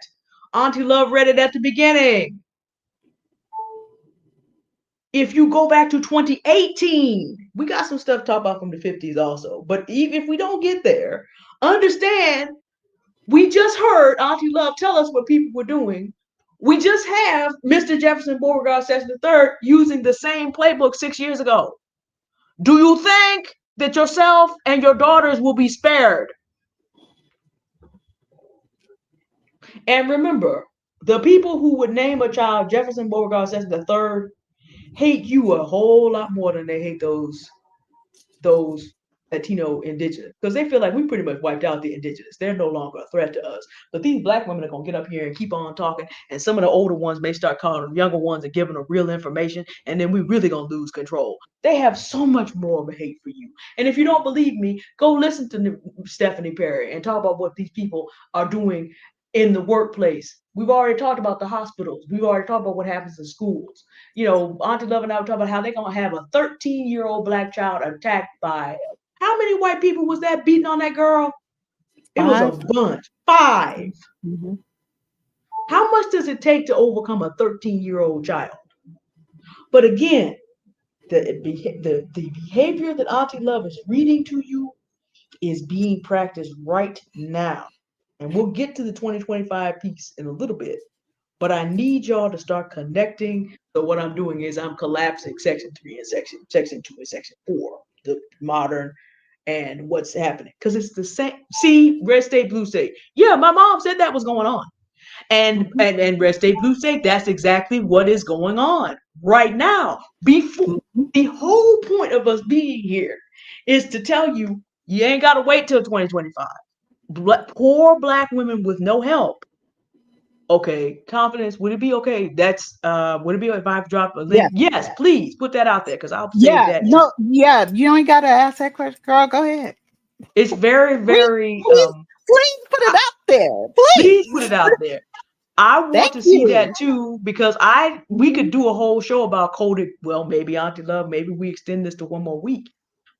[SPEAKER 2] Auntie Love read it at the beginning. if you go back to 2018, we got some stuff to talk about from the 50s also. But even if we don't get there, understand we just heard Auntie Love tell us what people were doing. We just have Mr. Jefferson Beauregard Sessions III using the same playbook 6 years ago. Do you think that yourself and your daughters will be spared? And remember, the people who would name a child Jefferson Beauregard Sessions III hate you a whole lot more than they hate those Latino indigenous, because they feel like we pretty much wiped out the indigenous. They're no longer a threat to us. But these black women are gonna get up here and keep on talking, and some of the older ones may start calling them younger ones and giving them real information, and then we really gonna lose control. They have so much more of a hate for you. And if you don't believe me, go listen to Stephanie Perry and talk about what these people are doing in the workplace. We've already talked about the hospitals. We've already talked about what happens in schools. You know, Auntie Love and I were talking about how they're gonna have a 13-year-old black child attacked by how many white people was that beating on that girl? It was a bunch. 5.
[SPEAKER 1] Mm-hmm.
[SPEAKER 2] How much does it take to overcome a 13-year-old child? But again, the behavior that Auntie Love is reading to you is being practiced right now. And we'll get to the 2025 piece in a little bit. But I need y'all to start connecting. So what I'm doing is I'm collapsing section 3 and section 2 and section 4, the modern and what's happening. Because it's the same. See, red state, blue state. Yeah, my mom said that was going on. And red state, blue state, that's exactly what is going on right now. Before the whole point of us being here is to tell you, you ain't got to wait till 2025. Poor black women with no help. Okay, confidence. Would it be okay? Would it be okay if I drop a link? Yes, please put that out there because I'll save that.
[SPEAKER 1] No, you ain't gotta ask that question, girl. Go ahead.
[SPEAKER 2] It's very, very
[SPEAKER 1] please put it out there.
[SPEAKER 2] Please put it out there. I want to see that too, because we could do a whole show about coded. Well, maybe Auntie Love, maybe we extend this to one more week.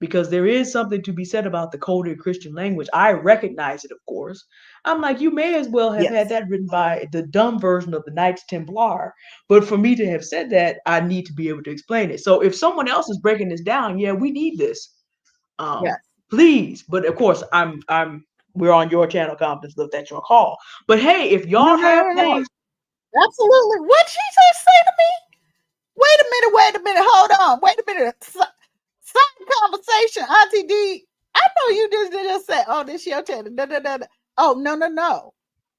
[SPEAKER 2] Because there is something to be said about the coded Christian language. I recognize it, of course. I'm like, you may as well have had that written by the dumb version of the Knights Templar. But for me to have said that, I need to be able to explain it. So if someone else is breaking this down, yeah, we need this. Please. But of course, we're on your channel, Confidence Lift, that's your call. But hey, if y'all have things.
[SPEAKER 1] Absolutely. What she just say to me? Wait a minute, hold on. Wait a minute. Some conversation, Auntie D. I know you just said, "Oh, this your channel." Oh, no.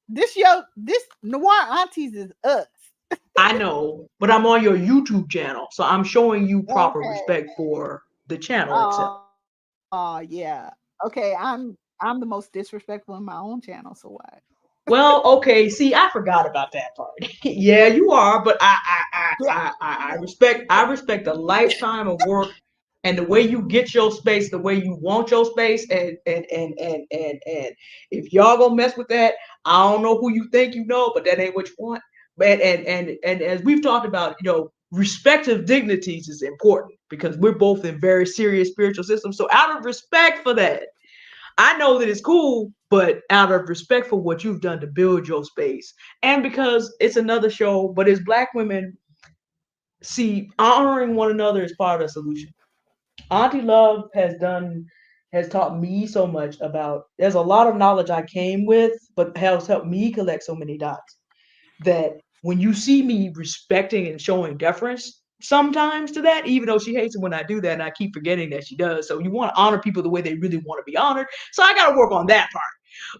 [SPEAKER 1] This Noir Aunties is us.
[SPEAKER 2] I know, but I'm on your YouTube channel, so I'm showing you proper respect for the channel itself.
[SPEAKER 1] Oh, yeah. Okay, I'm the most disrespectful in my own channel, so what?
[SPEAKER 2] Well, okay. See, I forgot about that part. Yeah, you are, but I respect a lifetime of work and the way you get your space, the way you want your space, and if y'all gonna mess with that, I don't know who you think you know, but that ain't what you want. But and as we've talked about, respective dignities is important because we're both in very serious spiritual systems. So out of respect for that, I know that it's cool, but out of respect for what you've done to build your space, and because it's another show, but as Black women, see, honoring one another is part of the solution. Auntie Love has taught me so much about, there's a lot of knowledge I came with, but has helped me collect so many dots that when you see me respecting and showing deference sometimes to that, even though she hates it when I do that, and I keep forgetting that she does. So you want to honor people the way they really want to be honored. So I got to work on that part.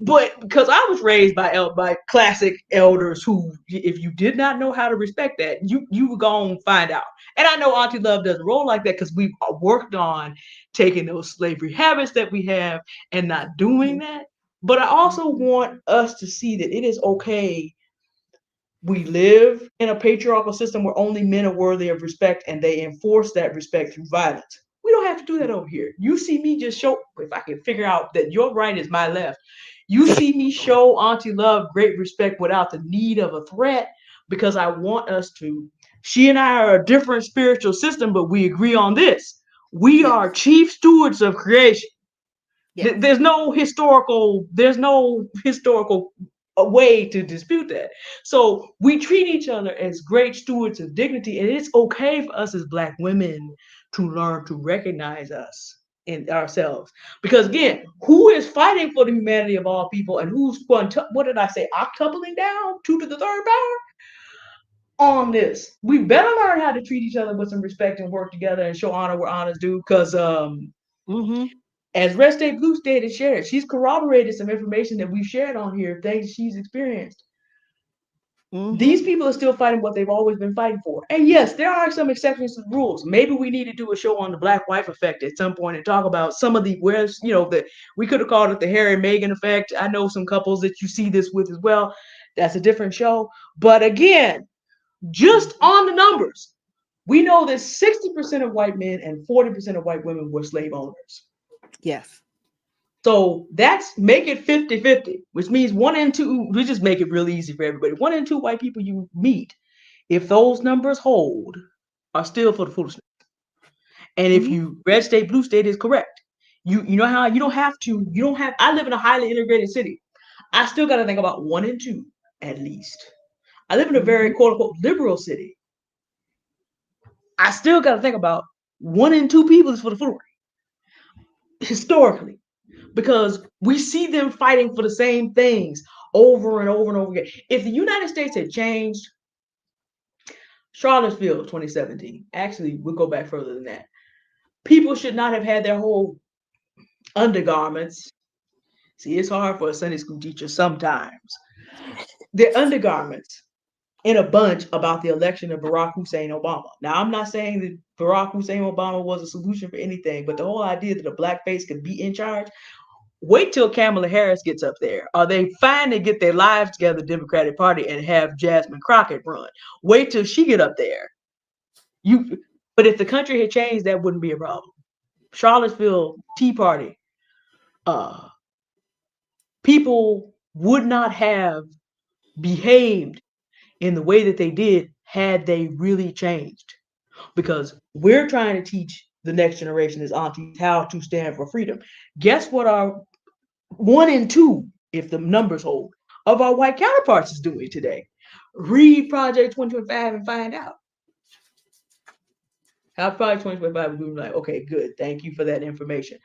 [SPEAKER 2] But because I was raised by classic elders who, if you did not know how to respect that, you were going to find out. And I know Auntie Love doesn't roll like that because we've worked on taking those slavery habits that we have and not doing that. But I also want us to see that it is okay. We live in a patriarchal system where only men are worthy of respect and they enforce that respect through violence. We don't have to do that over here. You see me just show, if I can figure out that your right is my left, you see me show Auntie Love great respect without the need of a threat, because I want us to. She and I are a different spiritual system, but we agree on this. We are chief stewards of creation. There's no historical a way to dispute that. So we treat each other as great stewards of dignity, and it's okay for us as Black women to learn to recognize us in ourselves. Because again, who is fighting for the humanity of all people, and who's going to, what did I say, octupling down, 2 to the 3rd power? On this, we better learn how to treat each other with some respect and work together and show honor where honor's due. Because as Red State Blue State has shared, she's corroborated some information that we've shared on here, things she's experienced. These people are still fighting what they've always been fighting for. And yes, there are some exceptions to the rules. Maybe we need to do a show on the Black wife effect at some point and talk about some of the where's, that we could have called it the Harry and Meghan effect. I know some couples that you see this with as well. That's a different show. But again, just on the numbers, we know that 60% of white men and 40% of white women were slave owners.
[SPEAKER 1] Yes.
[SPEAKER 2] So that's make it 50-50, which means 1 in 2, we just make it really easy for everybody. 1 in 2 white people you meet, if those numbers hold, are still for the foolishness. And if you red state, blue state is correct. You know how you don't have, I live in a highly integrated city. I still got to think about 1 in 2 at least. I live in a very quote unquote liberal city. I still got to think about 1 in 2 people is for the foolery. Historically. Because we see them fighting for the same things over and over and over again. If the United States had changed, Charlottesville 2017, actually, we'll go back further than that. People should not have had their whole undergarments. See, it's hard for a Sunday school teacher sometimes. Their undergarments in a bunch about the election of Barack Hussein Obama. Now, I'm not saying that Barack Hussein Obama was a solution for anything, but the whole idea that a Black face could be in charge. Wait till Kamala Harris gets up there, or they finally get their lives together, Democratic Party, and have Jasmine Crockett run. Wait till she get up there. But if the country had changed, that wouldn't be a problem. Charlottesville Tea Party, people would not have behaved in the way that they did had they really changed. Because we're trying to teach the next generation as aunties how to stand for freedom. Guess what our 1 in 2, if the numbers hold, of our white counterparts is doing today? Read Project 2025 and find out. How Project 2025 would be like, okay, good. Thank you for that information.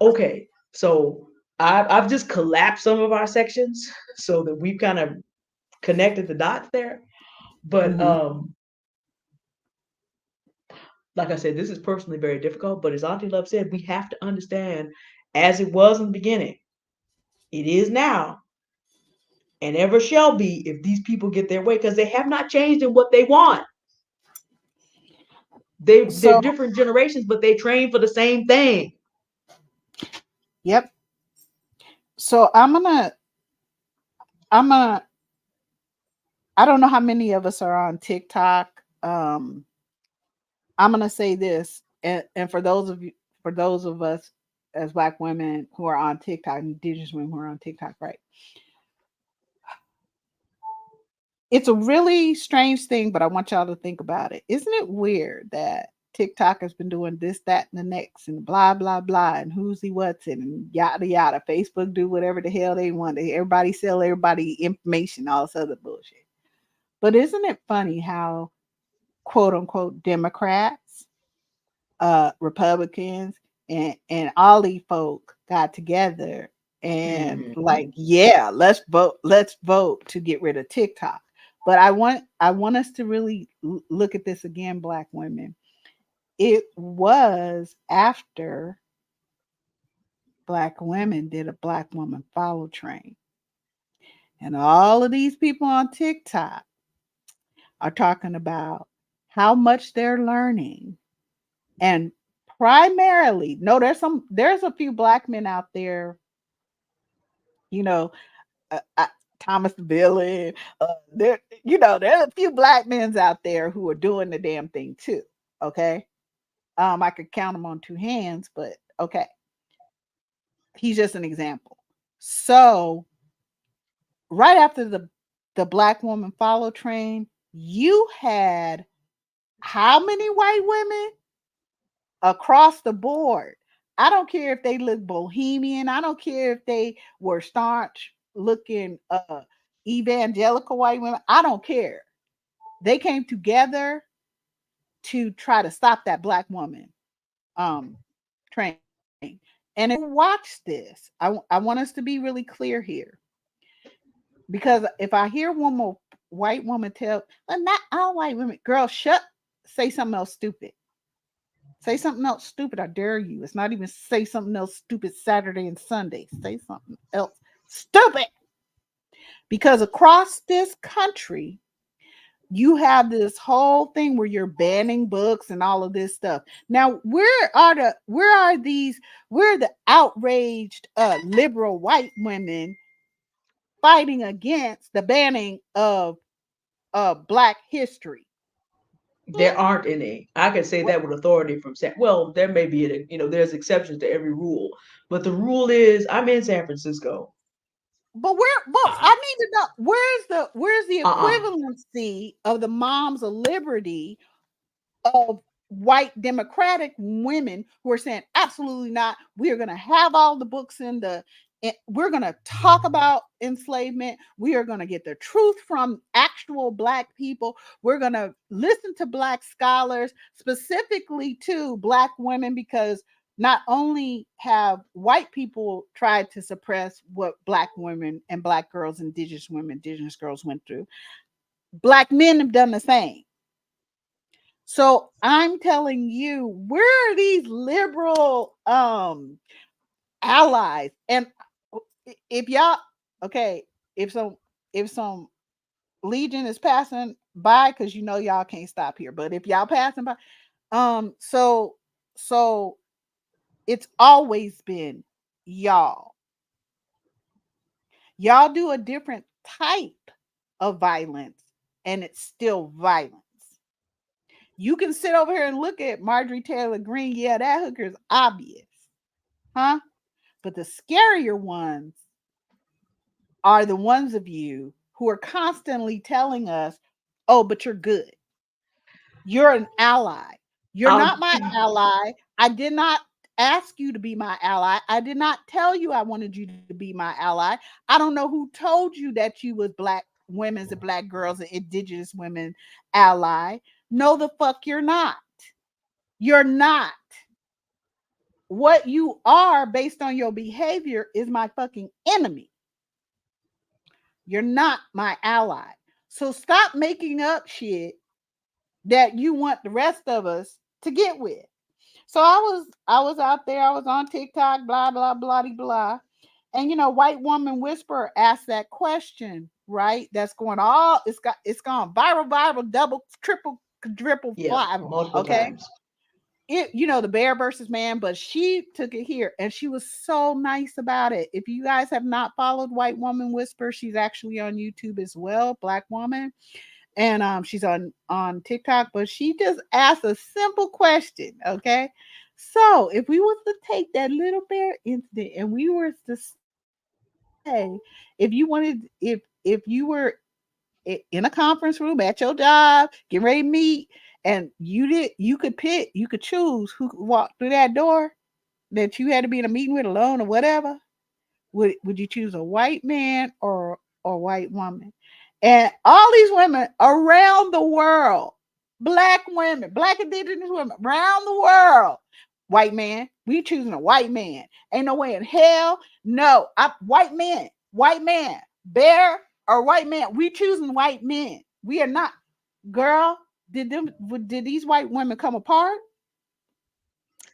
[SPEAKER 2] Okay, so I've just collapsed some of our sections so that we've kind of connected the dots there. But like I said, this is personally very difficult. But as Auntie Love said, we have to understand, as it was in the beginning, it is now, and ever shall be if these people get their way, because they have not changed in what they want. They're different generations, but they train for the same thing.
[SPEAKER 1] Yep. So I don't know how many of us are on TikTok. I'm gonna say this, and for those of us as Black women who are on TikTok, Indigenous women who are on TikTok, right? It's a really strange thing, but I want y'all to think about it. Isn't it weird that TikTok has been doing this, that, and the next, and blah, blah, blah, and who's he, what's it, and yada, yada. Facebook do whatever the hell they want. Everybody sell everybody information, all this other bullshit. But isn't it funny how, quote unquote, Democrats, Republicans, and all these folk got together and like, yeah, let's vote to get rid of TikTok. But I want us to really look at this again, Black women. It was after Black women did a Black woman follow train. And all of these people on TikTok are talking about how much they're learning. And primarily, no, there's a few Black men out there, Thomas Billy, there's a few Black men out there who are doing the damn thing too. Okay. I could count them on 2 hands, but okay. He's just an example. So right after the Black woman follow train, you had how many white women across the board? I don't care if they look bohemian. I don't care if they were staunch looking evangelical white women, I don't care. They came together to try to stop that black woman train. And if you watch this, I want us to be really clear here. Because if I hear one more white woman tell, well, not all white women, girl, say something else stupid. Say something else stupid. I dare you. It's not even say something else stupid Saturday and Sunday. Say something else stupid. Because across this country, you have this whole thing where you're banning books and all of this stuff. Now, where are the outraged liberal white women fighting against the banning of Black history?
[SPEAKER 2] There aren't any. I can say that with authority from well, there may be there's exceptions to every rule, but the rule is I'm in San Francisco.
[SPEAKER 1] But I need to know where's the equivalency of the moms of liberty of white democratic women who are saying absolutely not. We are going to have all the books we're going to talk about enslavement. We are going to get the truth from actual Black people. We're going to listen to Black scholars, specifically to Black women, because not only have white people tried to suppress what Black women and Black girls, Indigenous women, Indigenous girls went through, Black men have done the same. So I'm telling you, where are these liberal allies? And if y'all, okay, if some legion is passing by, because y'all can't stop here, but if y'all passing by, so it's always been y'all do a different type of violence, and it's still violence. You can sit over here and look at Marjorie Taylor Greene. Yeah, that hooker is obvious. Huh? But the scarier ones are the ones of you who are constantly telling us, oh, but you're good. You're an ally. You're not my ally. I did not ask you to be my ally. I did not tell you I wanted you to be my ally. I don't know who told you that you was Black women's and Black girls and Indigenous women ally. No, the fuck you're not. You're not. What you are based on your behavior is my fucking enemy. You're not my ally. So stop making up shit that you want the rest of us to get with. So I was out there, I was on TikTok, blah, blah, blah, blah. And White Woman Whisperer asked that question, right? That's going it's gone viral, double, triple, quadruple,
[SPEAKER 2] multiple times.
[SPEAKER 1] The bear versus man, but she took it here and she was so nice about it. If you guys have not followed White Woman Whisper, she's actually on YouTube as well, Black woman, and she's on TikTok, but she just asked a simple question. Okay, so if we was to take that little bear incident and we were to say, if you were in a conference room at your job, getting ready to meet, and you could choose who could walk through that door that you had to be in a meeting with alone or whatever. Would you choose a white man or a white woman? And all these women around the world, Black women, Black Indigenous women around the world, white man, we choosing a white man. Ain't no way in hell. No, white man, bear or white man. We choosing white men. We are not. Girl, did these white women come apart?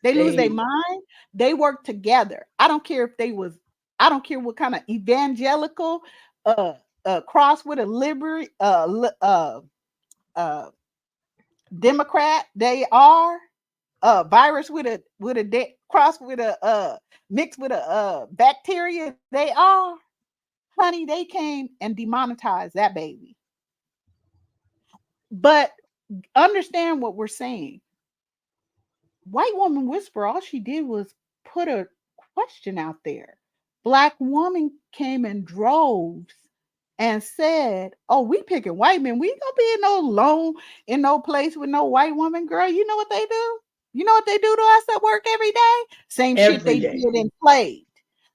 [SPEAKER 1] They lose their mind. They work together. I don't care what kind of evangelical cross with a liberty Democrat they are, virus with a cross with a mixed with a bacteria they are. Honey, they came and demonetized that baby. But understand what we're saying. White Woman Whisper, all she did was put a question out there. Black woman came in droves and said, oh, we picking white men. We ain't gonna be in no place with no white woman. Girl, you know what they do? You know what they do to us at work every day? Same shit they did enslaved.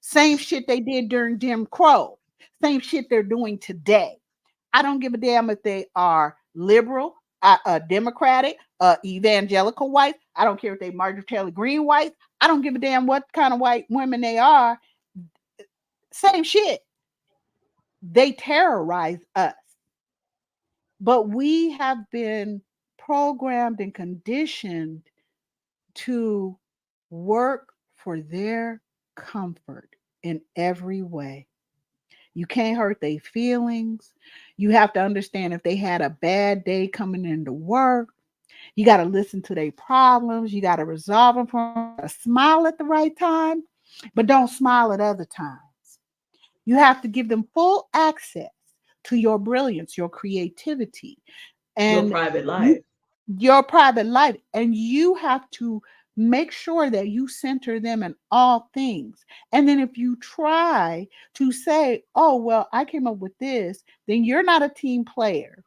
[SPEAKER 1] Same shit they did during Jim Crow. Same shit they're doing today. I don't give a damn if they are liberal, democratic, evangelical white. I don't care if they Marjorie Taylor Greene white. I don't give a damn what kind of white women they are. Same shit. They terrorize us. But we have been programmed and conditioned to work for their comfort in every way. You can't hurt their feelings. You have to understand if they had a bad day coming into work. You got to listen to their problems. You got to resolve them for them. Smile at the right time, but don't smile at other times. You have to give them full access to your brilliance, your creativity,
[SPEAKER 2] Your
[SPEAKER 1] and
[SPEAKER 2] private life.
[SPEAKER 1] you, your private life. And you have to make sure that you center them in all things. And then if you try to say, oh, well, I came up with this, then you're not a team player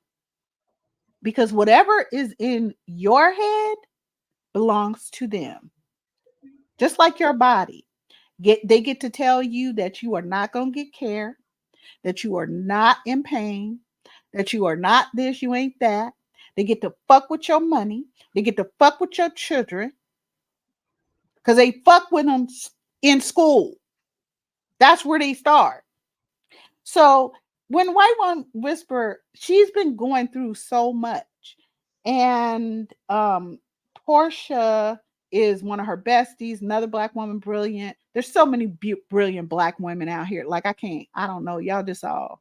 [SPEAKER 1] because whatever is in your head belongs to them, just like your body. They get to tell you that you are not going to get care, that you are not in pain, that you are not this, you ain't that. They get to fuck with your money. They get to fuck with your children because they fuck with them in school. That's where they start. So when White One Whisper, she's been going through so much. And Portia is one of her besties, another black woman, brilliant. There's so many brilliant black women out here. Like I don't know. Y'all just all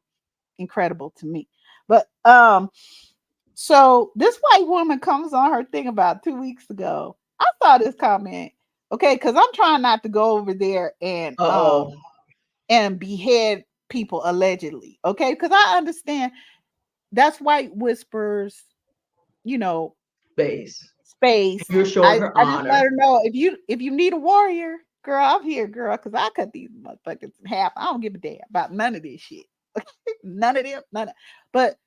[SPEAKER 1] incredible to me. But so this white woman comes on her thing about 2 weeks ago. I saw this comment, okay, because I'm trying not to go over there and behead people allegedly, okay, because I understand that's White Whispers, you know, space.
[SPEAKER 2] You're showing her
[SPEAKER 1] I just let
[SPEAKER 2] honor.
[SPEAKER 1] her know if you need a warrior, girl, I'm here, girl, because I cut these motherfuckers in half. I don't give a damn about none of this shit. None of them, none of, but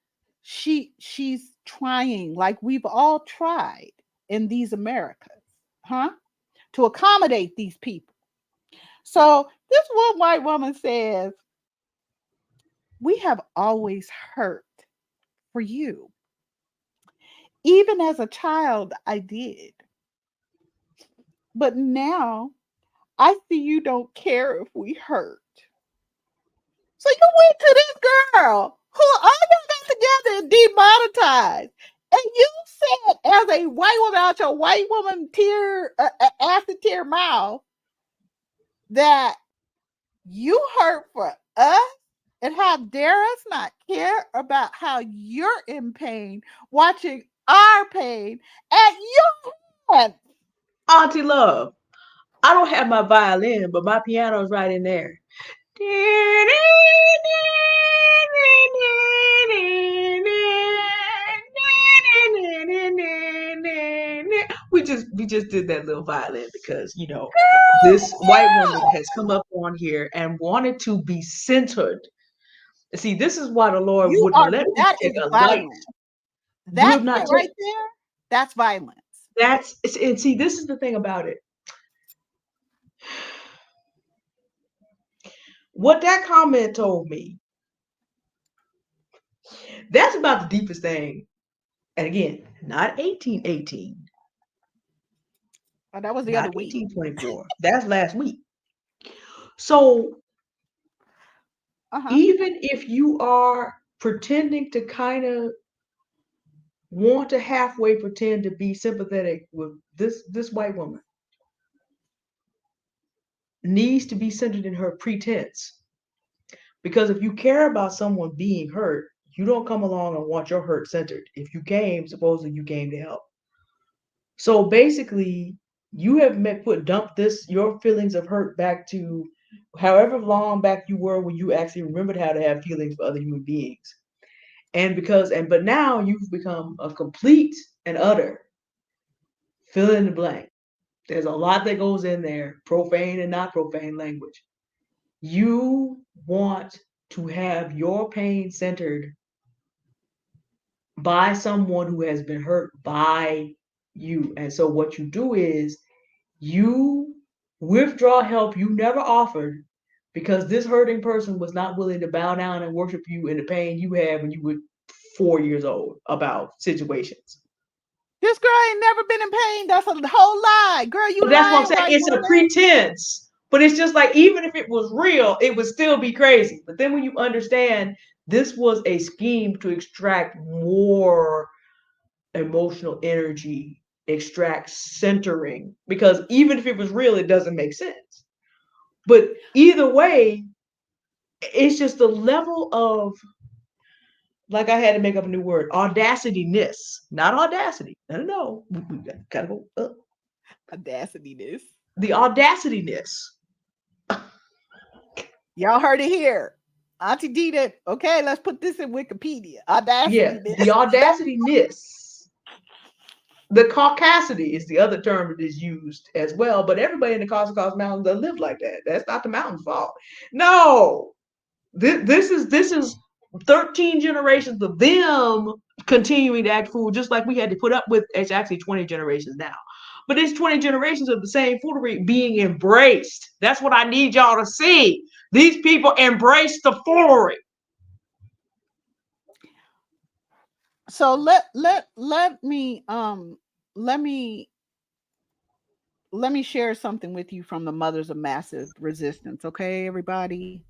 [SPEAKER 1] she's trying like we've all tried in these Americas, huh? To accommodate these people. So this one white woman says, we have always hurt for you. Even as a child, I did. But now I see you don't care if we hurt. So you went to this girl who all y'all got together and demonetized. And you said, as a white woman out your white woman tear, acid tear mouth, that you hurt for us. And how dare us not care about how you're in pain, watching our pain at your hands.
[SPEAKER 2] Auntie Love. I don't have my violin, but my piano's right in there. We just did that little violin because this white woman has come up on here and wanted to be centered. See, this is why the Lord
[SPEAKER 1] You
[SPEAKER 2] wouldn't
[SPEAKER 1] are,
[SPEAKER 2] let me
[SPEAKER 1] that
[SPEAKER 2] take
[SPEAKER 1] is
[SPEAKER 2] a light.
[SPEAKER 1] violent.
[SPEAKER 2] You
[SPEAKER 1] That
[SPEAKER 2] have not
[SPEAKER 1] shit
[SPEAKER 2] taken
[SPEAKER 1] right there, that's violence.
[SPEAKER 2] and see, this is the thing about it. What that comment told me, that's about the deepest thing. And again, not 1818,
[SPEAKER 1] Oh, that was the other
[SPEAKER 2] not
[SPEAKER 1] week.
[SPEAKER 2] 1824. That's last week. So
[SPEAKER 1] Uh-huh.
[SPEAKER 2] even if you are pretending to kind of want to halfway pretend to be sympathetic with this white woman, needs to be centered in her pretense. Because if you care about someone being hurt, you don't come along and want your hurt centered. If you came, supposedly you came to help. So basically, you have dumped your feelings of hurt back to however long back you were when you actually remembered how to have feelings for other human beings. But now you've become a complete and utter fill in the blank. There's a lot that goes in there, profane and not profane language. You want to have your pain centered by someone who has been hurt by you. And so what you do is you withdraw help you never offered because this hurting person was not willing to bow down and worship you in the pain you had when you were 4 years old about situations.
[SPEAKER 1] This girl ain't never been in pain. That's a whole lie. Girl, you
[SPEAKER 2] But that's what I'm
[SPEAKER 1] lying,
[SPEAKER 2] saying.
[SPEAKER 1] white
[SPEAKER 2] It's a
[SPEAKER 1] woman.
[SPEAKER 2] pretense. But it's just like, even if it was real, it would still be crazy. But then when you understand this was a scheme to extract more emotional energy, extract centering, because even if it was real, it doesn't make sense. But either way, it's just the level of, like, I had to make up a new word, audacity-ness, not audacity. I don't know. We gotta go up.
[SPEAKER 1] Audacity this.
[SPEAKER 2] The audacity-ness.
[SPEAKER 1] Y'all heard it here. Auntie Dita, okay, let's put this in Wikipedia.
[SPEAKER 2] Yeah,
[SPEAKER 1] Audacity
[SPEAKER 2] the
[SPEAKER 1] this.
[SPEAKER 2] audacity-ness. The caucasity is the other term that is used as well, but everybody in the Caucasus Mountains doesn't live like that. That's not the mountain's fault. No, this is 13 generations of them continuing to act fool, just like we had to put up with. It's actually 20 generations now, but it's 20 generations of the same foolery being embraced. That's what I need y'all to see. These people embrace the foolery.
[SPEAKER 1] So let me share something with you from the Mothers of Massive Resistance, okay, everybody?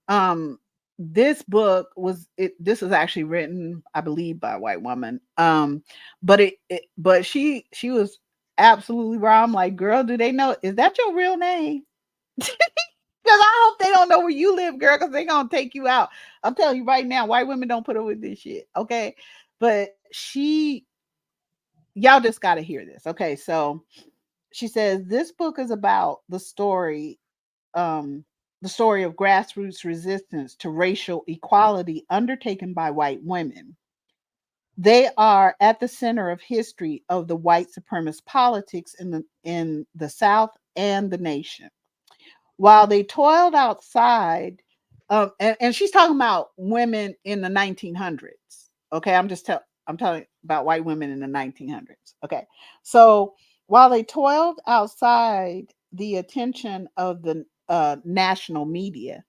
[SPEAKER 1] Um this book this was actually written, I believe, by a white woman. But she was absolutely wrong. I'm like, girl, do they know, is that your real name? Because I hope they don't know where you live, girl, because they're gonna take you out. I'm telling you right now, white women don't put up with this shit. Okay. But y'all just gotta hear this. Okay. So she says this book is about um, the story of grassroots resistance to racial equality undertaken by white women. They are at the center of history of the white supremacist politics in the South and the nation. While they toiled outside, and she's talking about women in the 1900s. Okay, I'm telling about white women in the 1900s. Okay, so while they toiled outside the attention of the national media,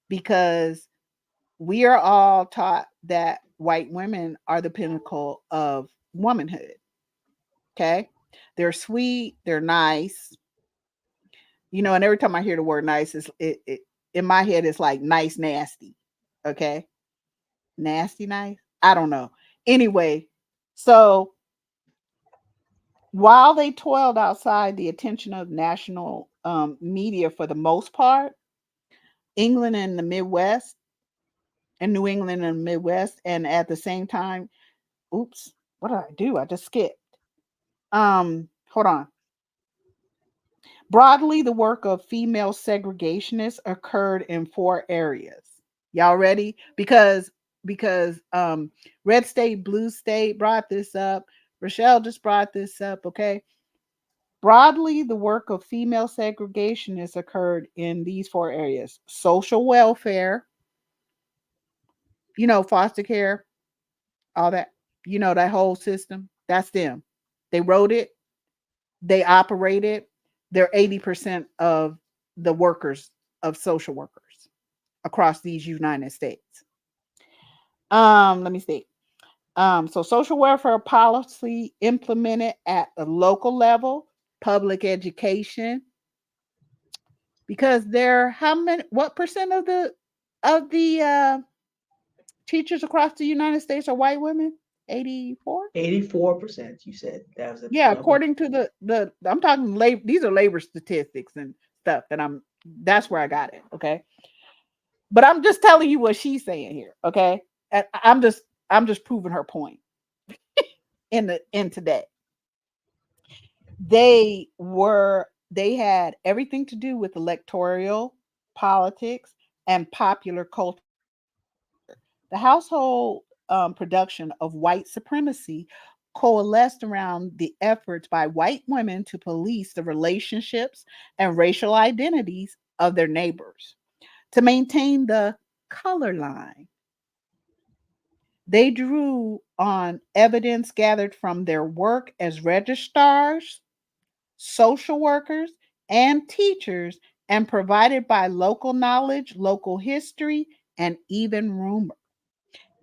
[SPEAKER 1] because we are all taught that white women are the pinnacle of womanhood. Okay, they're sweet, they're nice, and every time I hear the word nice, it in my head it's like nice nasty. Okay, nasty nice, I don't know. Anyway, so while they toiled outside the attention of national media for the most part, England and the Midwest, and New England and the Midwest, and at the same time, oops, what did I do? I just skipped. Hold on. Broadly, the work of female segregationists occurred in four areas. Y'all ready? Because Red State, Blue State brought this up. Rochelle just brought this up, okay? Broadly, the work of female segregationists occurred in these four areas: social welfare, foster care, all that, that whole system. That's them. They wrote it, they operate it. They're 80% of the workers, of social workers across these United States. Let me see. So social welfare policy implemented at the local level, public education, because there, how many, what percent of the teachers across the United States are white women? 84.
[SPEAKER 2] 84%, you said. That was a
[SPEAKER 1] Yeah,
[SPEAKER 2] number.
[SPEAKER 1] according to the I'm talking labor. These are labor statistics and stuff that's where I got it. Okay, but I'm just telling you what she's saying here. Okay, and I'm just proving her point in today. They had everything to do with electoral politics and popular culture. The household production of white supremacy coalesced around the efforts by white women to police the relationships and racial identities of their neighbors, to maintain the color line. They drew on evidence gathered from their work as registrars, social workers, and teachers and provided by local knowledge, local history, and even rumor.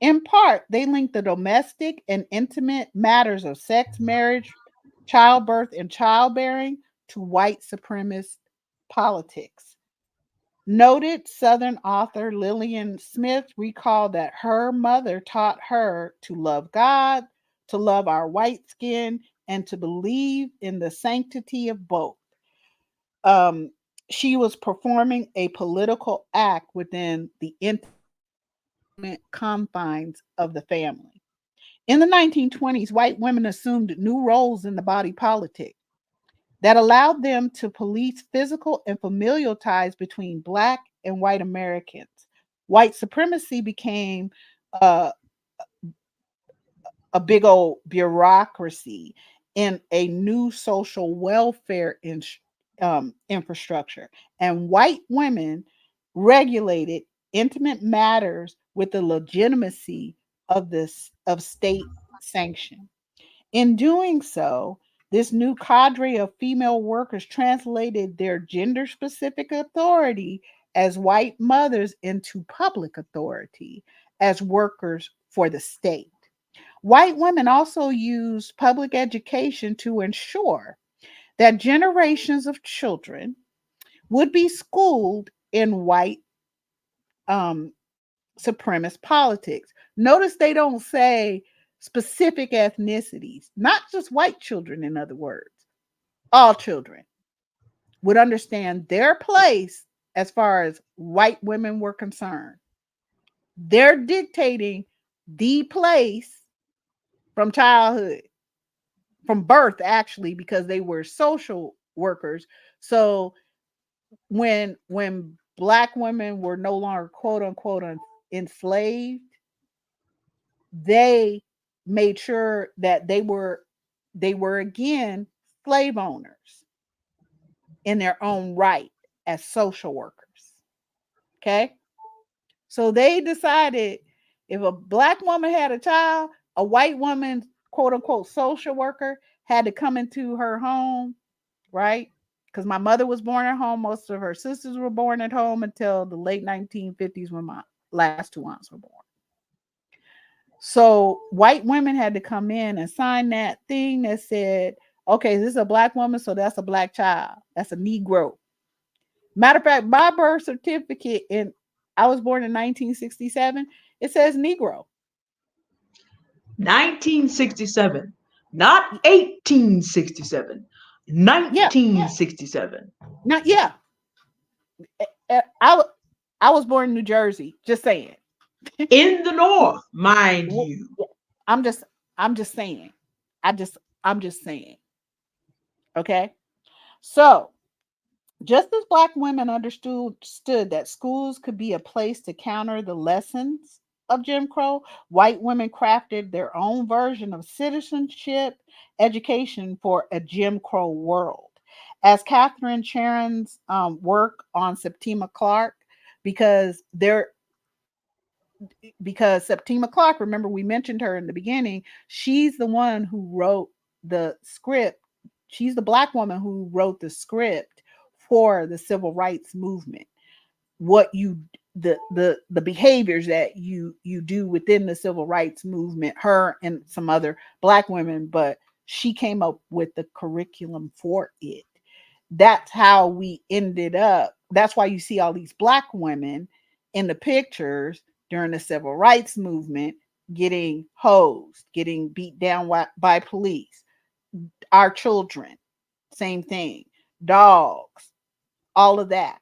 [SPEAKER 1] In part, they link the domestic and intimate matters of sex, marriage, childbirth, and childbearing to white supremacist politics. Noted Southern author Lillian Smith recalled that her mother taught her to love God, to love our white skin, and to believe in the sanctity of both. Um, she was performing a political act within the intimate confines of the family. In the 1920s, white women assumed new roles in the body politic that allowed them to police physical and familial ties between Black and white Americans. White supremacy became uh, a big old bureaucracy in a new social welfare infrastructure, and white women regulated intimate matters with the legitimacy of state sanction. In doing so, this new cadre of female workers translated their gender specific authority as white mothers into public authority as workers for the state. White women also used public education to ensure that generations of children would be schooled in white um, supremacist politics. Notice they don't say specific ethnicities, not just white children, in other words. All children would understand their place as far as white women were concerned. They're dictating the place from childhood, from birth, actually, because they were social workers. So when black women were no longer quote unquote enslaved, they made sure that they were again slave owners in their own right as social workers. Okay? So they decided if a black woman had a child, a white woman, quote unquote, social worker had to come into her home, right? Because my mother was born at home. Most of her sisters were born at home until the late 1950s when my last two aunts were born. So white women had to come in and sign that thing that said, okay, this is a black woman, so that's a black child. That's a Negro. Matter of fact, my birth certificate I was born in 1967. It says Negro.
[SPEAKER 2] 1967, not 1867,
[SPEAKER 1] Yeah,
[SPEAKER 2] 1967.
[SPEAKER 1] not yeah. I was born in New Jersey. Just saying.
[SPEAKER 2] In the North, mind
[SPEAKER 1] W-
[SPEAKER 2] you.
[SPEAKER 1] I'm just I'm just saying. I'm just saying. Okay. So just as black women understood that schools could be a place to counter the lessons of Jim Crow, white women crafted their own version of citizenship education for a Jim Crow world. As Catherine Sharon's work on Septima Clark, because there because Septima Clark, remember we mentioned her in the beginning, she's the one who wrote the script. She's the black woman who wrote the script for the civil rights movement. What you the behaviors that you do within the civil rights movement, her and some other black women, but she came up with the curriculum for it. That's how we ended up. That's why you see all these black women in the pictures during the civil rights movement getting hosed, getting beat down by police. Our children, same thing. Dogs, all of that.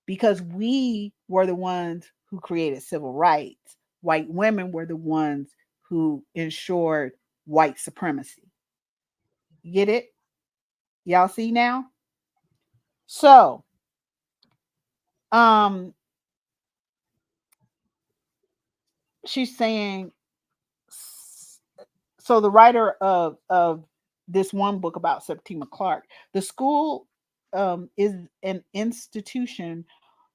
[SPEAKER 1] Because we were the ones who created civil rights. White women were the ones who ensured white supremacy. Get it? Y'all see now? So, um, she's saying, so the writer of this one book about Septima Clark, the school is an institution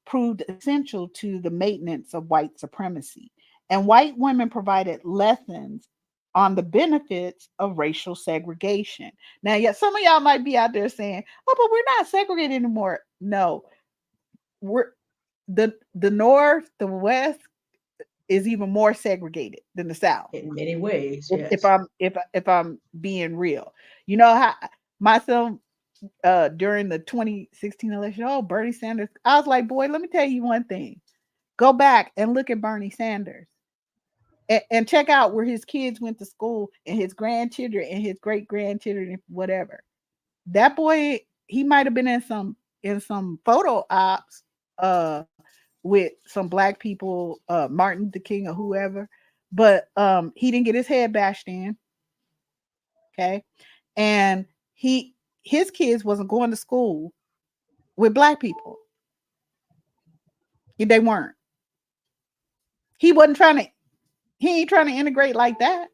[SPEAKER 1] proved essential to the maintenance of white supremacy, and white women provided lessons on the benefits of racial segregation. Now, yeah, some of y'all might be out there saying, "Oh, but we're not segregated anymore." No, we're the North, the West is even more segregated than the South.
[SPEAKER 2] In many ways,
[SPEAKER 1] If
[SPEAKER 2] yes.
[SPEAKER 1] I'm being real, you know how my son during the 2016 election, oh Bernie Sanders, I was like, boy, let me tell you one thing. Go back and look at Bernie Sanders and check out where his kids went to school and his grandchildren and his great grandchildren and whatever. That boy, he might have been in some photo ops with some black people, Martin Luther King or whoever, but he didn't get his head bashed in. Okay. And his kids wasn't going to school with black people. They weren't. He wasn't trying to he ain't trying to integrate like that.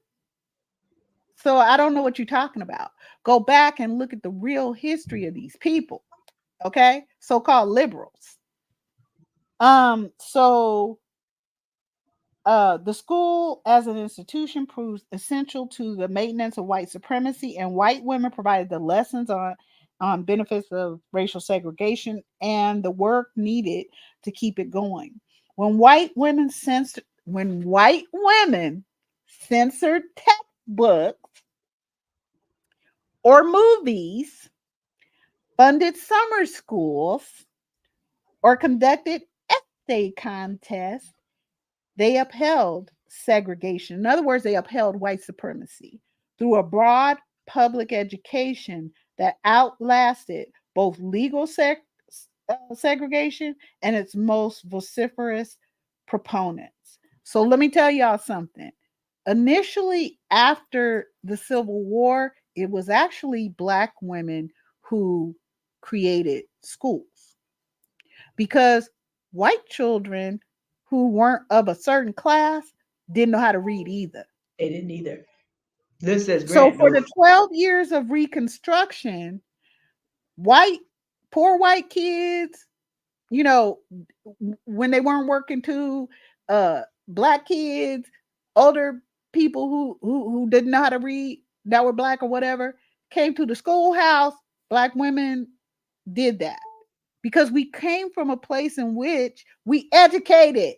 [SPEAKER 1] So I don't know what you're talking about. Go back and look at the real history of these people. Okay? So-called liberals. So the school as an institution proves essential to the maintenance of white supremacy, and white women provided the lessons on benefits of racial segregation and the work needed to keep it going. When white women censored textbooks or movies, funded summer schools, or conducted essay contests, they upheld segregation. In other words, they upheld white supremacy through a broad public education that outlasted both legal segregation and its most vociferous proponents. So let me tell y'all something. Initially, after the Civil War, it was actually black women who created schools because white children who weren't of a certain class didn't know how to read either.
[SPEAKER 2] They didn't either. This says
[SPEAKER 1] So
[SPEAKER 2] Grant
[SPEAKER 1] for
[SPEAKER 2] knows.
[SPEAKER 1] the 12 years of Reconstruction, white, poor white kids, you know, when they weren't working too, black kids, older people who didn't know how to read, that were black or whatever, came to the schoolhouse. Black women did that because we came from a place in which we educated.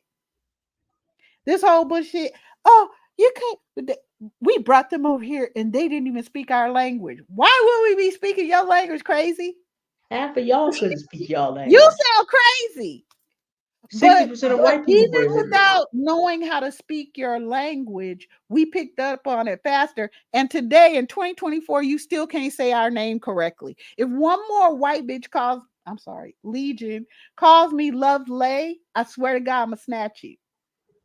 [SPEAKER 1] This whole bullshit. Oh, you can't. We brought them over here and they didn't even speak our language. Why would we be speaking your language, crazy?
[SPEAKER 2] Half of y'all couldn't speak y'all
[SPEAKER 1] You
[SPEAKER 2] language.
[SPEAKER 1] sound crazy.
[SPEAKER 2] Sixty
[SPEAKER 1] But
[SPEAKER 2] percent of
[SPEAKER 1] but
[SPEAKER 2] white people were
[SPEAKER 1] even
[SPEAKER 2] illiterate.
[SPEAKER 1] without knowing how to speak your language, we picked up on it faster. And today in 2024, you still can't say our name correctly. If one more white bitch calls, I'm sorry, Legion calls me Lovely, I swear to God, I'ma snatch you.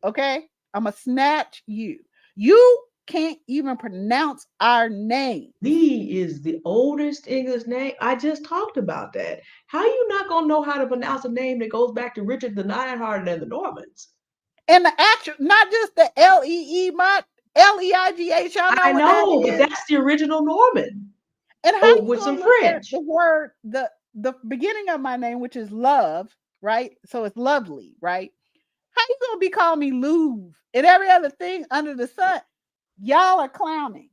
[SPEAKER 1] Okay? I'ma snatch you. You can't even pronounce our name.
[SPEAKER 2] Lee is the oldest English name. I just talked about that. How you not gonna know how to pronounce a name that goes back to Richard the Lionhearted and the Normans?
[SPEAKER 1] And the actual, not just the Lee, my Leigh. Y'all know
[SPEAKER 2] I
[SPEAKER 1] what that
[SPEAKER 2] know, but
[SPEAKER 1] is?
[SPEAKER 2] that's the original Norman.
[SPEAKER 1] And how
[SPEAKER 2] Oh,
[SPEAKER 1] you
[SPEAKER 2] with some
[SPEAKER 1] gonna look at
[SPEAKER 2] French.
[SPEAKER 1] the word, the beginning of my name, which is love, right? So it's lovely, right? How you gonna be calling me Louvre and every other thing under the sun? Y'all are clowning.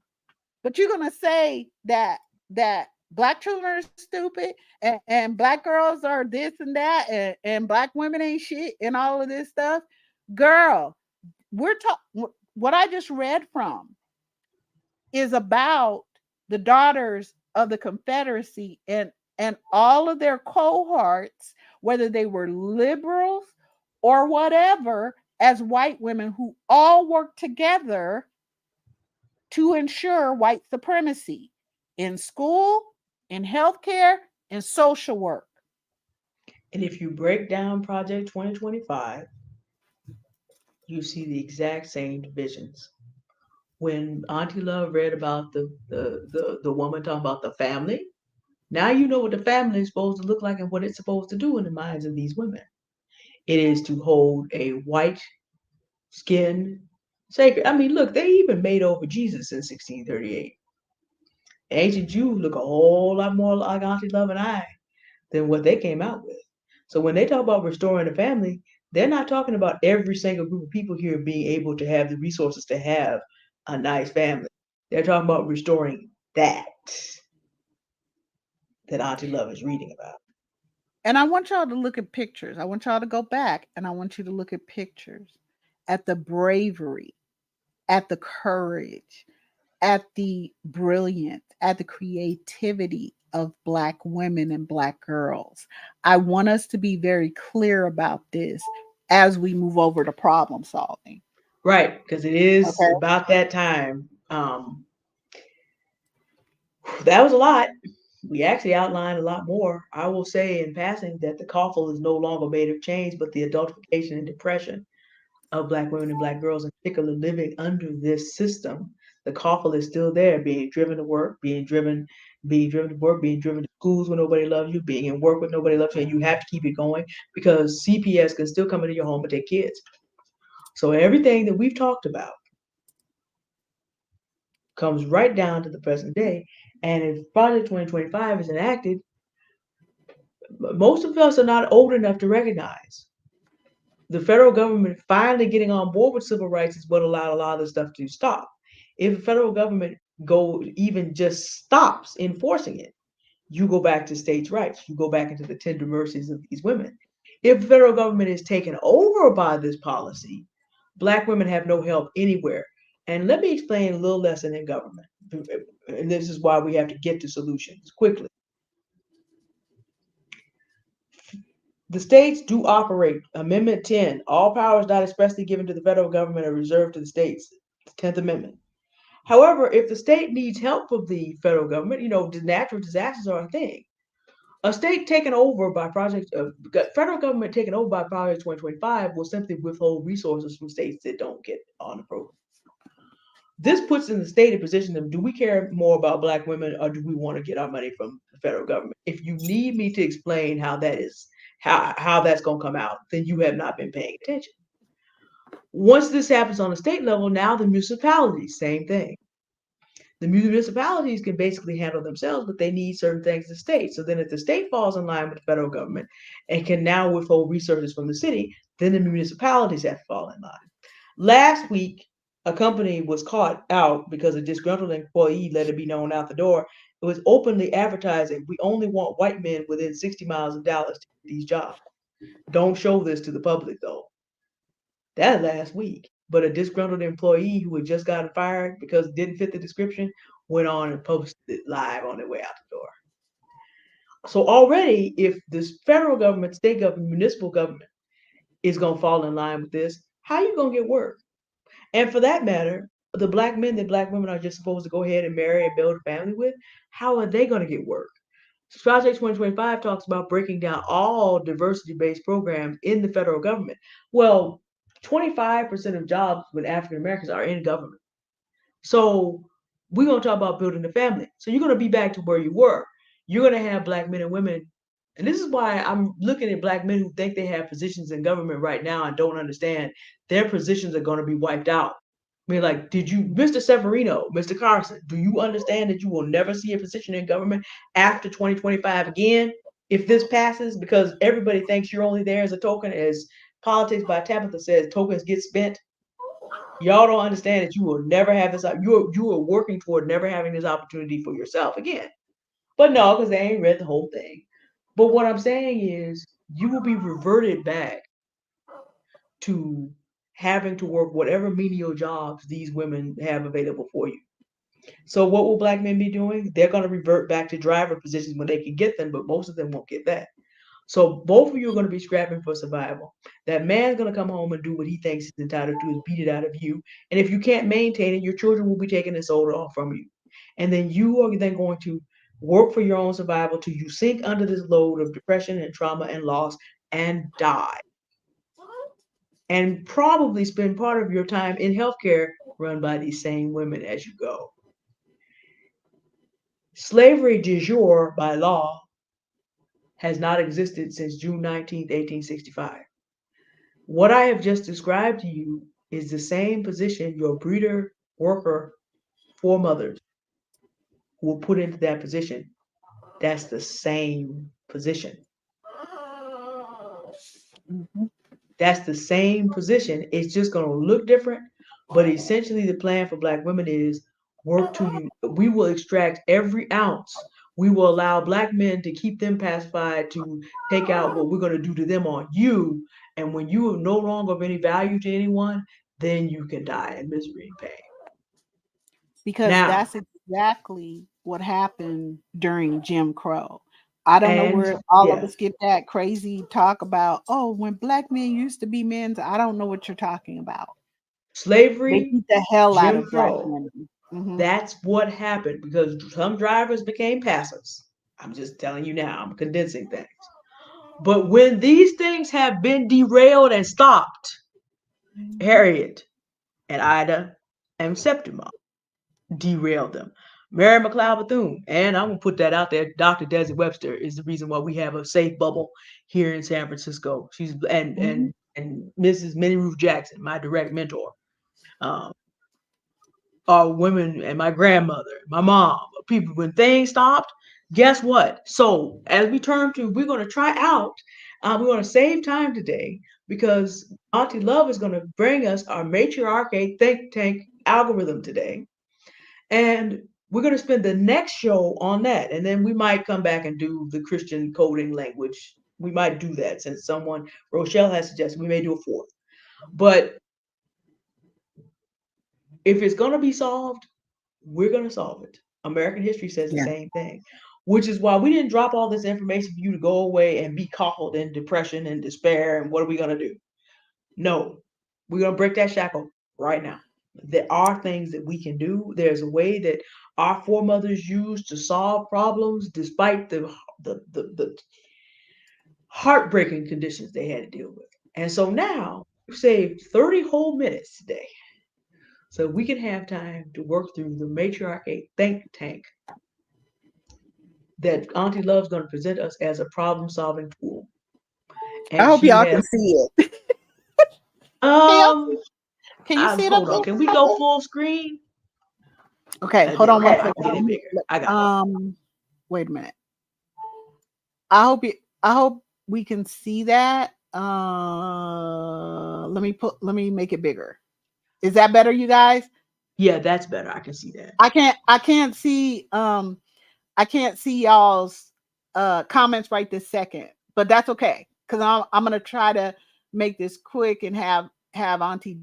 [SPEAKER 1] But you're gonna say that black children are stupid and black girls are this and that and black women ain't shit and all of this stuff. Girl, we're talking what I just read from is about the daughters of the Confederacy and all of their cohorts, whether they were liberals or whatever, as white women who all worked together to ensure white supremacy in school, in healthcare, in social work.
[SPEAKER 2] And if you break down Project 2025, you see the exact same divisions. When Auntie Love read about the woman talking about the family, now you know what the family is supposed to look like and what it's supposed to do in the minds of these women. It is to hold a white skin sacred. I mean, look, they even made over Jesus in 1638. Ancient Jews look a whole lot more like Auntie Love and I than what they came out with. So when they talk about restoring the family, they're not talking about every single group of people here being able to have the resources to have a nice family. They're talking about restoring that Auntie Love is reading about.
[SPEAKER 1] And I want y'all to look at pictures. I want y'all to go back and I want you to look at pictures, at the bravery, at the courage, at the brilliance, at the creativity of Black women and Black girls. I want us to be very clear about this as we move over to problem solving.
[SPEAKER 2] Right, because it is
[SPEAKER 1] Okay.
[SPEAKER 2] about that time. That was a lot. We actually outlined a lot more. I will say in passing that the coffle is no longer made of chains, but the adultification and depression of Black women and Black girls in particular living under this system. The coffle is still there, being driven to work, being driven to work, being driven to schools where nobody loves you, being in work with nobody loves you, and you have to keep it going because CPS can still come into your home and take kids. So everything that we've talked about comes right down to the present day. And if Project 2025 is enacted, most of us are not old enough to recognize the federal government finally getting on board with civil rights is what allowed a lot of this stuff to stop. If the federal government even just stops enforcing it, you go back to states' rights. You go back into the tender mercies of these women. If the federal government is taken over by this policy, Black women have no help anywhere. And let me explain a little lesson in government. And this is why we have to get to solutions quickly. The states do operate. Amendment 10, all powers not expressly given to the federal government are reserved to the states. 10th Amendment. However, if the state needs help from the federal government, the natural disasters are a thing. A state taken over by federal government taken over by Project 2025 will simply withhold resources from states that don't get on the program. This puts in the state a position of, do we care more about Black women or do we want to get our money from the federal government? If you need me to explain how that is, how that's going to come out, then you have not been paying attention. Once this happens on the state level, now the municipalities, same thing. The municipalities can basically handle themselves, but they need certain things to the state. So then if the state falls in line with the federal government and can now withhold resources from the city, then the municipalities have to fall in line. Last week, a company was caught out because a disgruntled employee let it be known out the door. It was openly advertising, we only want white men within 60 miles of Dallas to get these jobs. Don't show this to the public, though. That last week. But a disgruntled employee who had just gotten fired because it didn't fit the description went on and posted it live on their way out the door. So already, if this federal government, state government, municipal government is going to fall in line with this, how are you going to get work? And for that matter, the Black men that Black women are just supposed to go ahead and marry and build a family with, how are they going to get work? Project 2025 talks about breaking down all diversity-based programs in the federal government. Well, 25% of jobs with African Americans are in government. So we're going to talk about building a family. So you're going to be back to where you were. You're going to have Black men and women. And this is why I'm looking at Black men who think they have positions in government right now and don't understand their positions are going to be wiped out. I mean, like, did you, Mr. Severino, Mr. Carson, do you understand that you will never see a position in government after 2025 again if this passes? Because everybody thinks you're only there as a token, as Politics by Tabitha says, tokens get spent. Y'all don't understand that you will never have this. You are working toward never having this opportunity for yourself again. But no, because they ain't read the whole thing. But what I'm saying is, you will be reverted back to having to work whatever menial jobs these women have available for you. So what will Black men be doing? They're going to revert back to driver positions when they can get them, but most of them won't get that. So both of you are going to be scrapping for survival. That man's going to come home and do what he thinks he's entitled to, is beat it out of you. And if you can't maintain it, your children will be taking this soul off from you. And then you are then going to work for your own survival till you sink under this load of depression and trauma and loss and die. And probably spend part of your time in healthcare run by these same women as you go. Slavery de jure by law has not existed since June 19th, 1865. What I have just described to you is the same position your breeder worker foremothers who were put into that position. That's the same position.
[SPEAKER 1] Mhm.
[SPEAKER 2] That's the same position. It's just going to look different, but essentially the plan for Black women is work to you. We will extract every ounce. We will allow black men to keep them pacified, to take out what we're going to do to them on you. And when you are no longer of any value to anyone, then you can die in misery and pain.
[SPEAKER 1] Because
[SPEAKER 2] Now,
[SPEAKER 1] that's exactly what happened during Jim Crow. I don't know
[SPEAKER 2] and
[SPEAKER 1] where all of
[SPEAKER 2] yeah,
[SPEAKER 1] us get that crazy talk about, oh, when black men used to be men. I don't know what you're talking about. They
[SPEAKER 2] slavery,
[SPEAKER 1] beat the hell out
[SPEAKER 2] Jim
[SPEAKER 1] of black
[SPEAKER 2] Crow,
[SPEAKER 1] women. Hmm.
[SPEAKER 2] that's what happened because some drivers became passives. I'm just telling you now, I'm condensing things. But when these things have been derailed and stopped, Harriet and Ida and Septima derailed them. Mary McLeod Bethune, and I'm gonna put that out there. Dr. Desi Webster is the reason why we have a safe bubble here in San Francisco. She's
[SPEAKER 1] Hmm.
[SPEAKER 2] and Mrs. Minnie Ruth Jackson, my direct mentor, um, are women, and my grandmother, my mom, people. When things stopped, guess what? So as we turn to, we're gonna try out. We're gonna save time today because Auntie Love is gonna bring us our Matriarchate Think Tank algorithm today. And we're going to spend the next show on that. And then we might come back and do the Christian coding language. We might do that since someone, Rochelle has suggested we may do a fourth. But if it's going to be solved, we're going to solve it. American history says the
[SPEAKER 1] Yeah.
[SPEAKER 2] same thing, which is why we didn't drop all this information for you to go away and be caught in depression and despair. And what are we going to do? No, we're going to break that shackle right now. There are things that we can do. There's a way that our foremothers used to solve problems despite the heartbreaking conditions they had to deal with. And so now we've saved 30 whole minutes today so we can have time to work through the Matriarchate Think Tank that Auntie Love's going to present us as a problem solving tool.
[SPEAKER 1] I
[SPEAKER 2] And
[SPEAKER 1] hope
[SPEAKER 2] she
[SPEAKER 1] y'all
[SPEAKER 2] has,
[SPEAKER 1] can see it. Can y'all
[SPEAKER 2] um,
[SPEAKER 1] see? Can you see it up
[SPEAKER 2] hold
[SPEAKER 1] there?
[SPEAKER 2] on, can we go full screen?
[SPEAKER 1] Okay,
[SPEAKER 2] I
[SPEAKER 1] hold
[SPEAKER 2] did.
[SPEAKER 1] on one
[SPEAKER 2] Okay, I can get it
[SPEAKER 1] second.
[SPEAKER 2] bigger. I got it.
[SPEAKER 1] Wait a minute. I hope we can see that. Let me make it bigger. Is that better, you guys?
[SPEAKER 2] Yeah, that's better. I can see that.
[SPEAKER 1] I can't see y'all's comments right this second, but that's okay because I'm gonna try to make this quick and have Auntie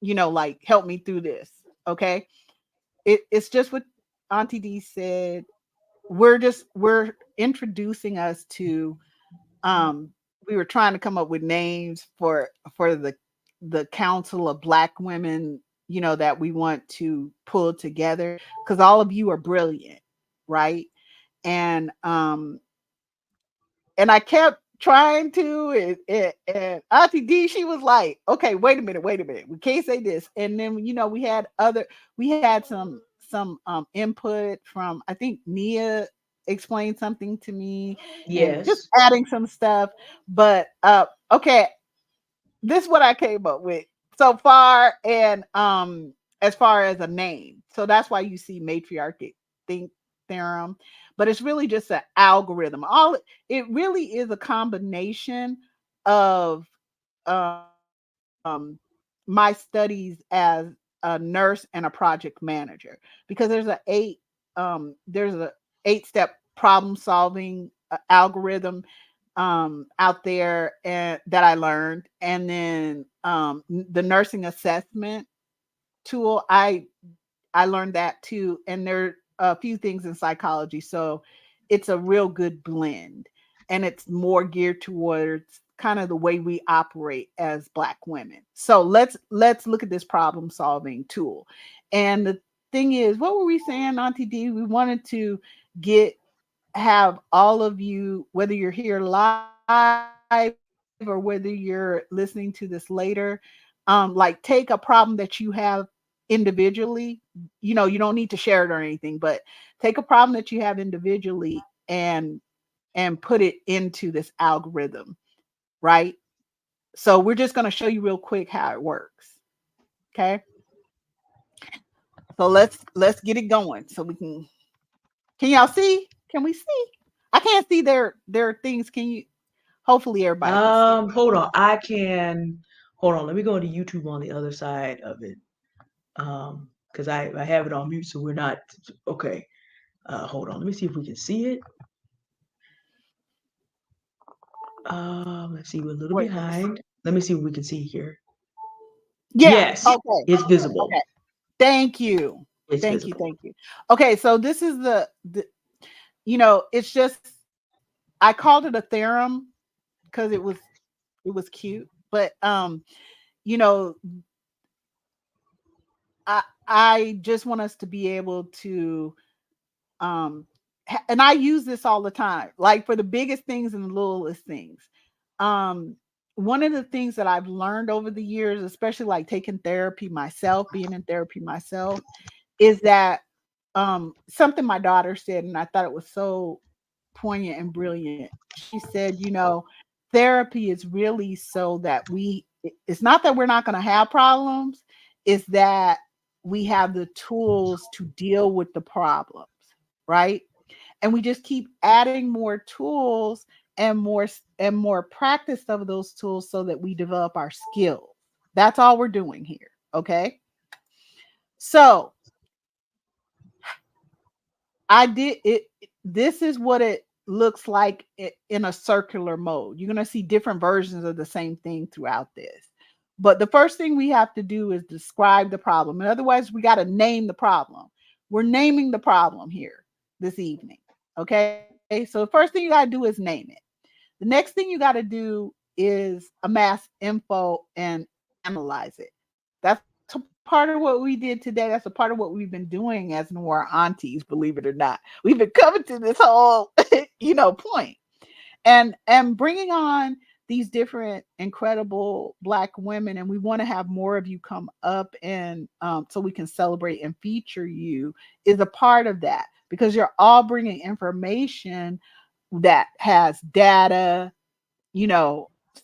[SPEAKER 1] like help me through this. Okay, it's just what Auntie D said. We're introducing us to we were trying to come up with names for the council of black women, that we want to pull together because all of you are brilliant, right? And I kept trying to, and Auntie D, she was like, okay, wait a minute, we can't say this. And then we had some input from, I think Nia explained something to me and just
[SPEAKER 2] Yes.
[SPEAKER 1] adding some stuff. But okay, this is what I came up with so far, and as far as a name. So that's why you see Matriarchate Think Theorem, but it's really just an algorithm. It really is a combination of my studies as a nurse and a project manager, because there's a 8-step problem solving algorithm out there, and that I learned, and then the nursing assessment tool, I learned that too, and there are a few things in psychology, so it's a real good blend, and it's more geared towards kind of the way we operate as black women. So let's look at this problem solving tool. And the thing is, what were we saying, Auntie D? We wanted to get have all of you, whether you're here live or whether you're listening to this later, like take a problem that you have individually. You don't need to share it or anything, but take a problem that you have individually and put it into this algorithm, right? So we're just going to show you real quick how it works. Okay. So let's get it going so we can y'all see? Can we see? I can't see their things. Can you? Hopefully everybody can see it.
[SPEAKER 2] Hold on. I can hold on. Let me go to YouTube on the other side of it. Um, because I have it on mute, so we're not okay. Hold on, let me see if we can see it. Let's see, we're a little
[SPEAKER 1] Wait,
[SPEAKER 2] behind. Let me see what we can see here.
[SPEAKER 1] yeah.
[SPEAKER 2] Yes,
[SPEAKER 1] Okay.
[SPEAKER 2] it's visible.
[SPEAKER 1] Okay. Thank you.
[SPEAKER 2] It's
[SPEAKER 1] Thank you.
[SPEAKER 2] visible.
[SPEAKER 1] Thank you. Okay. So this is the it's just, I called it a theorem because it was cute, but you know, I just want us to be able to and I use this all the time, like for the biggest things and the littlest things. Um, One of the things that I've learned over the years, especially like taking therapy myself, being in therapy myself, is that something my daughter said, and I thought it was so poignant and brilliant. She said, therapy is really so that it's not that we're not going to have problems, it's that we have the tools to deal with the problems, right? And we just keep adding more tools and more practice of those tools so that we develop our skills. That's all we're doing here. Okay. So I did it. This is what it looks like in a circular mode. You're going to see different versions of the same thing throughout this. But the first thing we have to do is describe the problem. And otherwise, we got to name the problem. We're naming the problem here this evening. Okay. So the first thing you got to do is name it. The next thing you got to do is amass info and analyze it. That's a part of what we did today. That's a part of what we've been doing as Noir Aunties, believe it or not. We've been coming to this whole, point. And bringing on these different incredible Black women, and we want to have more of you come up, and so we can celebrate and feature you, is a part of that, because you're all bringing information that has data,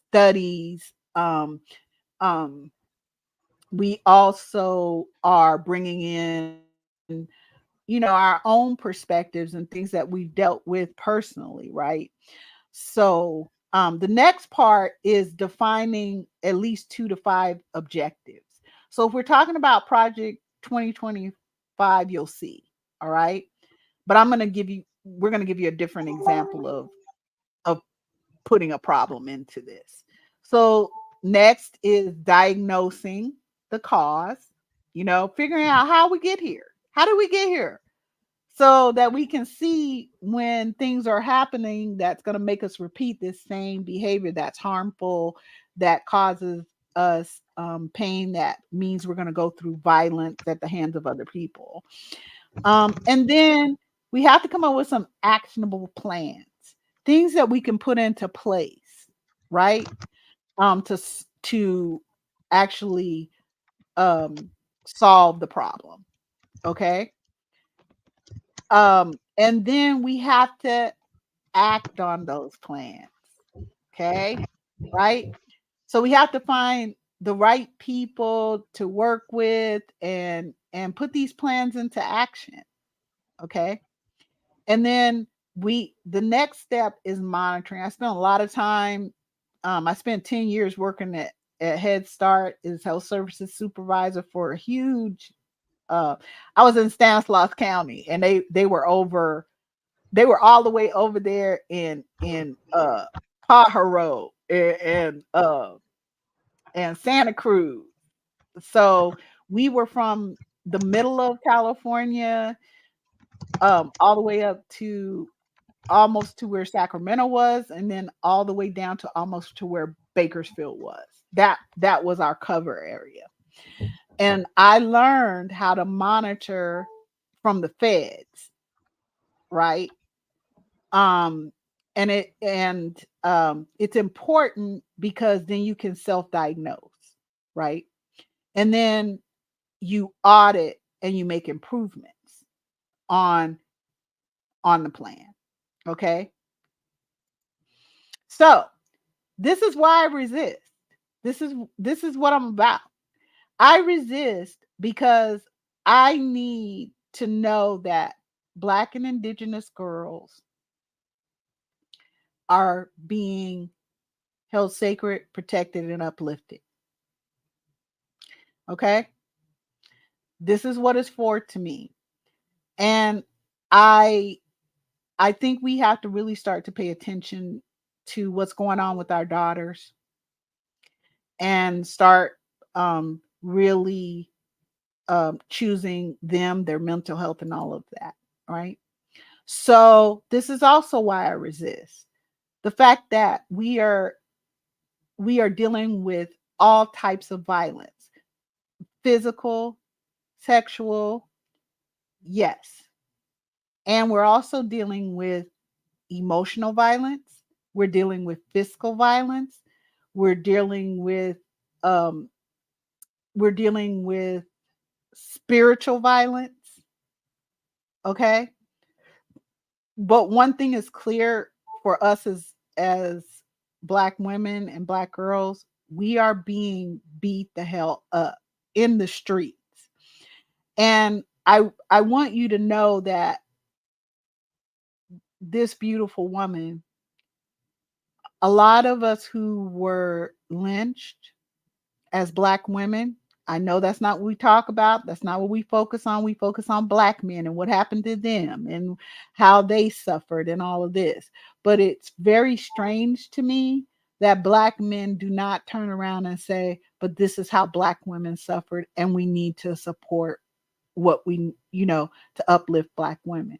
[SPEAKER 1] studies. Um, we also are bringing in, our own perspectives and things that we've dealt with personally, right? So the next part is defining at least 2 to 5 objectives. So if we're talking about Project 2025, you'll see. All right. But we're going to give you a different example of putting a problem into this. So next is diagnosing the cause, figuring out how we get here. How did we get here? So that we can see when things are happening that's going to make us repeat this same behavior that's harmful, that causes us pain, that means we're going to go through violence at the hands of other people. And then we have to come up with some actionable plans, things that we can put into place, right? To actually solve the problem. Okay. And then we have to act on those plans. Okay. Right. So we have to find the right people to work with and put these plans into action. Okay. And then the next step is monitoring. I spent a lot of time. I spent 10 years working at Head Start as health services supervisor for a huge I was in Stanislaus County, and they were all the way over there in Pajaro and Santa Cruz. So we were from the middle of California, all the way up to almost to where Sacramento was, and then all the way down to almost to where Bakersfield was. That was our cover area. And I learned how to monitor from the feds, right? Um, and it's important because then you can self-diagnose, right? And then you audit and you make improvements on the plan. Okay. So this is why I resist. This is what I'm about. I resist because I need to know that Black and Indigenous girls are being held sacred, protected, and uplifted. Okay. This is what it's for to me. And I I think we have to really start to pay attention to what's going on with our daughters and start really choosing them, their mental health, and all of that. Right. So this is also why I resist the fact that we are dealing with all types of violence, physical, sexual, yes. And we're also dealing with emotional violence. We're dealing with physical violence. We're dealing with um, we're dealing with spiritual violence. Okay, but one thing is clear for us as Black women and Black girls, we are being beat the hell up in the streets. And I want you to know that this beautiful woman, a lot of us who were lynched as Black women, I know that's not what we talk about. That's not what we focus on. We focus on Black men and what happened to them and how they suffered and all of this. But it's very strange to me that Black men do not turn around and say, but this is how Black women suffered and we need to support what we, to uplift Black women.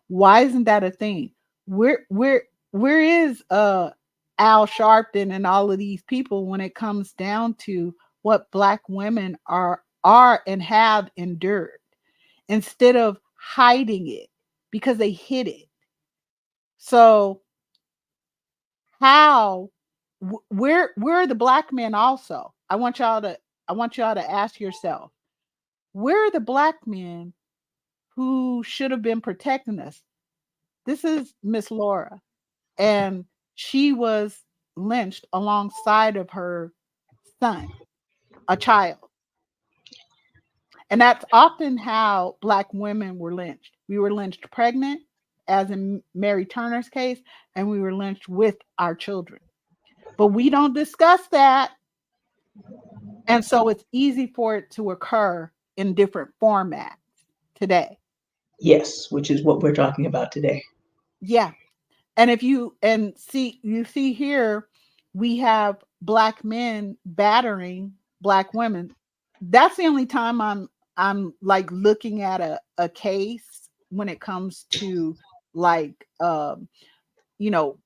[SPEAKER 1] Why isn't that a thing? Where is Al Sharpton and all of these people when it comes down to what Black women are and have endured, instead of hiding it because they hid it? So how where are the Black men also? I want y'all to ask yourself, where are the Black men who should have been protecting us? This is Miss Laura, and she was lynched alongside of her son, a child. And that's often how Black women were lynched. We were lynched pregnant, as in Mary Turner's case, and we were lynched with our children. But we don't discuss that. And so it's easy for it to occur in different formats today.
[SPEAKER 2] Yes, which is what we're talking about today.
[SPEAKER 1] Yeah. And if you see here, we have Black men battering Black women. That's the only time I'm like looking at a case when it comes to like you know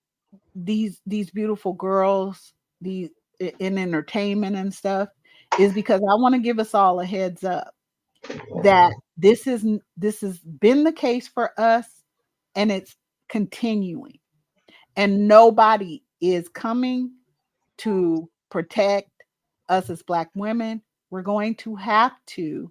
[SPEAKER 1] these beautiful girls, these in entertainment and stuff, is because I want to give us all a heads up that this has been the case for us, and it's continuing, and nobody is coming to protect us as Black women. We're going to have to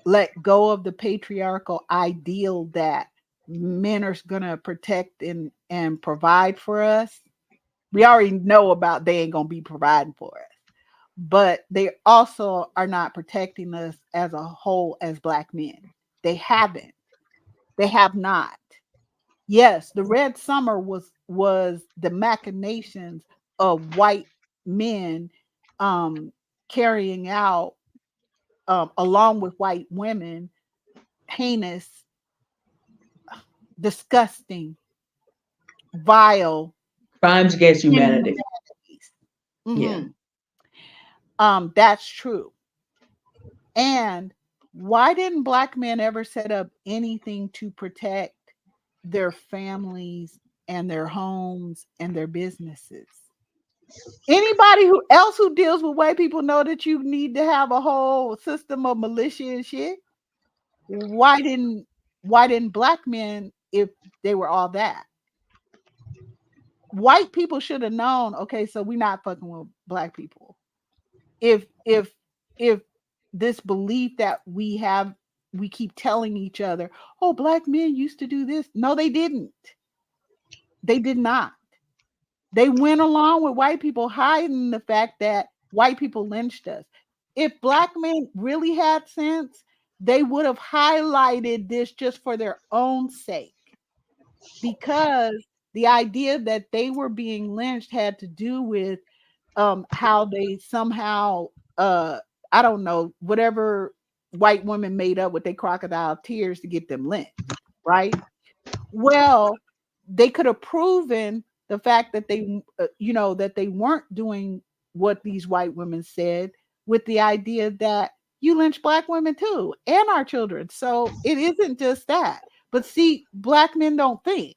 [SPEAKER 1] let go of the patriarchal ideal that men are going to protect and provide for us. We already know about they ain't going to be providing for us, but they also are not protecting us as a whole as Black men. They haven't. They have not. Yes, the Red Summer was the machinations of white men um carrying out along with white women heinous, disgusting, vile,
[SPEAKER 2] Crimes against humanity.
[SPEAKER 1] inhumanities.
[SPEAKER 2] Yeah.
[SPEAKER 1] Mhm. That's true. And why didn't Black men ever set up anything to protect their families and their homes and their businesses? Anybody who else who deals with white people know that you need to have a whole system of militia and shit. Why didn't Black men, if they were all that? White people should have known, okay, so we're not fucking with Black people. If this belief that we keep telling each other, oh, Black men used to do this. No, they didn't. They did not. They went along with white people hiding the fact that white people lynched us. If Black men really had sense, they would have highlighted this just for their own sake, because the idea that they were being lynched had to do with how they somehow I don't know, white women made up with their crocodile tears to get them lynched, right? Well, they could have proven the fact that they, that they weren't doing what these white women said with the idea that you lynch black women too and our children. So it isn't just that. But see, black men don't think.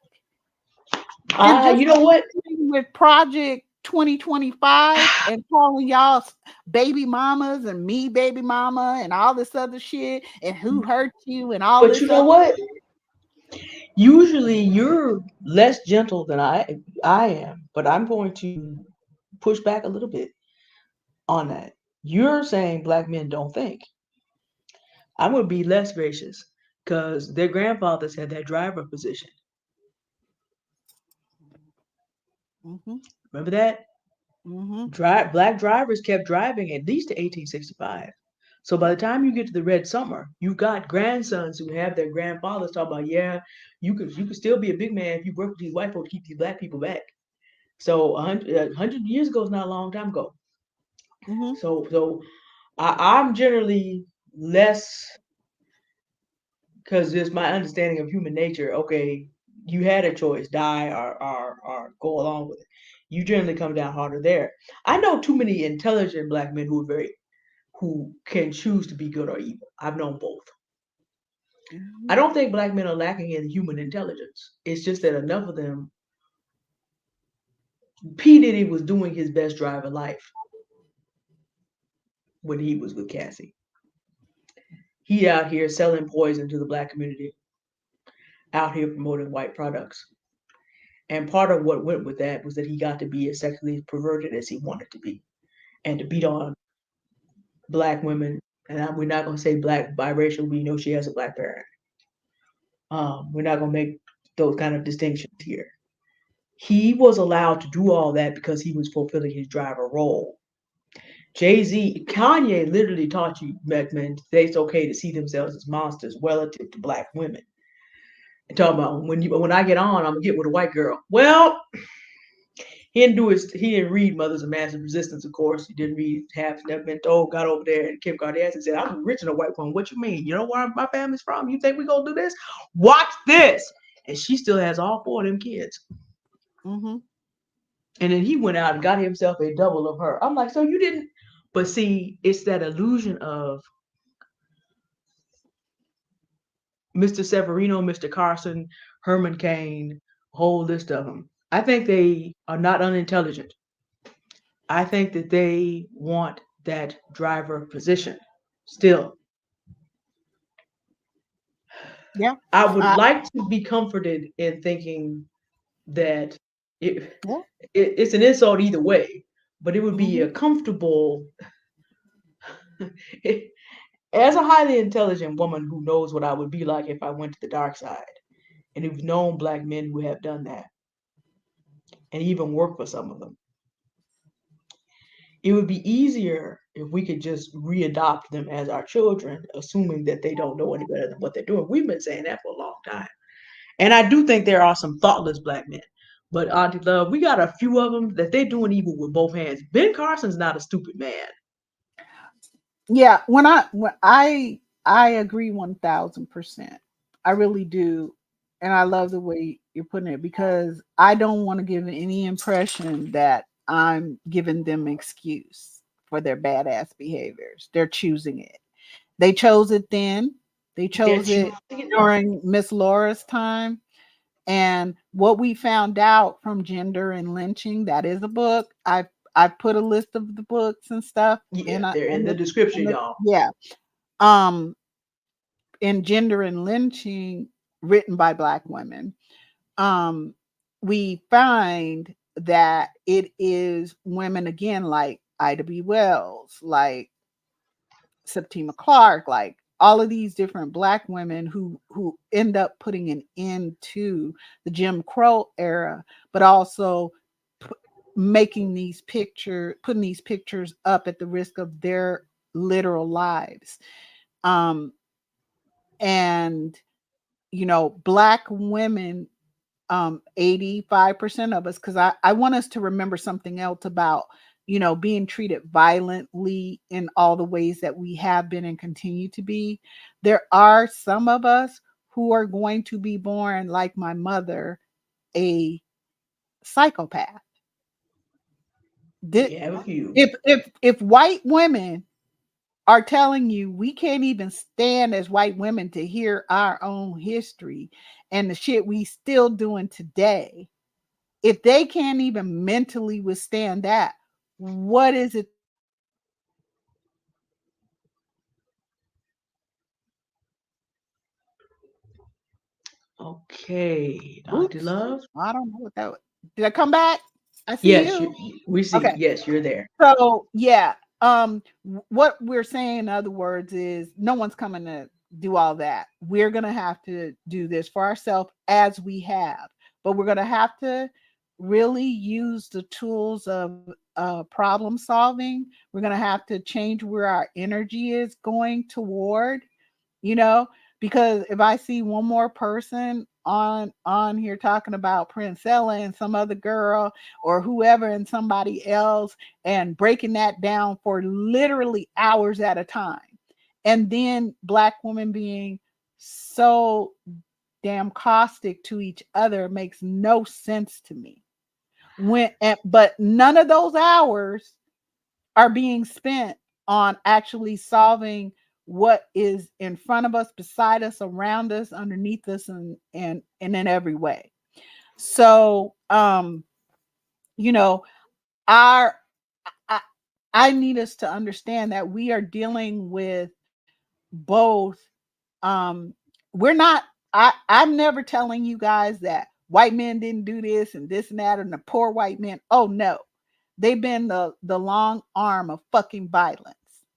[SPEAKER 1] And just
[SPEAKER 2] You know what?
[SPEAKER 1] with Project 2025 and calling y'all baby mamas and me baby mama and all this other shit and who hurt you and all
[SPEAKER 2] But you
[SPEAKER 1] this
[SPEAKER 2] know
[SPEAKER 1] other
[SPEAKER 2] what? Usually you're less gentle than I am, but I'm going to push back a little bit on that. You're saying black men don't think. I'm going to be less gracious because their grandfathers had that driver position.
[SPEAKER 1] Mm-hmm.
[SPEAKER 2] Remember that?
[SPEAKER 1] Mm-hmm.
[SPEAKER 2] Black drivers kept driving at least to 1865. So by the time you get to the Red Summer, you've got grandsons who have their grandfathers talk about, yeah, you could still be a big man if you work with these white folks to keep these black people back. So 100 years ago is not a long time ago.
[SPEAKER 1] Mm-hmm.
[SPEAKER 2] So I'm generally less, because it's my understanding of human nature. Okay, you had a choice, die or go along with it. You generally come down harder there. I know too many intelligent black men who can choose to be good or evil. I've known both.
[SPEAKER 1] Mm-hmm.
[SPEAKER 2] I don't think black men are lacking in human intelligence. It's just that enough of them. P. Diddy was doing his best driving life when he was with Cassie. He out here selling poison to the black community, out here promoting white products. And part of what went with that was that he got to be as sexually perverted as he wanted to be and to beat on black women. And we're not going to say black biracial. We know she has a black parent. We're not going to make those kind of distinctions here. He was allowed to do all that because he was fulfilling his driver role. Jay-Z, Kanye literally taught you black men that it's okay to see themselves as monsters relative to black women. And talking about when I get on, I'm gonna get with a white girl. Well, he didn't read Mothers of Massive Resistance, of course. He didn't read Half Never Been Told, got over there and Kim Kardashian said, I'm rich in a white woman. What you mean? You know where my family's from? You think we gonna do this? Watch this. And she still has all 4 of them kids.
[SPEAKER 1] Mm-hmm.
[SPEAKER 2] And then he went out and got himself a double of her. I'm like, so you didn't. But see, it's that illusion of Mr. Severino, Mr. Carson, Herman Cain, a whole list of them. I think they are not unintelligent. I think that they want that driver position still.
[SPEAKER 1] Yeah.
[SPEAKER 2] I would like to be comforted in thinking that
[SPEAKER 1] Yeah.
[SPEAKER 2] it's an insult either way, but it would be
[SPEAKER 1] Mm-hmm.
[SPEAKER 2] a comfortable. As a highly intelligent woman who knows what I would be like if I went to the dark side, and who've known black men who have done that, and even worked for some of them, it would be easier if we could just readopt them as our children, assuming that they don't know any better than what they're doing. We've been saying that for a long time. And I do think there are some thoughtless black men. But Auntie Love, we got a few of them that they're doing evil with both hands. Ben Carson's not a stupid man.
[SPEAKER 1] Yeah. When I agree 1000%. I really do. And I love the way you're putting it because I don't want to give any impression that I'm giving them excuse for their badass behaviors. They're choosing it. They chose it then. They chose it during Miss Laura's time. And what we found out from Gender and Lynching, that is a book. I put a list of the books and stuff
[SPEAKER 2] Yeah, they're in the
[SPEAKER 1] in
[SPEAKER 2] description,
[SPEAKER 1] the
[SPEAKER 2] y'all.
[SPEAKER 1] yeah. Um in Gender and Lynching, written by black women, um, we find that it is women again like Ida B. Wells, like Semptima Clark, like all of these different black women who end up putting an end to the Jim Crow era, but also putting these pictures up at the risk of their literal lives. Um, and black women, 85% of us, because I want us to remember something else about being treated violently in all the ways that we have been and continue to be, there are some of us who are going to be born, like my mother, a psychopath.
[SPEAKER 2] We have a few.
[SPEAKER 1] If white women are telling you we can't even stand as white women to hear our own history and the shit we still doing today, if they can't even mentally withstand that, what is it that we can expect from our children?
[SPEAKER 2] Okay, Auntie
[SPEAKER 1] Oops.
[SPEAKER 2] Love.
[SPEAKER 1] I don't know what that was. Did I come back? I see
[SPEAKER 2] Yes,
[SPEAKER 1] you.
[SPEAKER 2] we see.
[SPEAKER 1] Okay.
[SPEAKER 2] Yes, you're there.
[SPEAKER 1] So yeah, what we're saying, in other words, is no one's coming to do all that. We're gonna have to do this for ourselves as we have, but we're gonna have to really use the tools of problem solving. We're gonna have to change where our energy is going toward, you know, because if I see one more person on here talking about Princella and some other girl or whoever and somebody else and breaking that down for literally hours at a time, and then black women being so damn caustic to each other makes no sense to me. But none of those hours are being spent on actually solving what is in front of us, beside us, around us, underneath us, and in every way. So you know, our I, I need us to understand that we are dealing with both. um we're not, I'm never telling you guys that white men didn't do this and this and that and the poor white men. Oh no, they've been the long arm of fucking violence.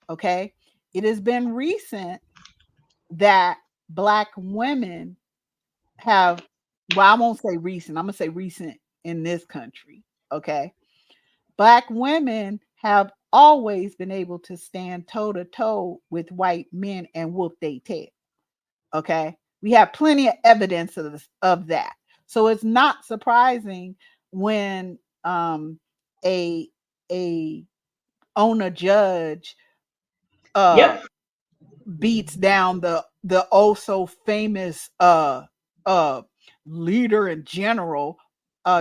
[SPEAKER 1] Okay, it has been recent that black women have, well, I won't say recent, I'm gonna say recent in this country. Okay, black women have always been able to stand toe to toe with white men and whoop they tail. Okay, we have plenty of evidence of that. So it's not surprising when a a owner judge uh
[SPEAKER 2] Yep.
[SPEAKER 1] beats down the oh so famous uh leader and general,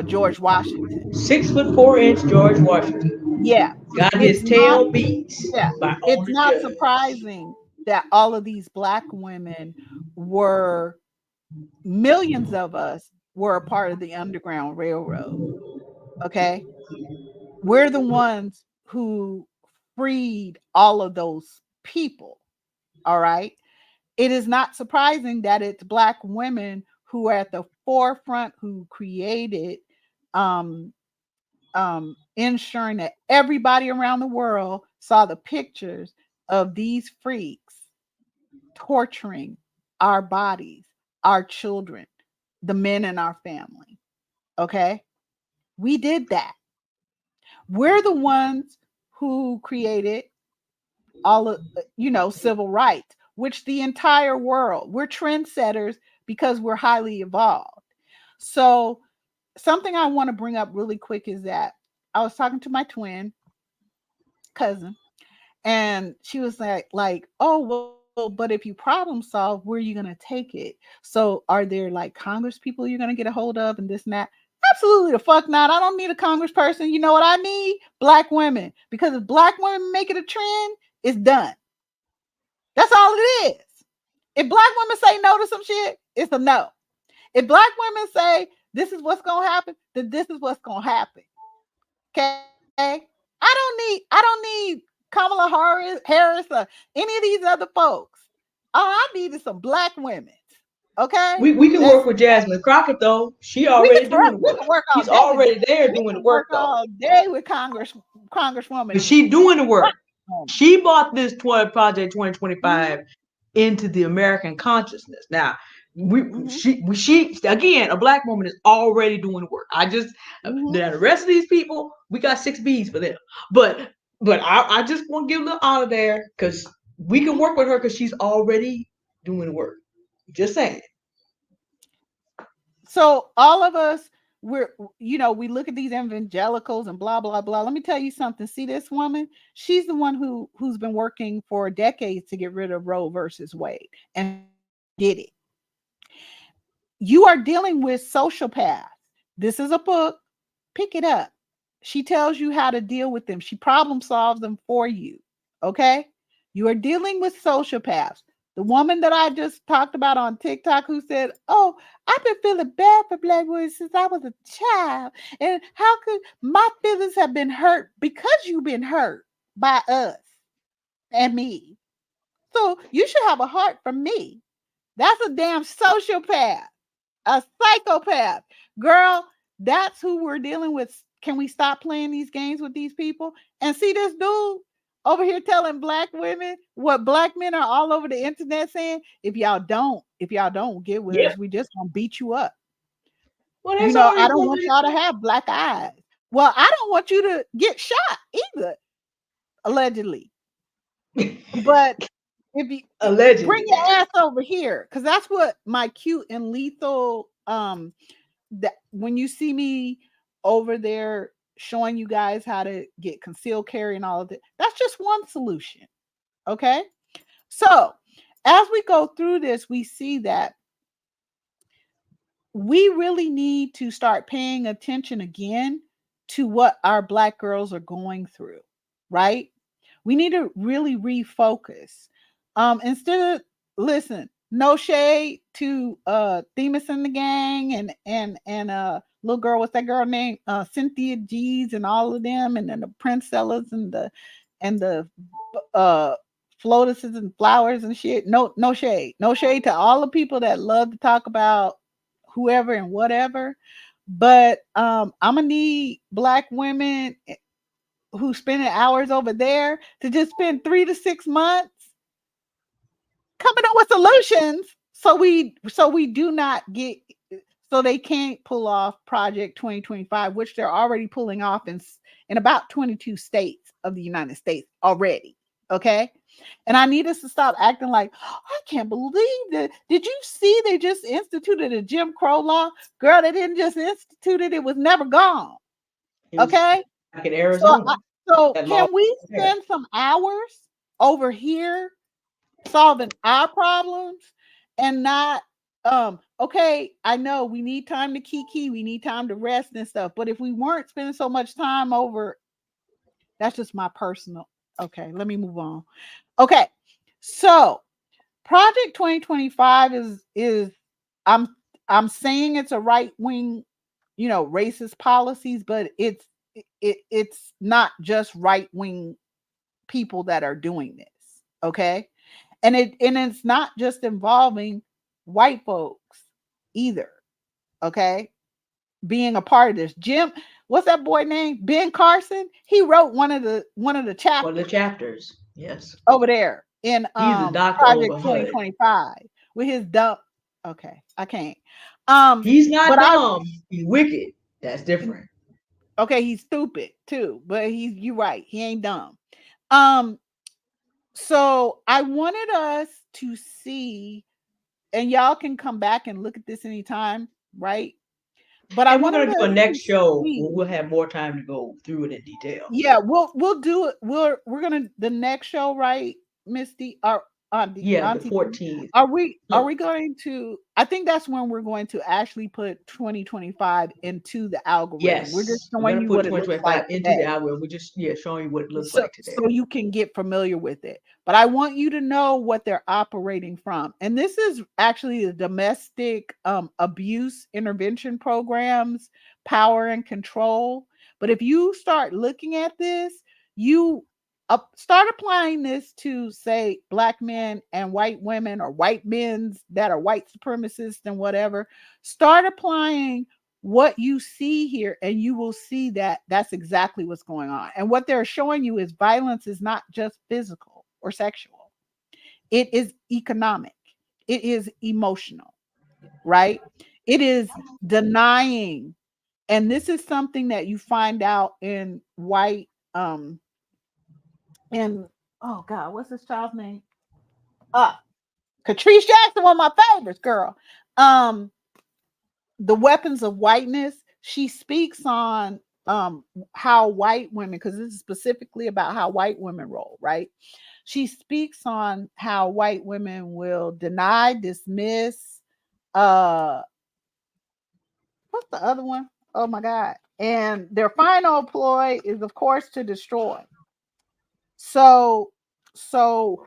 [SPEAKER 1] George Washington.
[SPEAKER 2] 6'4" George Washington
[SPEAKER 1] Yeah,
[SPEAKER 2] got
[SPEAKER 1] it's
[SPEAKER 2] his
[SPEAKER 1] not,
[SPEAKER 2] tail beat
[SPEAKER 1] yeah,
[SPEAKER 2] by
[SPEAKER 1] it's
[SPEAKER 2] on the
[SPEAKER 1] not
[SPEAKER 2] judge.
[SPEAKER 1] surprising that all of these black women were, millions of us were a part of the Underground Railroad. Okay, we're the ones who freed all of those people. All right, it is not surprising that it's black women who are at the forefront, who created um ensuring that everybody around the world saw the pictures of these freaks torturing our bodies, our children, the men in our family. Okay, we did that. We're the ones who created all of, civil rights, which the entire world, we're trendsetters because we're highly evolved. So something I want to bring up really quick is that I was talking to my twin cousin, and she was oh well, but if you problem solve, where are you going to take it? So are there like Congress people you're going to get a hold of and this and that? Absolutely the fuck not. I don't need a congressperson. You know what I need? Black women. Because if black women make it a trend, it's done. That's all it is. If black women say no to some shit, it's a no. If black women say this is what's gonna happen, then this is what's gonna happen. Okay. I don't need Kamala Harris or any of these other folks. All I need is some black women. Okay.
[SPEAKER 2] We can
[SPEAKER 1] That's
[SPEAKER 2] work with Jasmine Crockett though. She
[SPEAKER 1] we
[SPEAKER 2] already
[SPEAKER 1] can
[SPEAKER 2] doing the
[SPEAKER 1] we
[SPEAKER 2] work.
[SPEAKER 1] can work all
[SPEAKER 2] She's
[SPEAKER 1] day with
[SPEAKER 2] already there
[SPEAKER 1] we
[SPEAKER 2] doing the
[SPEAKER 1] can
[SPEAKER 2] work
[SPEAKER 1] work
[SPEAKER 2] though.
[SPEAKER 1] all day with
[SPEAKER 2] But
[SPEAKER 1] Congresswoman.
[SPEAKER 2] she doing the work.
[SPEAKER 1] Woman.
[SPEAKER 2] She bought this 20 Project 2025 into the American consciousness. Now,
[SPEAKER 1] Mm-hmm,
[SPEAKER 2] she again, a black woman is already doing the work. I just
[SPEAKER 1] mm-hmm.
[SPEAKER 2] now the rest of these people, we got 6 Bs for them. But I just want to give a little honor there because we can
[SPEAKER 1] Mm-hmm.
[SPEAKER 2] work with her because she's already doing the work. Just saying.
[SPEAKER 1] So all of us we look at these evangelicals and blah blah blah. Let me tell you something. See this woman? She's the one who's been working for decades to get rid of Roe versus Wade, and did it. You are dealing with sociopaths. This is a book. Pick it up. She tells you how to deal with them. She problem solves them for you. Okay? You are dealing with sociopaths. The woman that I just talked about on TikTok who said, "Oh, I've been feeling bad for Black women since I was a child. And how could my feelings have been hurt because you've been hurt by us and me? So you should have a heart for me." That's a damn sociopath, a psychopath. Girl, that's who we're dealing with. Can we stop playing these games with these people? And see this dude over here telling Black women what Black men are all over the internet saying, if y'all don't get with
[SPEAKER 2] Yeah.
[SPEAKER 1] us, we just gonna beat you up.
[SPEAKER 2] Well, that's already
[SPEAKER 1] I don't want
[SPEAKER 2] public.
[SPEAKER 1] y'all to have black eyes. Well, I don't want you to get shot either, allegedly. But if you bring
[SPEAKER 2] Allegedly.
[SPEAKER 1] your ass over here, because that's what my cute and lethal that when you see me over there showing you guys how to get concealed carry and all of that, that's just one solution. Okay. So as we go through this, we see that we really need to start paying attention again to what our Black girls are going through, right? We need to really refocus. Instead of listen, no shade to Themis and the gang and little girl, what's that girl name? Cynthia G's and all of them, and then the Prince Sellers and the uh flotuses and flowers and shit. No shade. No shade to all the people that love to talk about whoever and whatever. But I'm gonna need Black women who spending hours over there to just spend 3 to 6 months coming up with solutions so we do not get so they can't pull off Project 2025, which they're already pulling off in about 22 states of the United States already. Okay. And I need us to stop acting like, oh, I can't believe that. Did you see they just instituted a Jim Crow law? Girl, they didn't just institute it, it was never gone.
[SPEAKER 2] It was
[SPEAKER 1] Okay.
[SPEAKER 2] back in
[SPEAKER 1] So,
[SPEAKER 2] Arizona.
[SPEAKER 1] so
[SPEAKER 2] That law
[SPEAKER 1] can we
[SPEAKER 2] was there.
[SPEAKER 1] spend some hours over here solving our problems and not okay, I know we need time to kiki, we need time to rest and stuff, but if we weren't spending so much time over, that's just my personal. Okay, let me move on. Okay, so Project 2025 is I'm I'm saying it's a right wing, racist policies, but it's not just right wing people that are doing this. Okay, and it's not just involving white folks either. Okay, being a part of this. Jim, what's that boy name? Ben Carson. He wrote one of the
[SPEAKER 2] One of the
[SPEAKER 1] chapters
[SPEAKER 2] chapters. Yes.
[SPEAKER 1] over there in
[SPEAKER 2] He's a doctor
[SPEAKER 1] Project
[SPEAKER 2] over HUD.
[SPEAKER 1] 2025 with his dumb. Okay, I can't.
[SPEAKER 2] He's not
[SPEAKER 1] But I
[SPEAKER 2] dumb. He's wicked. That's different.
[SPEAKER 1] okay, he's stupid too, but you right, he ain't dumb. Um, so I wanted us to see, and y'all can come back and look at this anytime, right? But I
[SPEAKER 2] And we're
[SPEAKER 1] wanted
[SPEAKER 2] gonna do a
[SPEAKER 1] us to
[SPEAKER 2] next show
[SPEAKER 1] see.
[SPEAKER 2] when we'll have more time to go through it in detail.
[SPEAKER 1] Yeah, we'll do it. We're gonna the next show, right, Misty? Or
[SPEAKER 2] Yeah, the
[SPEAKER 1] Auntie,
[SPEAKER 2] 14th.
[SPEAKER 1] are we
[SPEAKER 2] No,
[SPEAKER 1] going to? I think that's when we're going to actually put 2025 into the algorithm. We're just
[SPEAKER 2] yes, we're
[SPEAKER 1] showing
[SPEAKER 2] gonna
[SPEAKER 1] you
[SPEAKER 2] put
[SPEAKER 1] what it looks like
[SPEAKER 2] 2025 into the
[SPEAKER 1] today,
[SPEAKER 2] algorithm. We're just showing you what it looks
[SPEAKER 1] so
[SPEAKER 2] like today.
[SPEAKER 1] so you can get familiar with it. But I want you to know what they're operating from. And this is actually the domestic abuse intervention programs, power and control. But if you start looking at this, you start applying this to, say, Black men and white women, or white men's that are white supremacists and whatever. Start applying what you see here, and you will see that that's exactly what's going on. And what they're showing you is violence is not just physical or sexual, it is economic, it is emotional, right? It is denying. And this is something that you find out in white and oh god, what's this child's name? uh Catrice Jackson, one of my favorites, girl. The weapons of whiteness. she speaks on how white women, because this is specifically about how white women roll, right? She speaks on how white women will deny, dismiss, uh what's the other one? Oh my God. And their final ploy is, of course, to destroy. So, so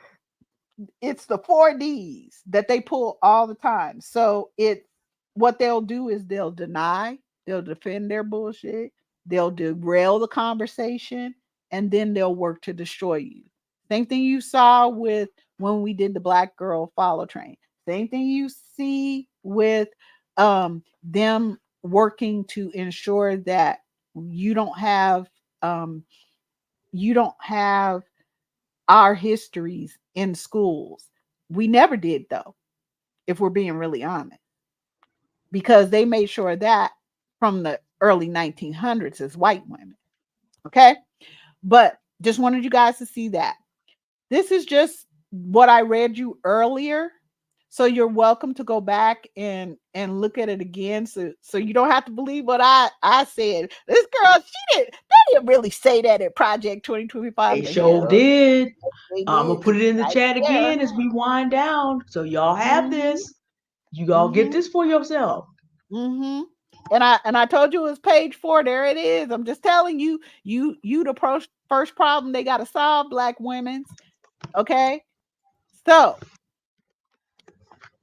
[SPEAKER 1] it's the 4Ds that they pull all the time. So it what they'll do is they'll deny, they'll defend their bullshit, they'll derail the conversation, and then they'll work to destroy you. Same thing you saw with when we did the Black Girl Follow Train. Same thing you see with them working to ensure that you don't have um, you don't have our histories in schools. We never did, though, if we're being really honest, because they made sure that from the early 1900s as white women. Okay. But just wanted you guys to see that. This is just what I read you earlier. So you're welcome to go back and look at it again. So you don't have to believe what I said. This girl, they didn't really say that at Project 2025.
[SPEAKER 2] They
[SPEAKER 1] The
[SPEAKER 2] sure
[SPEAKER 1] hell
[SPEAKER 2] did.
[SPEAKER 1] they
[SPEAKER 2] I'm gonna
[SPEAKER 1] did.
[SPEAKER 2] put it in the
[SPEAKER 1] Right
[SPEAKER 2] chat
[SPEAKER 1] there.
[SPEAKER 2] again as we wind down. So y'all have
[SPEAKER 1] Mm-hmm.
[SPEAKER 2] this. You all get
[SPEAKER 1] Mm-hmm.
[SPEAKER 2] this for yourself.
[SPEAKER 1] Mm-hmm. And I told you it was page 4. There it is. I'm just telling you, you the first problem they gotta solve, black women's. Okay. So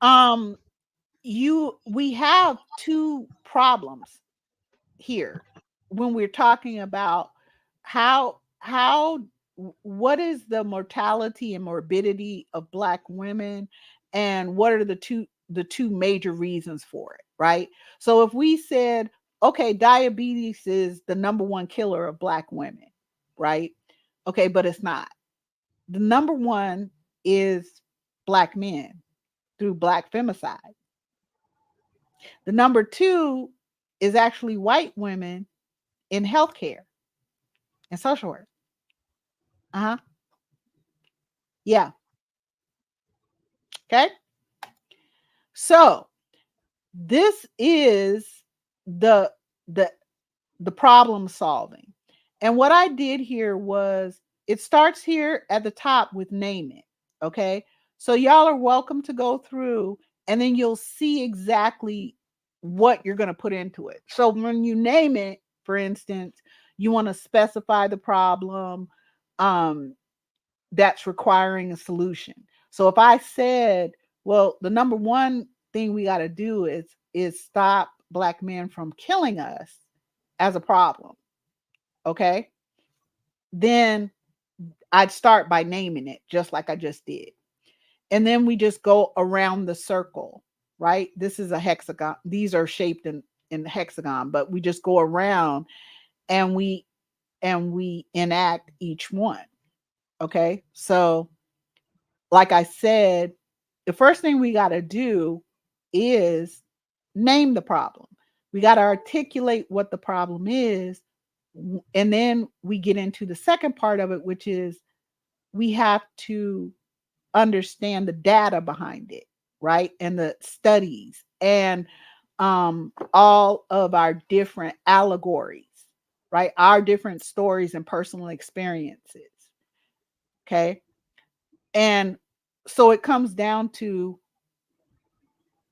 [SPEAKER 1] um we have two problems here when we're talking about how what is the mortality and morbidity of black women, and what are the two major reasons for it, right? So if we said, okay, diabetes is the number one killer of black women, right? Okay, but it's not. The number one is black men through black femicide. The number two is actually white women in healthcare and social work. Uh-huh. Yeah. Okay. So this is the the the problem solving. And what I did here was it starts here at the top with name it. Okay. So y'all are welcome to go through and then you'll see exactly what you're going to put into it. So when you name it, for instance, you want to specify the problem um, that's requiring a solution. So if I said, well, the number one thing we got to do is stop black men from killing us as a problem, okay? Then I'd start by naming it just like I just did. And then we just go around the circle, right? This is a hexagon. These are shaped in hexagon, but we just go around and we enact each one. Okay? So like I said, the first thing we got to do is name the problem. We got to articulate what the problem is. And then we get into the second part of it, which is we have to understand the data behind it, right? And the studies and all of our different allegories, right? Our different stories and personal experiences. Okay. And so it comes down to,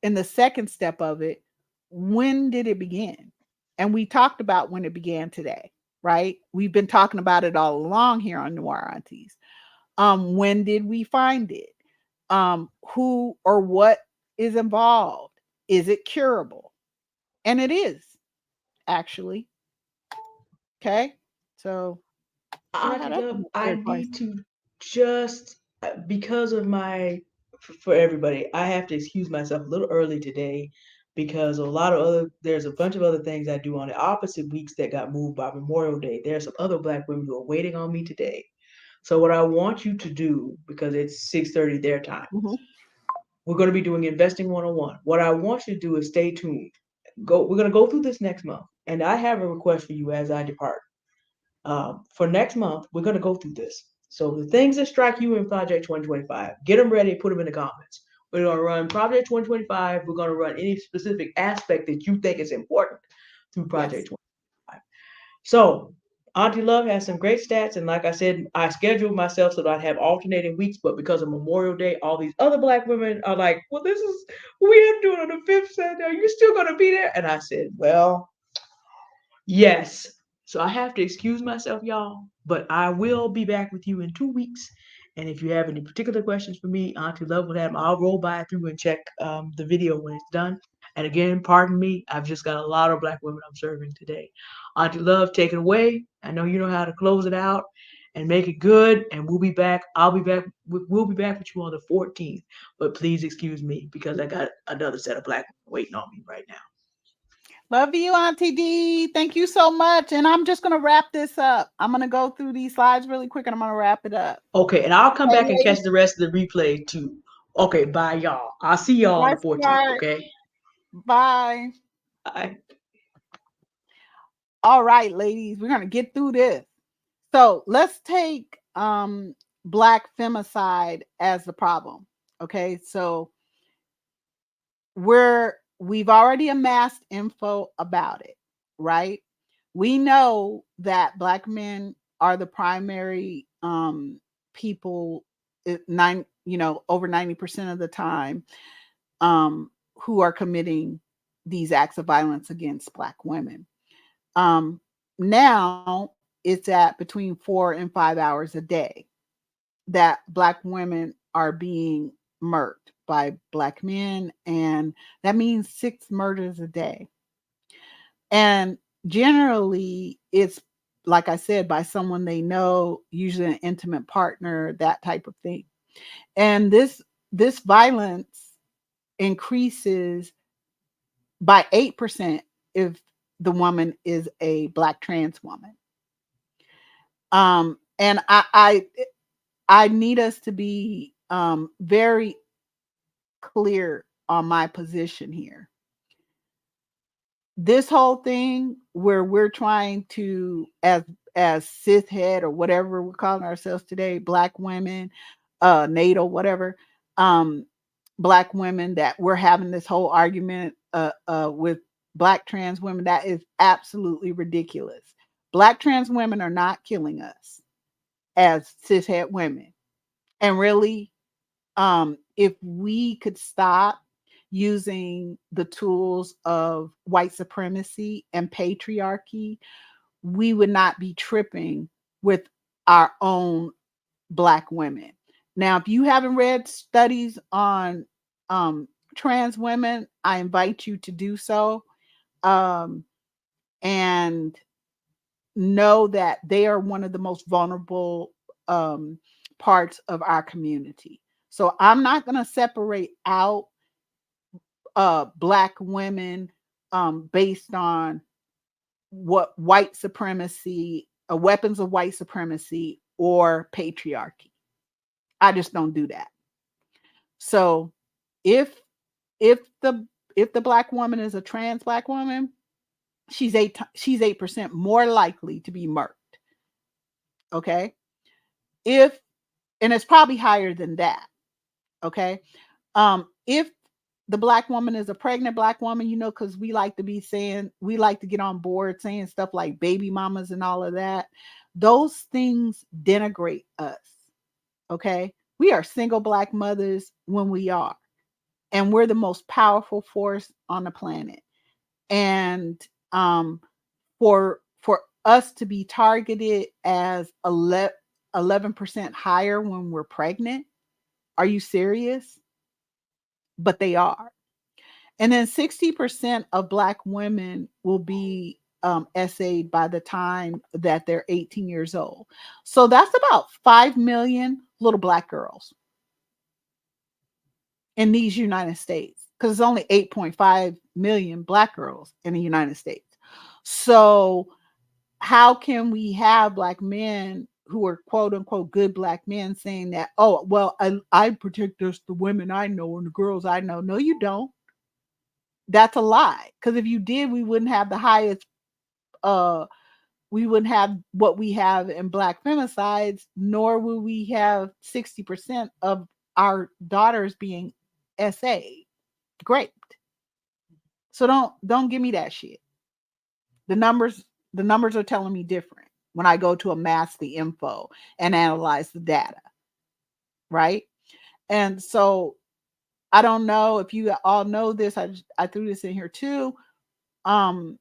[SPEAKER 1] in the second step of it, when did it begin? And we talked about when it began today, right? We've been talking about it all along here on Noir Aunties. When did we find it? Who or what is involved? Is it curable? And it is, actually. Okay. So yeah,
[SPEAKER 2] Auntie
[SPEAKER 1] that's
[SPEAKER 2] Love,
[SPEAKER 1] my
[SPEAKER 2] I
[SPEAKER 1] third place.
[SPEAKER 2] need to just because of my for everybody, I have to excuse myself a little early today because there's a bunch of other things I do on the opposite weeks that got moved by Memorial Day. There are some other black women who are waiting on me today. So what I want you to do, because it's 6:30 their time,
[SPEAKER 1] Mm-hmm.
[SPEAKER 2] we're going to be doing investing 101. What I want you to do is stay tuned. We're going to go through this next month, and I have a request for you as I depart. For next month, we're going to go through this. So the things that strike you in Project 2025, get them ready, put them in the comments. We're going to run Project 2025. We're going to run any specific aspect that you think is important. through
[SPEAKER 1] Yes.
[SPEAKER 2] Project 25. So Auntie Love has some great stats, and like I said, I scheduled myself so that I'd have alternating weeks. But because of Memorial Day, all these other Black women are like, "Well, this is we are doing on the 5th Saturday. Are you still gonna be there?" And I said, "Well, yes." So I have to excuse myself, y'all, but I will be back with you in 2 weeks. And if you have any particular questions for me, Auntie Love will have them. I'll roll by through and check the video when it's done. And again, pardon me, I've just got a lot of Black women I'm serving today. Auntie Love, take it away. I know you know how to close it out and make it good. And we'll be back. I'll be back. We'll be back with you on the 14th. But please excuse me because I got another set of Black women waiting on me right now.
[SPEAKER 1] Love you, Auntie D. Thank you so much. And I'm just going to wrap this up. I'm going to go through these slides really quick and I'm going to wrap it up.
[SPEAKER 2] Okay, and I'll come
[SPEAKER 1] Hey,
[SPEAKER 2] back and catch the rest of the replay too. Okay, bye, y'all. I'll see y'all on the 14th, okay?
[SPEAKER 1] Bye.
[SPEAKER 2] Bye.
[SPEAKER 1] All right, ladies, we're going to get through this. So let's take Black femicide as the problem. Okay, so we've already amassed info about it, right? We know that Black men are the primary people, over 90% of the time, who are committing these acts of violence against Black women. Now it's at between 4 and 5 hours a day that Black women are being murdered by Black men, and that means 6 murders a day. And generally, it's like I said, by someone they know, usually an intimate partner, that type of thing. And this violence increases by 8% if the woman is a Black trans woman. And I need us to be very clear on my position here. This whole thing where we're trying to, as cishet or whatever we're calling ourselves today, Black women, NATO, whatever, Black women, that we're having this whole argument with Black trans women, that is absolutely ridiculous. Black trans women are not killing us as cishet women. And really, if we could stop using the tools of white supremacy and patriarchy, we would not be tripping with our own Black women. Now, if you haven't read studies on trans women, I invite you to do so, and know that they are one of the most vulnerable parts of our community. So I'm not going to separate out Black women based on what white supremacy, weapons of white supremacy, or patriarchy. I just don't do that. So if the Black woman is a trans Black woman, she's 8% more likely to be murdered. Okay, and it's probably higher than that. Okay, if the Black woman is a pregnant Black woman, because we like to get on board saying stuff like baby mamas and all of that. Those things denigrate us. Okay, we are single Black mothers when we are, and we're the most powerful force on the planet. And for us to be targeted as 11% higher when we're pregnant, are you serious? But they are. And then 60% of Black women will be essayed by the time that they're 18 years old. So that's about 5 million little Black girls in these United States, because it's only 8.5 million Black girls in the United States. So how can we have Black men who are quote unquote good Black men saying that, oh, well, I protect just the women I know and the girls I know? No, you don't. That's a lie. Because if you did, we wouldn't have the highest, we wouldn't have what we have in Black femicides, nor will we have 60% of our daughters being SA raped. So don't give me that shit. The numbers are telling me different when I go to amass the info and analyze the data, right? And so I don't know if you all know this. I threw this in here too. 1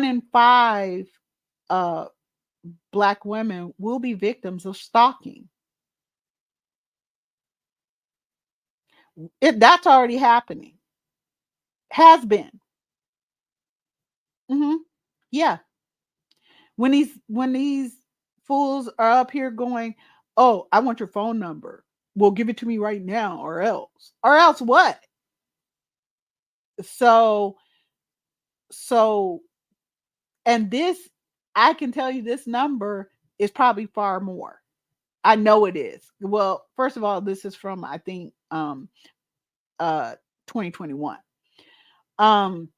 [SPEAKER 1] in 5 Black women will be victims of stalking. That's already happening. Has been. Mm-hmm. Yeah. When these fools are up here going, oh, I want your phone number. Well, give it to me right now, or else. Or else what? So, so, and this, I can tell you this number is probably far more. I know it is. Well, first of all, this is from, I think, 2021. Um,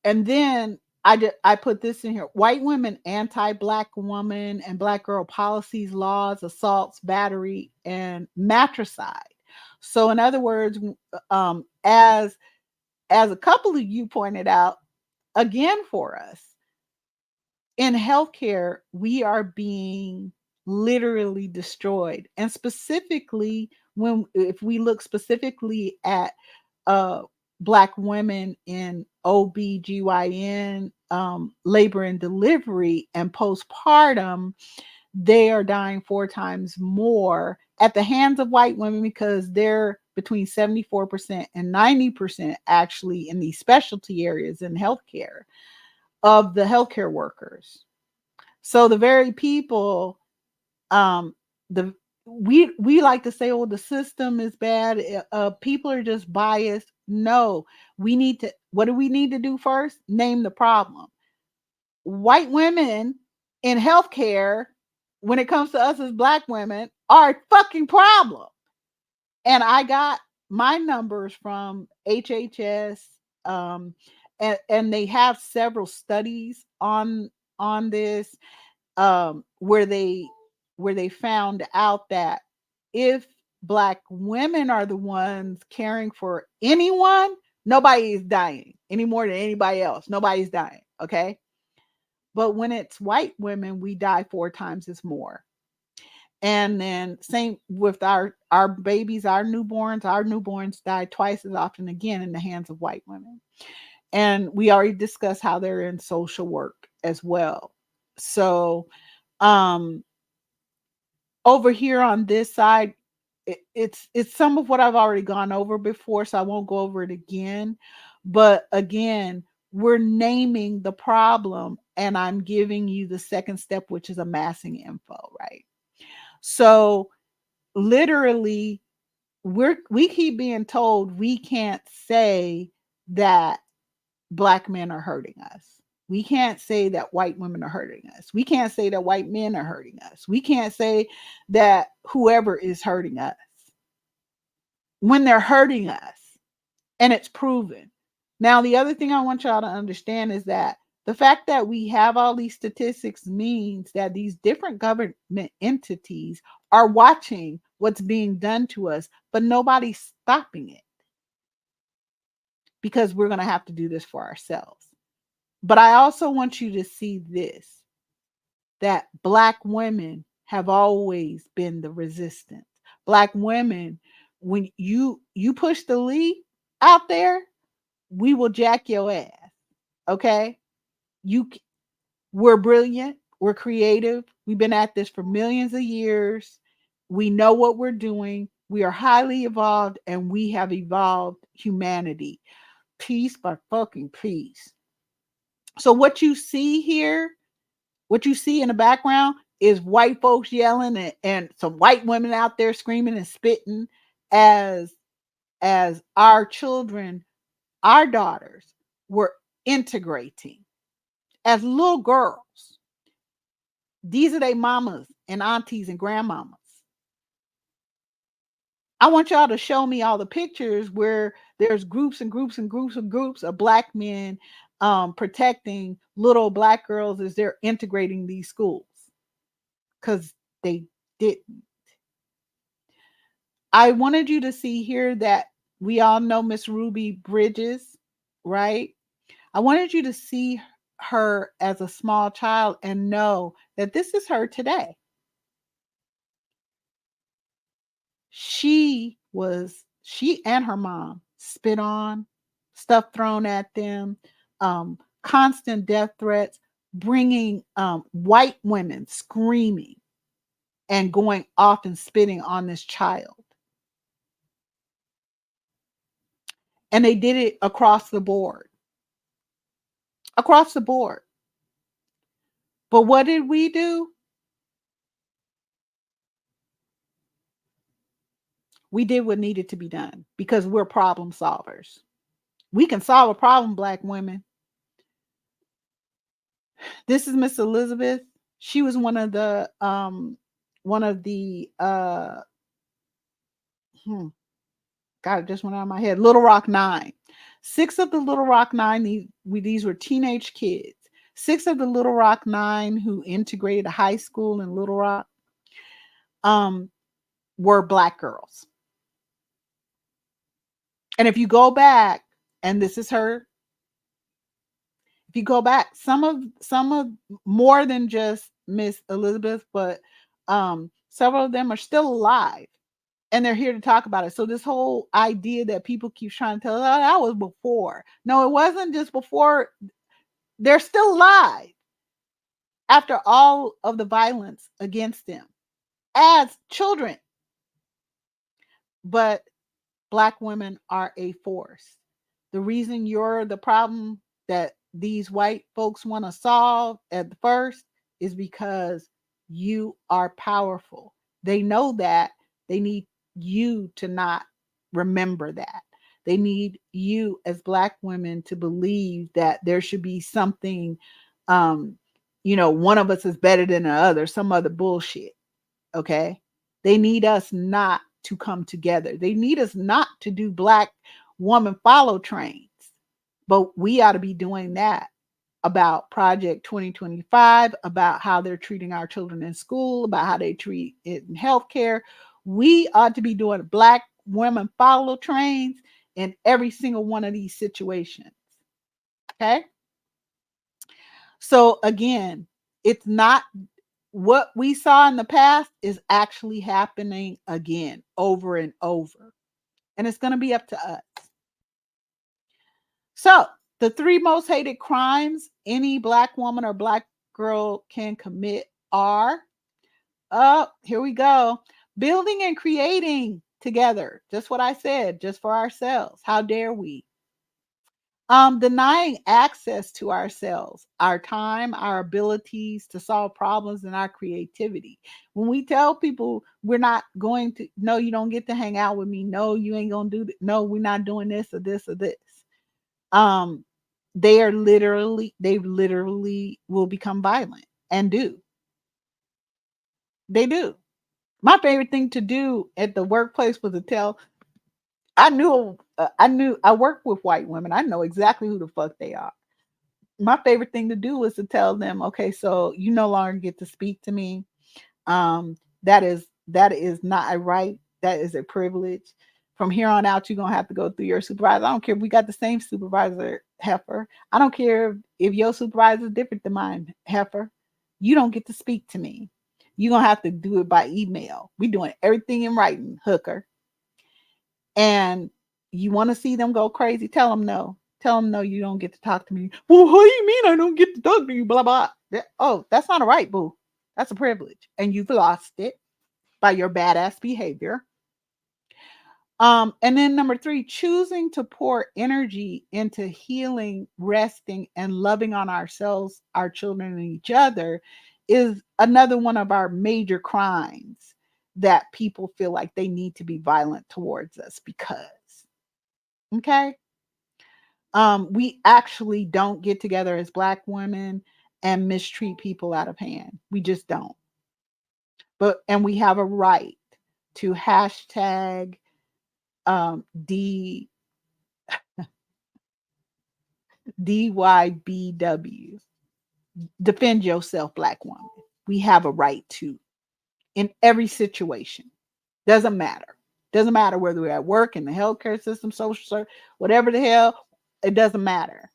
[SPEAKER 1] and then I put this in here: white women, anti-Black woman and Black girl policies, laws, assaults, battery, and matricide. So, in other words, as a couple of you pointed out, again for us in healthcare, we are being literally destroyed, and specifically if we look specifically at Black women in OBGYN, labor and delivery, and postpartum, they are dying 4 times more at the hands of white women, because they're between 74% and 90% actually in these specialty areas in healthcare of the healthcare workers. So the very people, the we like to say, oh, the system is bad, people are just biased. No, what do we need to do first? Name the problem. White women in healthcare, when it comes to us as Black women, are a fucking problem. And I got my numbers from HHS, and they have several studies on this, where they found out that if Black women are the ones caring for anyone, nobody is dying any more than anybody else. Nobody's dying. Okay. But when it's white women, we die 4 times as more. And then same with our babies, our newborns die twice as often, again, in the hands of white women. And we already discussed how they're in social work as well. So over here on this side, it's some of what I've already gone over before, so I won't go over it again. But again, we're naming the problem, and I'm giving you the second step, which is amassing info, right? So literally, we keep being told we can't say that Black men are hurting us. We can't say that white women are hurting us. We can't say that white men are hurting us. We can't say that whoever is hurting us when they're hurting us, and it's proven. Now, the other thing I want y'all to understand is that the fact that we have all these statistics means that these different government entities are watching what's being done to us, but nobody's stopping it, because we're going to have to do this for ourselves. But I also want you to see this, that Black women have always been the resistance. Black women, when you push the lead out there, we will jack your ass. Okay? We're brilliant, we're creative, we've been at this for millions of years. We know what we're doing. We are highly evolved, and we have evolved humanity piece by fucking piece. So what you see here, what you see in the background, is white folks yelling, and some white women out there screaming and spitting as our children, our daughters, were integrating as little girls. These are their mamas and aunties and grandmamas. I want y'all to show me all the pictures where there's groups and groups and groups and groups of Black men protecting little Black girls as they're integrating these schools, because they didn't. I wanted you to see here that We all know Miss Ruby Bridges, right? I wanted you to see her as a small child and know that this is her today. She and her mom spit on, stuff thrown at them, constant death threats, bringing white women screaming and going off and spitting on this child. And they did it across the board. Across the board. But what did we do? We did what needed to be done because we're problem solvers. We can solve a problem, Black women. This is Miss Elizabeth. She was one of the God, it just went out of my head. Little Rock Nine. 6 of the Little Rock Nine, these were teenage kids. 6 of the Little Rock Nine who integrated a high school in Little Rock were Black girls. And if you go back, and this is her, if you go back, some of more than just Miss Elizabeth, but several of them are still alive. And they're here to talk about it. So this whole idea that people keep trying to tell us, oh, that was before. No, it wasn't just before. They're still alive after all of the violence against them as children. But Black women are a force. The reason you're the problem that these white folks want to solve at first is because you are powerful. They know that. They need you to not remember that. They need you as Black women to believe that there should be something, one of us is better than the other, some other bullshit. Okay. They need us not to come together. They need us not to do Black woman follow trains, but we ought to be doing that about Project 2025, about how they're treating our children in school, about how they treat it in healthcare. We ought to be doing Black women follow trains in every single one of these situations. Okay. So again, it's not what we saw in the past is actually happening again over and over. And it's going to be up to us. So the 3 most hated crimes any Black woman or Black girl can commit are, here we go. Building and creating together. Just what I said, just for ourselves. How dare we? Denying access to ourselves, our time, our abilities to solve problems, and our creativity. When we tell people we're not going to, no, you don't get to hang out with me. No, you ain't going to do, no, we're not doing this or this or this. They literally will become violent and do. They do. My favorite thing to do at the workplace was to tell, I work with white women. I know exactly who the fuck they are. My favorite thing to do was to tell them, okay, so you no longer get to speak to me. That is not a right. That is a privilege. From here on out, you're going to have to go through your supervisor. I don't care if we got the same supervisor, heifer. I don't care if your supervisor is different than mine, heifer. You don't get to speak to me. You're going to have to do it by email. We're doing everything in writing, hooker. And you want to see them go crazy, tell them no. Tell them no, you don't get to talk to me. Well, what do you mean I don't get to talk to you? Blah, blah. Oh, that's not a right, boo. That's a privilege. And you've lost it by your badass behavior. And then number 3, choosing to pour energy into healing, resting, and loving on ourselves, our children, and each other is another one of our major crimes that people feel like they need to be violent towards us because. Okay. We actually don't get together as Black women and mistreat people out of hand. We just don't. And we have a right to hashtag DYBW. Defend yourself, Black woman. We have a right to in every situation. Doesn't matter. Doesn't matter whether we're at work, in the healthcare system, social service, whatever the hell, it doesn't matter.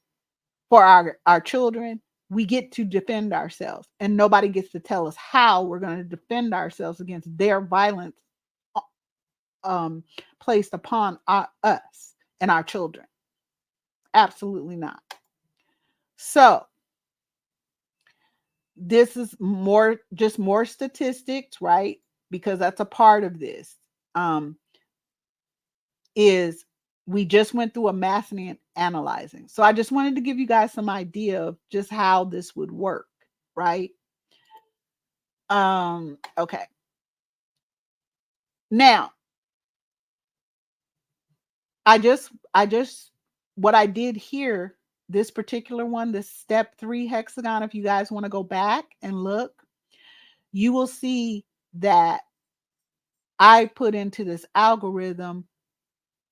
[SPEAKER 1] For our children, we get to defend ourselves, and nobody gets to tell us how we're going to defend ourselves against their violence placed upon us and our children. Absolutely not. So this is just more statistics, right? Because that's a part of this. Is we just went through a massing and analyzing. So I just wanted to give you guys some idea of just how this would work, right? Okay. Now, I just what I did here, this particular one, this step 3 hexagon, if you guys want to go back and look, you will see that I put into this algorithm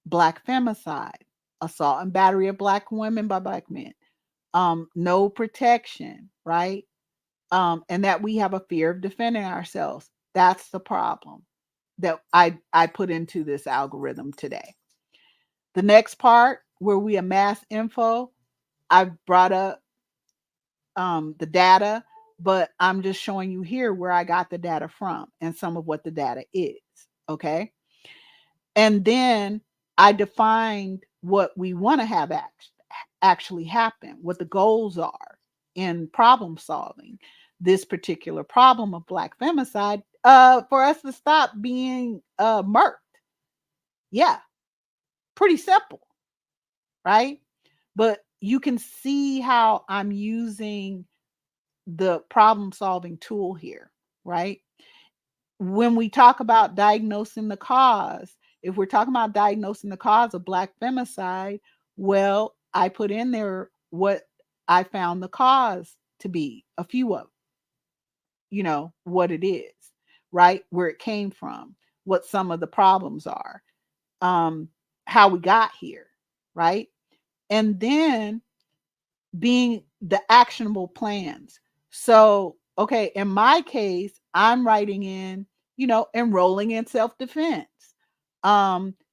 [SPEAKER 1] Black femicide, assault and battery of Black women by Black men, no protection, right? And that we have a fear of defending ourselves. That's the problem that I put into this algorithm today. The next part where we amass info, I've brought up the data, but I'm just showing you here where I got the data from and some of what the data is, okay? And then I defined what we want to have actually happen, what the goals are in problem solving this particular problem of Black femicide, for us to stop being murked. Yeah, pretty simple, right? But you can see how I'm using the problem solving tool here, right? When we talk about diagnosing the cause, if we're talking about diagnosing the cause of Black femicide, well, I put in there what I found the cause to be, a few of, what it is, right? Where it came from, what some of the problems are, how we got here, right? And then being the actionable plans. So, okay, in my case, I'm writing in, enrolling in self-defense,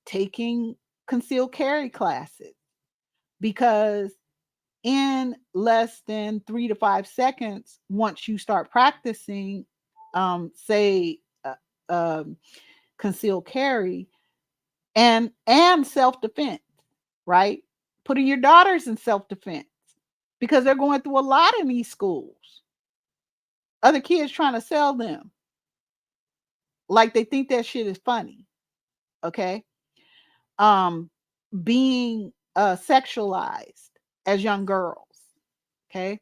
[SPEAKER 1] taking concealed carry classes, because in less than 3 to 5 seconds, once you start practicing, say, concealed carry and self-defense, right? Putting your daughters in self-defense because they're going through a lot in these schools. Other kids trying to sell them like they think that shit is funny. Okay. Being sexualized as young girls. Okay.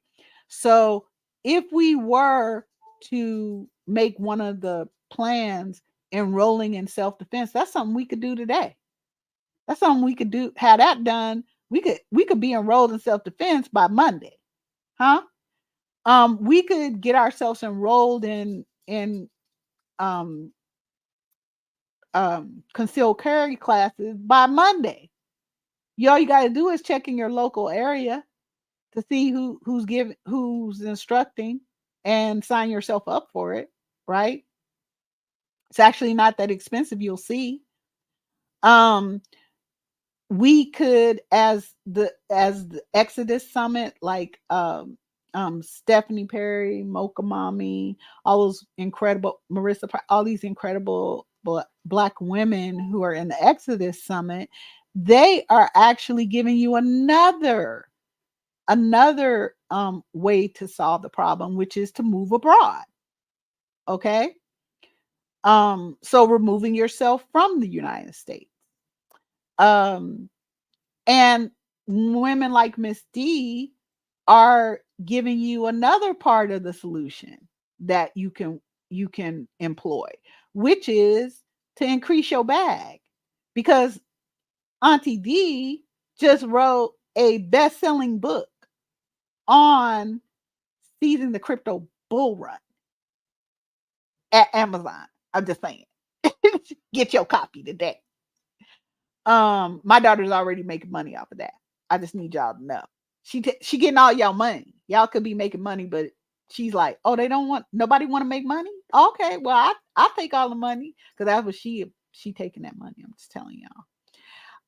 [SPEAKER 1] So if we were to make one of the plans enrolling in self-defense, that's something we could do today. That's something we could do. Had that done, we could be enrolled in self-defense by Monday. Huh? We could get ourselves enrolled in concealed carry classes by Monday. All you got to do is check in your local area to see who's instructing and sign yourself up for it, right? It's actually not that expensive, you'll see. We could, as the Exodus Summit, like Stephanie Perry, Mocha Mommy, all those incredible, Marissa, all these incredible Black women who are in the Exodus Summit, they are actually giving you another way to solve the problem, which is to move abroad. Okay. So removing yourself from the United States. And women like Miss D are giving you another part of the solution that you can employ, which is to increase your bag, because Auntie D just wrote a best-selling book on seizing the crypto bull run at Amazon. I'm just saying, get your copy today. My daughter's already making money off of that. I just need y'all to know. She getting all y'all money. Y'all could be making money, but she's like, oh, nobody want to make money? Okay, well, I take all the money, because that's what she She taking that money. I'm just telling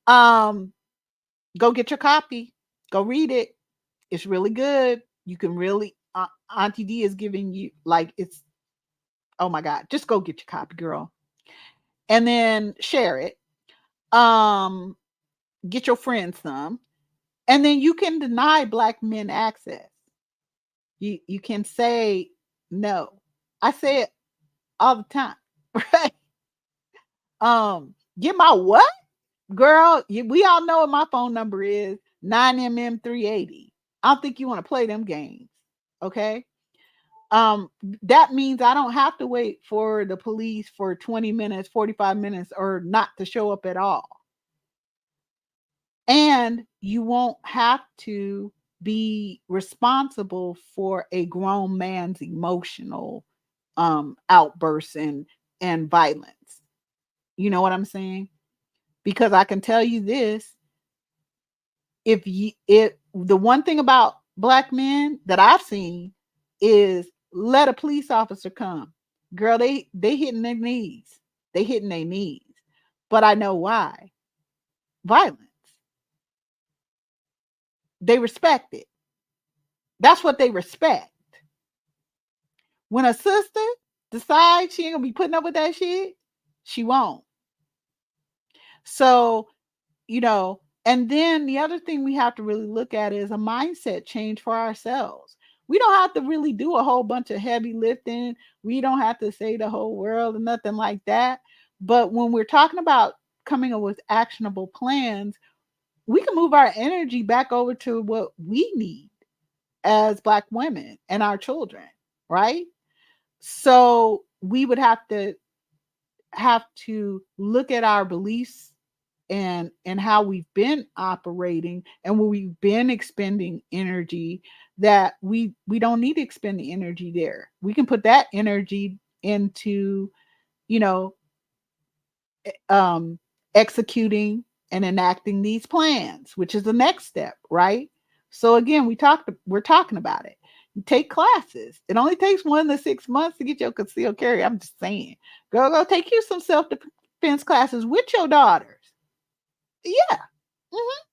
[SPEAKER 1] y'all. Go get your copy. Go read it. It's really good. You can really, Auntie D is giving you, like, it's, oh my God, just go get your copy, girl. And then share it. Get your friends some. And then you can deny Black men access. You can say no. I say it all the time, right? Get my what? Girl, we all know what my phone number is, 9MM380. I don't think you want to play them games. Okay. That means I don't have to wait for the police for 20 minutes, 45 minutes, or not to show up at all. And you won't have to be responsible for a grown man's emotional outbursts and violence. You know what I'm saying? Because I can tell you this, the one thing about Black men that I've seen is let a police officer come. Girl, they hitting their knees. They hitting their knees. But I know why. Violence. They respect it. That's what they respect. When a sister decides she ain't gonna be putting up with that shit, she won't. So, and then the other thing we have to really look at is a mindset change for ourselves. We don't have to really do a whole bunch of heavy lifting. We don't have to say the whole world or nothing like that. But when we're talking about coming up with actionable plans, we can move our energy back over to what we need as Black women and our children, right? So we would have to look at our beliefs and how we've been operating and where we've been expending energy, that we don't need to expend the energy there. We can put that energy into, executing and enacting these plans, which is the next step, right? So again, we're talking about it. You take classes. It only takes 1 to 6 months to get your concealed carry. I'm just saying, go take you some self-defense classes with your daughters. Yeah. Mm-hmm.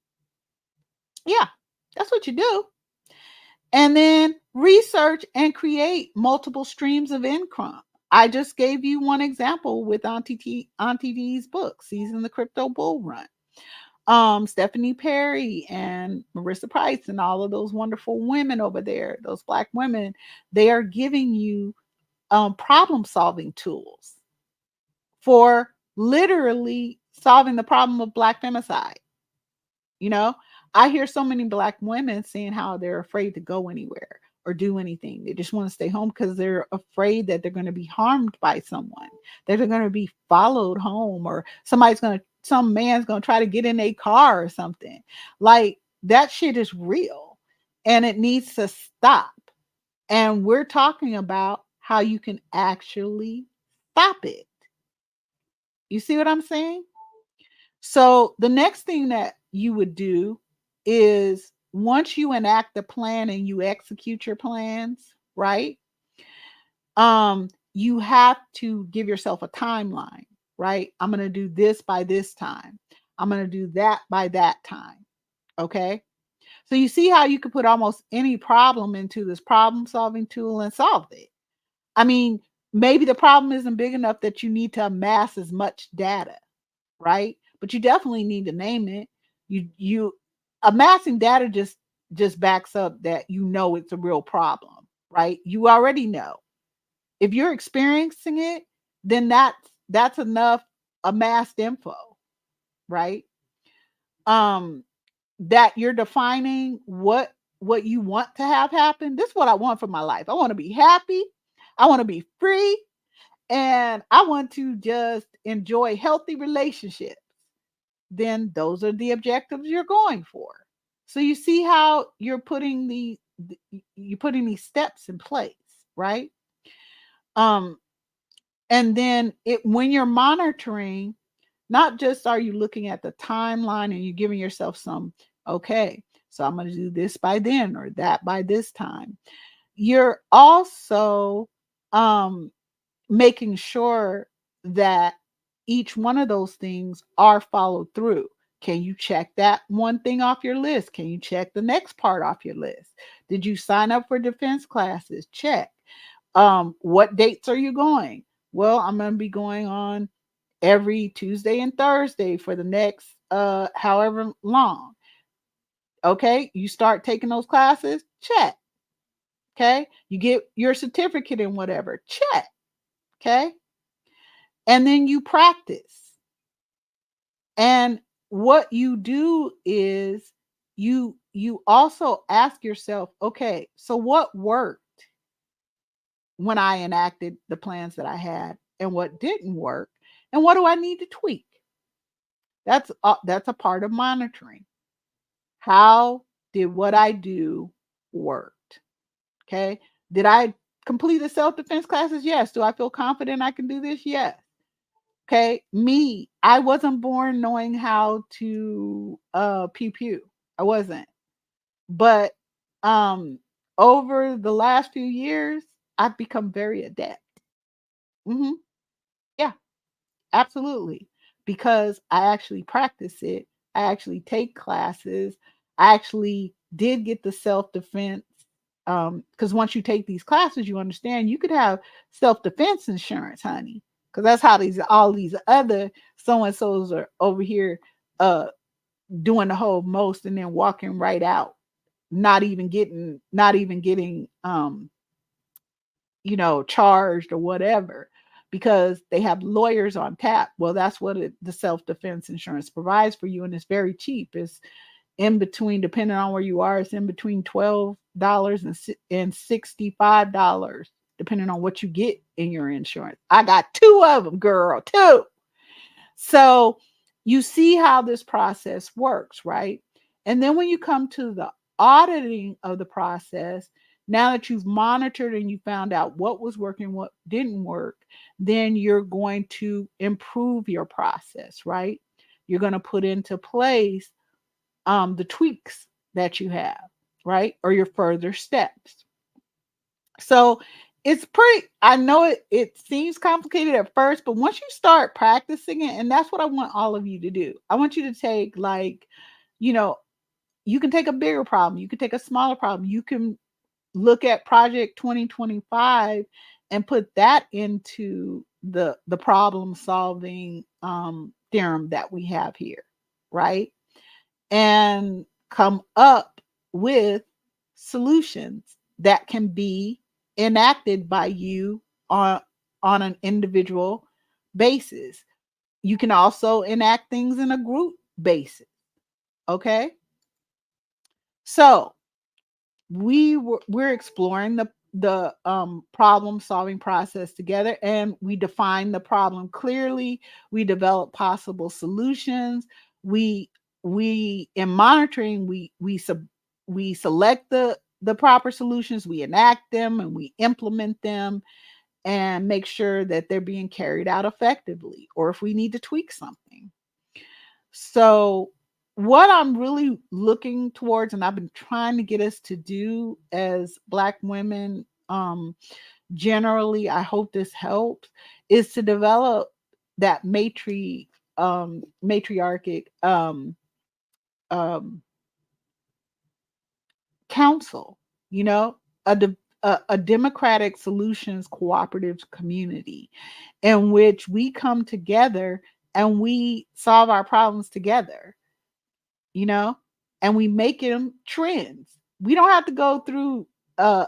[SPEAKER 1] Yeah. That's what you do. And then research and create multiple streams of income. I just gave you one example with Auntie D's book, Season the Crypto Bull Run. Stephanie Perry and Marissa Price and all of those wonderful women over there, those Black women, they are giving you problem solving tools for literally solving the problem of Black femicide. I hear so many Black women saying how they're afraid to go anywhere or do anything. They just want to stay home because they're afraid that they're going to be harmed by someone, that they're going to be followed home, or some man's going to try to get in a car or something. Like, that shit is real and it needs to stop. And we're talking about how you can actually stop it. You see what I'm saying? So the next thing that you would do is, once you enact the plan and you execute your plans, right? You have to give yourself a timeline, right? I'm going to do this by this time. I'm going to do that by that time. Okay. So you see how you could put almost any problem into this problem solving tool and solve it. I mean, maybe the problem isn't big enough that you need to amass as much data, right? But you definitely need to name it. You amassing data just backs up that it's a real problem, right? You already know. If you're experiencing it, then that's enough amassed info, right? That you're defining what you want to have happen. This is what I want for my life. I want to be happy. I want to be free. And I want to just enjoy healthy relationships. Then those are the objectives you're going for. So you see how you're putting these steps in place, right? And then when you're monitoring, not just are you looking at the timeline and you're giving yourself some, okay, so I'm going to do this by then or that by this time. You're also making sure that each one of those things are followed through. Can you check that one thing off your list? Can you check the next part off your list? Did you sign up for defense classes? Check. What dates are you going? Well, I'm going to be going on every Tuesday and Thursday for the next however long. Okay, you start taking those classes, check. Okay, you get your certificate in whatever, check. Okay, and then you practice. And what you do is you also ask yourself, okay, so what worked when I enacted the plans that I had, and what didn't work, and what do I need to tweak? That's a part of monitoring. How did what I do worked? Okay. Did I complete the self-defense classes? Yes. Do I feel confident I can do this? Yes. Okay. Me, I wasn't born knowing how to pew pew. I wasn't. But um over the last few years, I've become very adept. Hmm. Yeah. Absolutely. Because I actually practice it. I actually take classes. I actually did get the self defense. Because once you take these classes, you understand you could have self defense insurance, honey. Because that's how all these other so and so's are over here uh doing the whole most and then walking right out, not even getting charged or whatever, because they have lawyers on tap. Well, that's what the self-defense insurance provides for you, and it's very cheap. It's in between, depending on where you are, it's in between $12 and $65, depending on what you get in your insurance. I got two of them, girl, two. So you see how this process works, right? And then when you come to the auditing of the process, now that you've monitored and you found out what was working, what didn't work, then you're going to improve your process, right? You're going to put into place the tweaks that you have, right? Or your further steps. So it's pretty, I know it seems complicated at first, but once you start practicing it, and that's what I want all of you to do. I want you to take, like, you know, you can take a bigger problem, you can take a smaller problem, you can look at Project 2025 and put that into the problem solving theorem that we have here, right? And come up with solutions that can be enacted by you on an individual basis. You can also enact things in a group basis. Okay. So we're exploring the problem solving process together, and we define the problem clearly. We develop possible solutions. We in monitoring, we select the proper solutions, we enact them, and we implement them and make sure that they're being carried out effectively, or if we need to tweak something. So, what I'm really looking towards, and I've been trying to get us to do as Black women, generally, I hope this helps, is to develop that matriarchic um, council, you know, a democratic solutions cooperative community in which we come together and we solve our problems together, you know, and we make them trends. We don't have to go through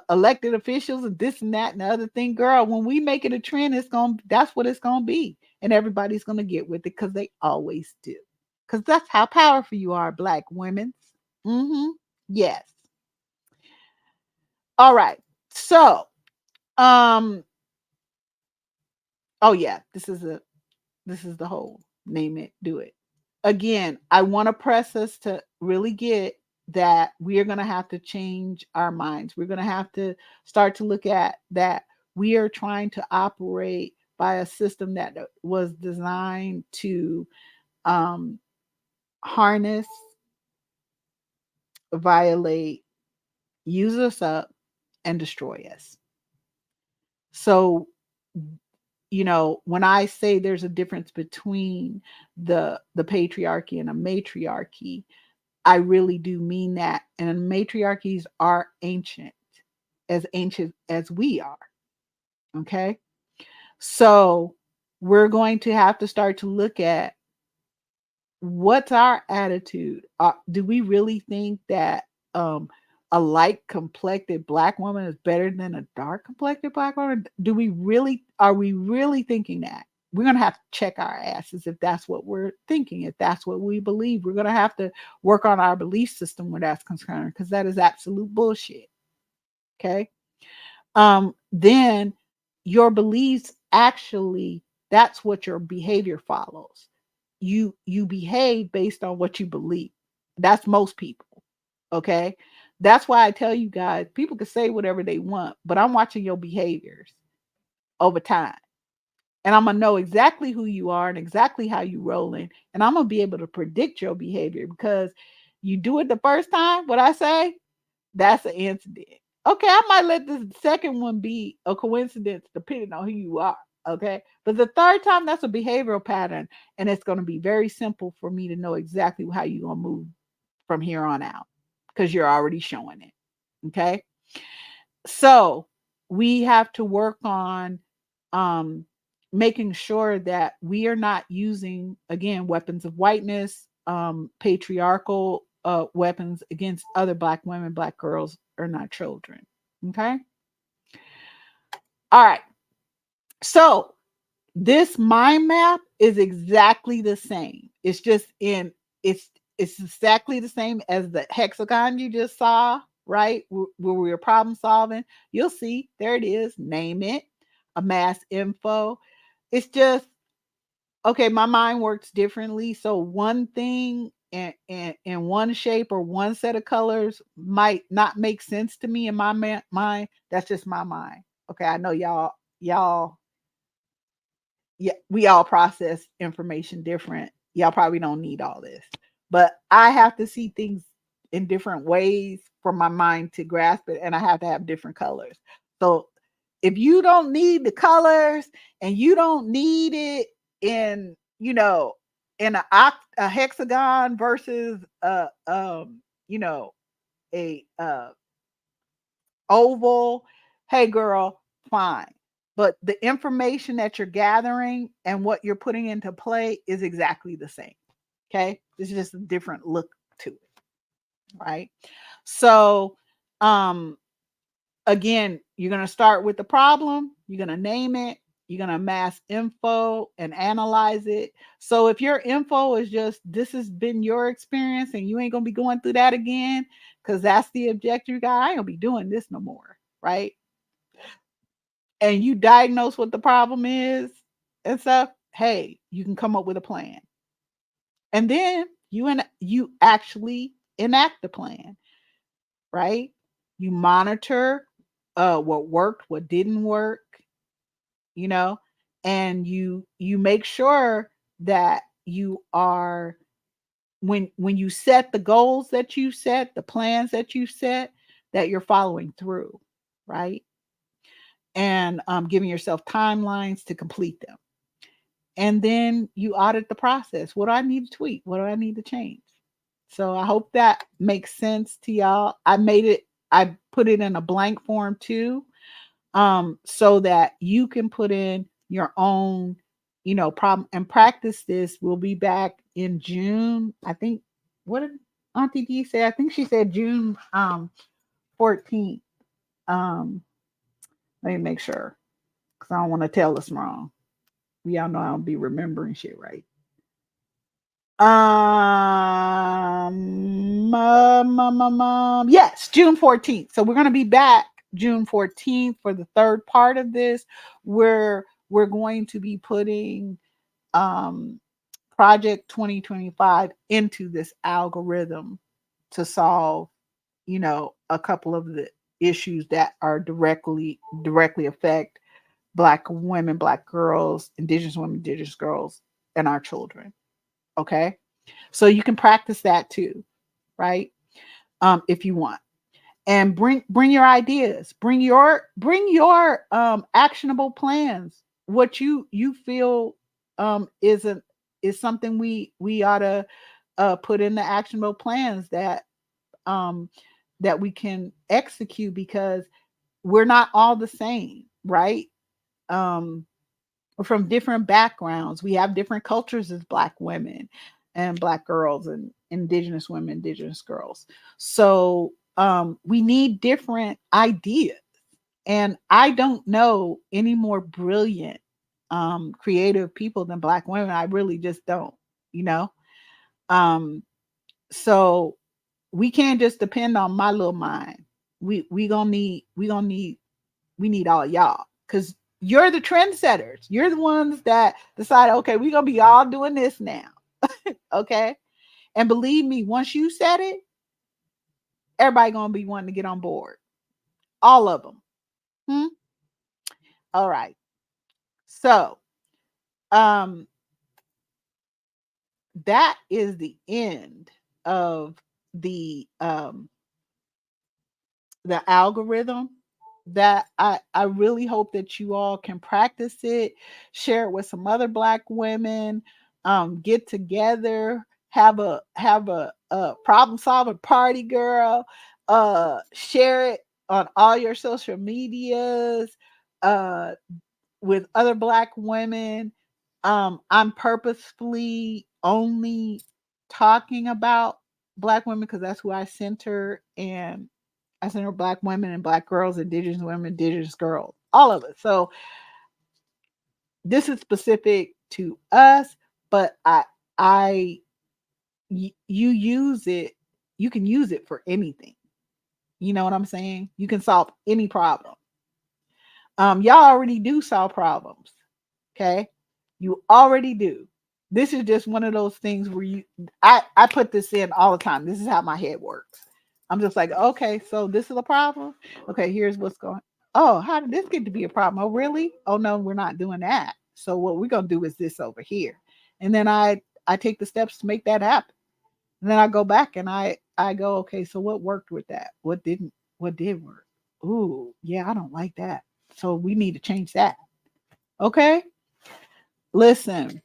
[SPEAKER 1] elected officials and this and that and the other thing, girl. When we make it a trend, that's what it's gonna be, and everybody's gonna get with it because they always do. Because that's how powerful you are, Black women. Mm-hmm. Yes. All right. So, um, oh yeah, this is the whole name it, do it. Again, I want to press us to really get that we are going to have to change our minds. We're going to have to start to look at that we are trying to operate by a system that was designed to um, harness, violate, use us up, and destroy us. So when I say there's a difference between the patriarchy and a matriarchy, I really do mean that. And matriarchies are ancient as we are. Okay. So we're going to have to start to look at what's our attitude. Do we really think that a light complected black woman is better than a dark complected black woman? Are we really thinking that? We're going to have to check our asses if that's what we're thinking, if that's what we believe. We're going to have to work on our belief system where that's concerned, because that is absolute bullshit. Okay. Then your beliefs actually, that's what your behavior follows. You behave based on what you believe. That's most people. Okay. That's why I tell you guys, people can say whatever they want, but I'm watching your behaviors over time. And I'm going to know exactly who you are and exactly how you rolling. And I'm going to be able to predict your behavior, because you do it the first time, what I say, that's an incident. Okay, I might let the second one be a coincidence depending on who you are. Okay. But the third time, that's a behavioral pattern. And it's going to be very simple for me to know exactly how you're going to move from here on out, because you're already showing it. Okay. So we have to work on making sure that we are not using, again, weapons of whiteness, patriarchal weapons against other black women, black girls, or not children. Okay. All right. So this mind map is exactly the same. It's just it's exactly the same as the hexagon you just saw, right? Where we were problem solving. You'll see, there it is. Name it, amass info. It's just, okay, my mind works differently. So one thing in one shape or one set of colors might not make sense to me in my mind. That's just my mind. Okay, I know y'all, yeah, we all process information different. Y'all probably don't need all this, but I have to see things in different ways for my mind to grasp it, and I have to have different colors. So if you don't need the colors and you don't need it in, in a hexagon versus a oval, hey girl, fine. But the information that you're gathering and what you're putting into play is exactly the same. Okay. It's just a different look to it. Right. So, again, you're going to start with the problem. You're going to name it. You're going to amass info and analyze it. So if your info is just, this has been your experience and you ain't going to be going through that again, because that's the objective you got, I ain't going to be doing this no more. Right. And you diagnose what the problem is and stuff, hey, you can come up with a plan. And then you actually enact the plan, right? You monitor what worked, what didn't work, and you make sure that you are, when you set the goals that you set, the plans that you set, that you're following through, right? And giving yourself timelines to complete them. And then you audit the process. What do I need to tweak? What do I need to change? So I hope that makes sense to y'all. I put it in a blank form too, so that you can put in your own, problem and practice this. We'll be back in June. I think, what did Auntie D say? I think she said June 14th. Let me make sure, because I don't want to tell us wrong. We all know I don't be remembering shit right. Yes, June 14th. So we're going to be back June 14th for the third part of this, where we're going to be putting Project 2025 into this algorithm to solve, a couple of the issues that are directly affect Black women, Black girls, Indigenous women, Indigenous girls, and our children. Okay. So you can practice that too, right? If you want. And bring your ideas, bring your actionable plans what you feel is something we ought to put in the actionable plans um that we can execute, because we're not all the same, right? um we're from different backgrounds. We have different cultures as Black women and Black girls and Indigenous women, Indigenous girls. So we need different ideas. And I don't know any more brilliant, creative people than Black women. I really just don't, you know? Um, so we can't just depend on my little mind. We need all y'all, because you're the trendsetters. You're the ones that decide, okay, we're gonna be all doing this now. Okay. And believe me, once you said it, everybody gonna be wanting to get on board. All of them. Hmm? All right. So um that is the end of the algorithm that I really hope that you all can practice it, share it with some other Black women, get together, have a problem solving party, girl, share it on all your social medias, uh, with other Black women. I'm purposefully only talking about Black women because that's who I center, and I center Black women and Black girls, Indigenous women, Indigenous girls, all of it. So this is specific to us, but you use it, you can use it for anything. You know what I'm saying? You can solve any problem. Y'all already do solve problems. Okay. You already do. This is just one of those things where I put this in all the time. This is how my head works. I'm just like, okay, so this is a problem. Okay, here's what's going. Oh, how did this get to be a problem? Oh, really? Oh no, we're not doing that. So what we're gonna do is this over here. And then I take the steps to make that happen. And then I go back and I go, okay, so what worked with that? What didn't? What did work? Ooh, yeah, I don't like that. So we need to change that. Okay? Listen,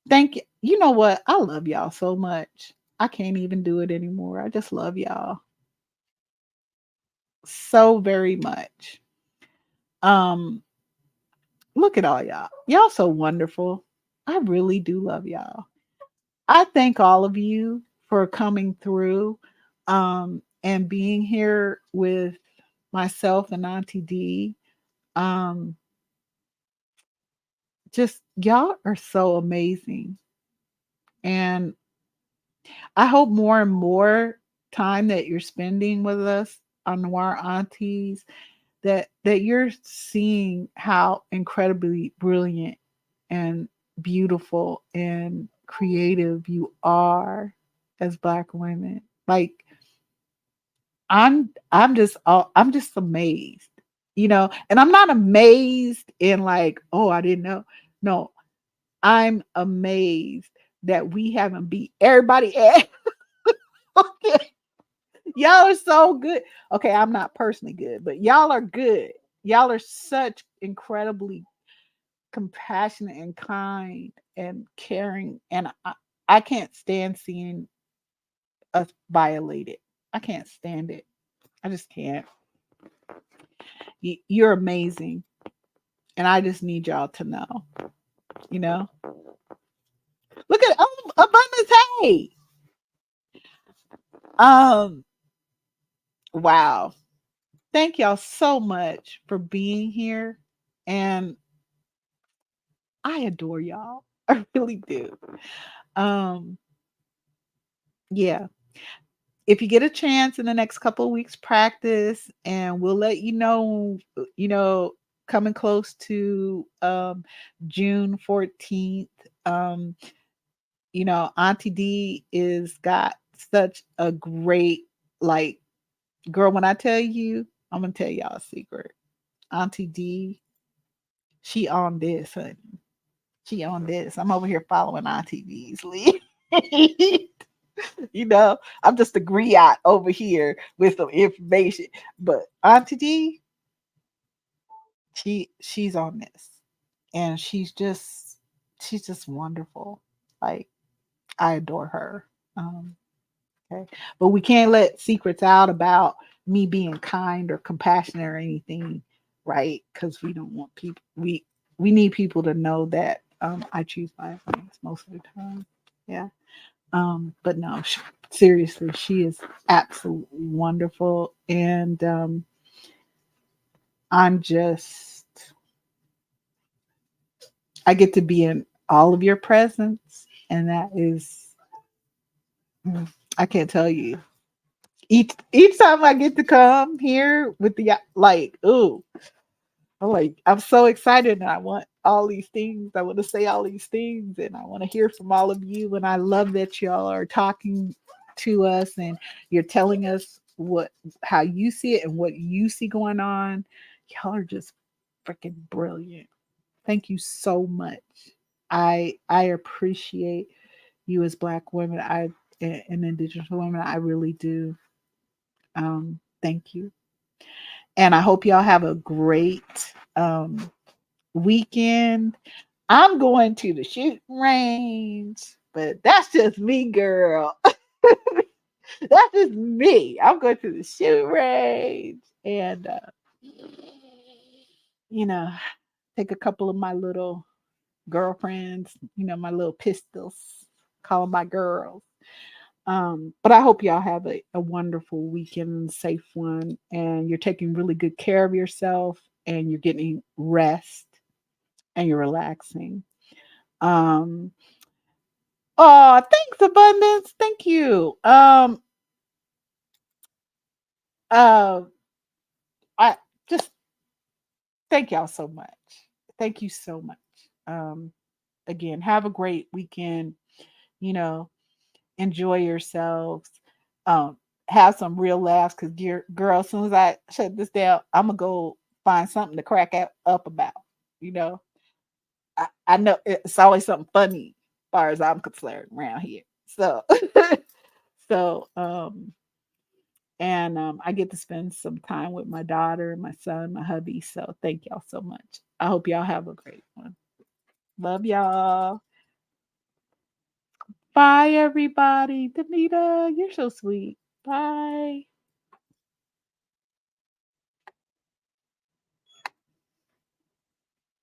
[SPEAKER 1] thank you. You know what? I love y'all so much. I can't even do it anymore. I just love y'all so very much. Um, Look at all y'all. Y'all so wonderful. I really do love y'all. I thank all of you for coming through and being here with myself and Auntie D. Um, just y'all are so amazing. And I hope more and more time that you're spending with us on Noir Aunties, that you're seeing how incredibly brilliant and beautiful and creative you are as Black women. Like I'm just amazed, you know, and I'm not amazed in like, oh, I didn't know. No, I'm amazed that we haven't beat everybody at. Okay. Y'all are so good. Okay, I'm not personally good, but y'all are good. Y'all are such incredibly compassionate and kind and caring. And I can't stand seeing us violated. I can't stand it. I just can't. You're amazing. And I just need y'all to know, you know? Look at Abundance. Hey. Um, wow. Thank y'all so much for being here. And I adore y'all. I really do. Um, yeah. If you get a chance in the next couple of weeks, practice, and we'll let you know, coming close to June 14th. Um, Auntie D is got such a great, like, girl, when I tell you, I'm gonna tell y'all a secret. Auntie D, she on this, honey. She on this. I'm over here following Auntie D's lead. I'm just a griot over here with some information. But Auntie D, she's on this. and she's just wonderful. Like, I adore her. Okay. But we can't let secrets out about me being kind or compassionate or anything, right? Because we don't want people we need people to know that I choose violence most of the time. Yeah. But no, seriously, she is absolutely wonderful. And I'm just I get to be in all of your presence, and that is I can't tell you. Each time I get to come here with the like, ooh, I'm so excited and I want all these things. I want to say all these things and I want to hear from all of you. And I love that y'all are talking to us and you're telling us how you see it and what you see going on. Y'all are just freaking brilliant. Thank you so much. I appreciate you as Black women, and Indigenous women. I really do. Thank you. And I hope y'all have a great weekend. I'm going to the shooting range, but that's just me, girl. That's just me. I'm going to the shooting range and, you know, take a couple of my little girlfriends, my little pistols, call them my girls. But I hope y'all have a wonderful weekend, safe one, and you're taking really good care of yourself and you're getting rest and you're relaxing. Um, oh, thanks, Abundance. Thank you. Uh, I just thank y'all so much. Thank you so much. Um, Again, have a great weekend. You know, enjoy yourselves. Um, have some real laughs because, girl, as soon as I shut this down, I'm gonna go find something to crack up about. You know, I know it's always something funny, as far as I'm concerned, around here. So, so, and I get to spend some time with my daughter, my son, my hubby. So, thank y'all so much. I hope y'all have a great one. Love y'all. Bye, everybody. Danita, you're so sweet. Bye.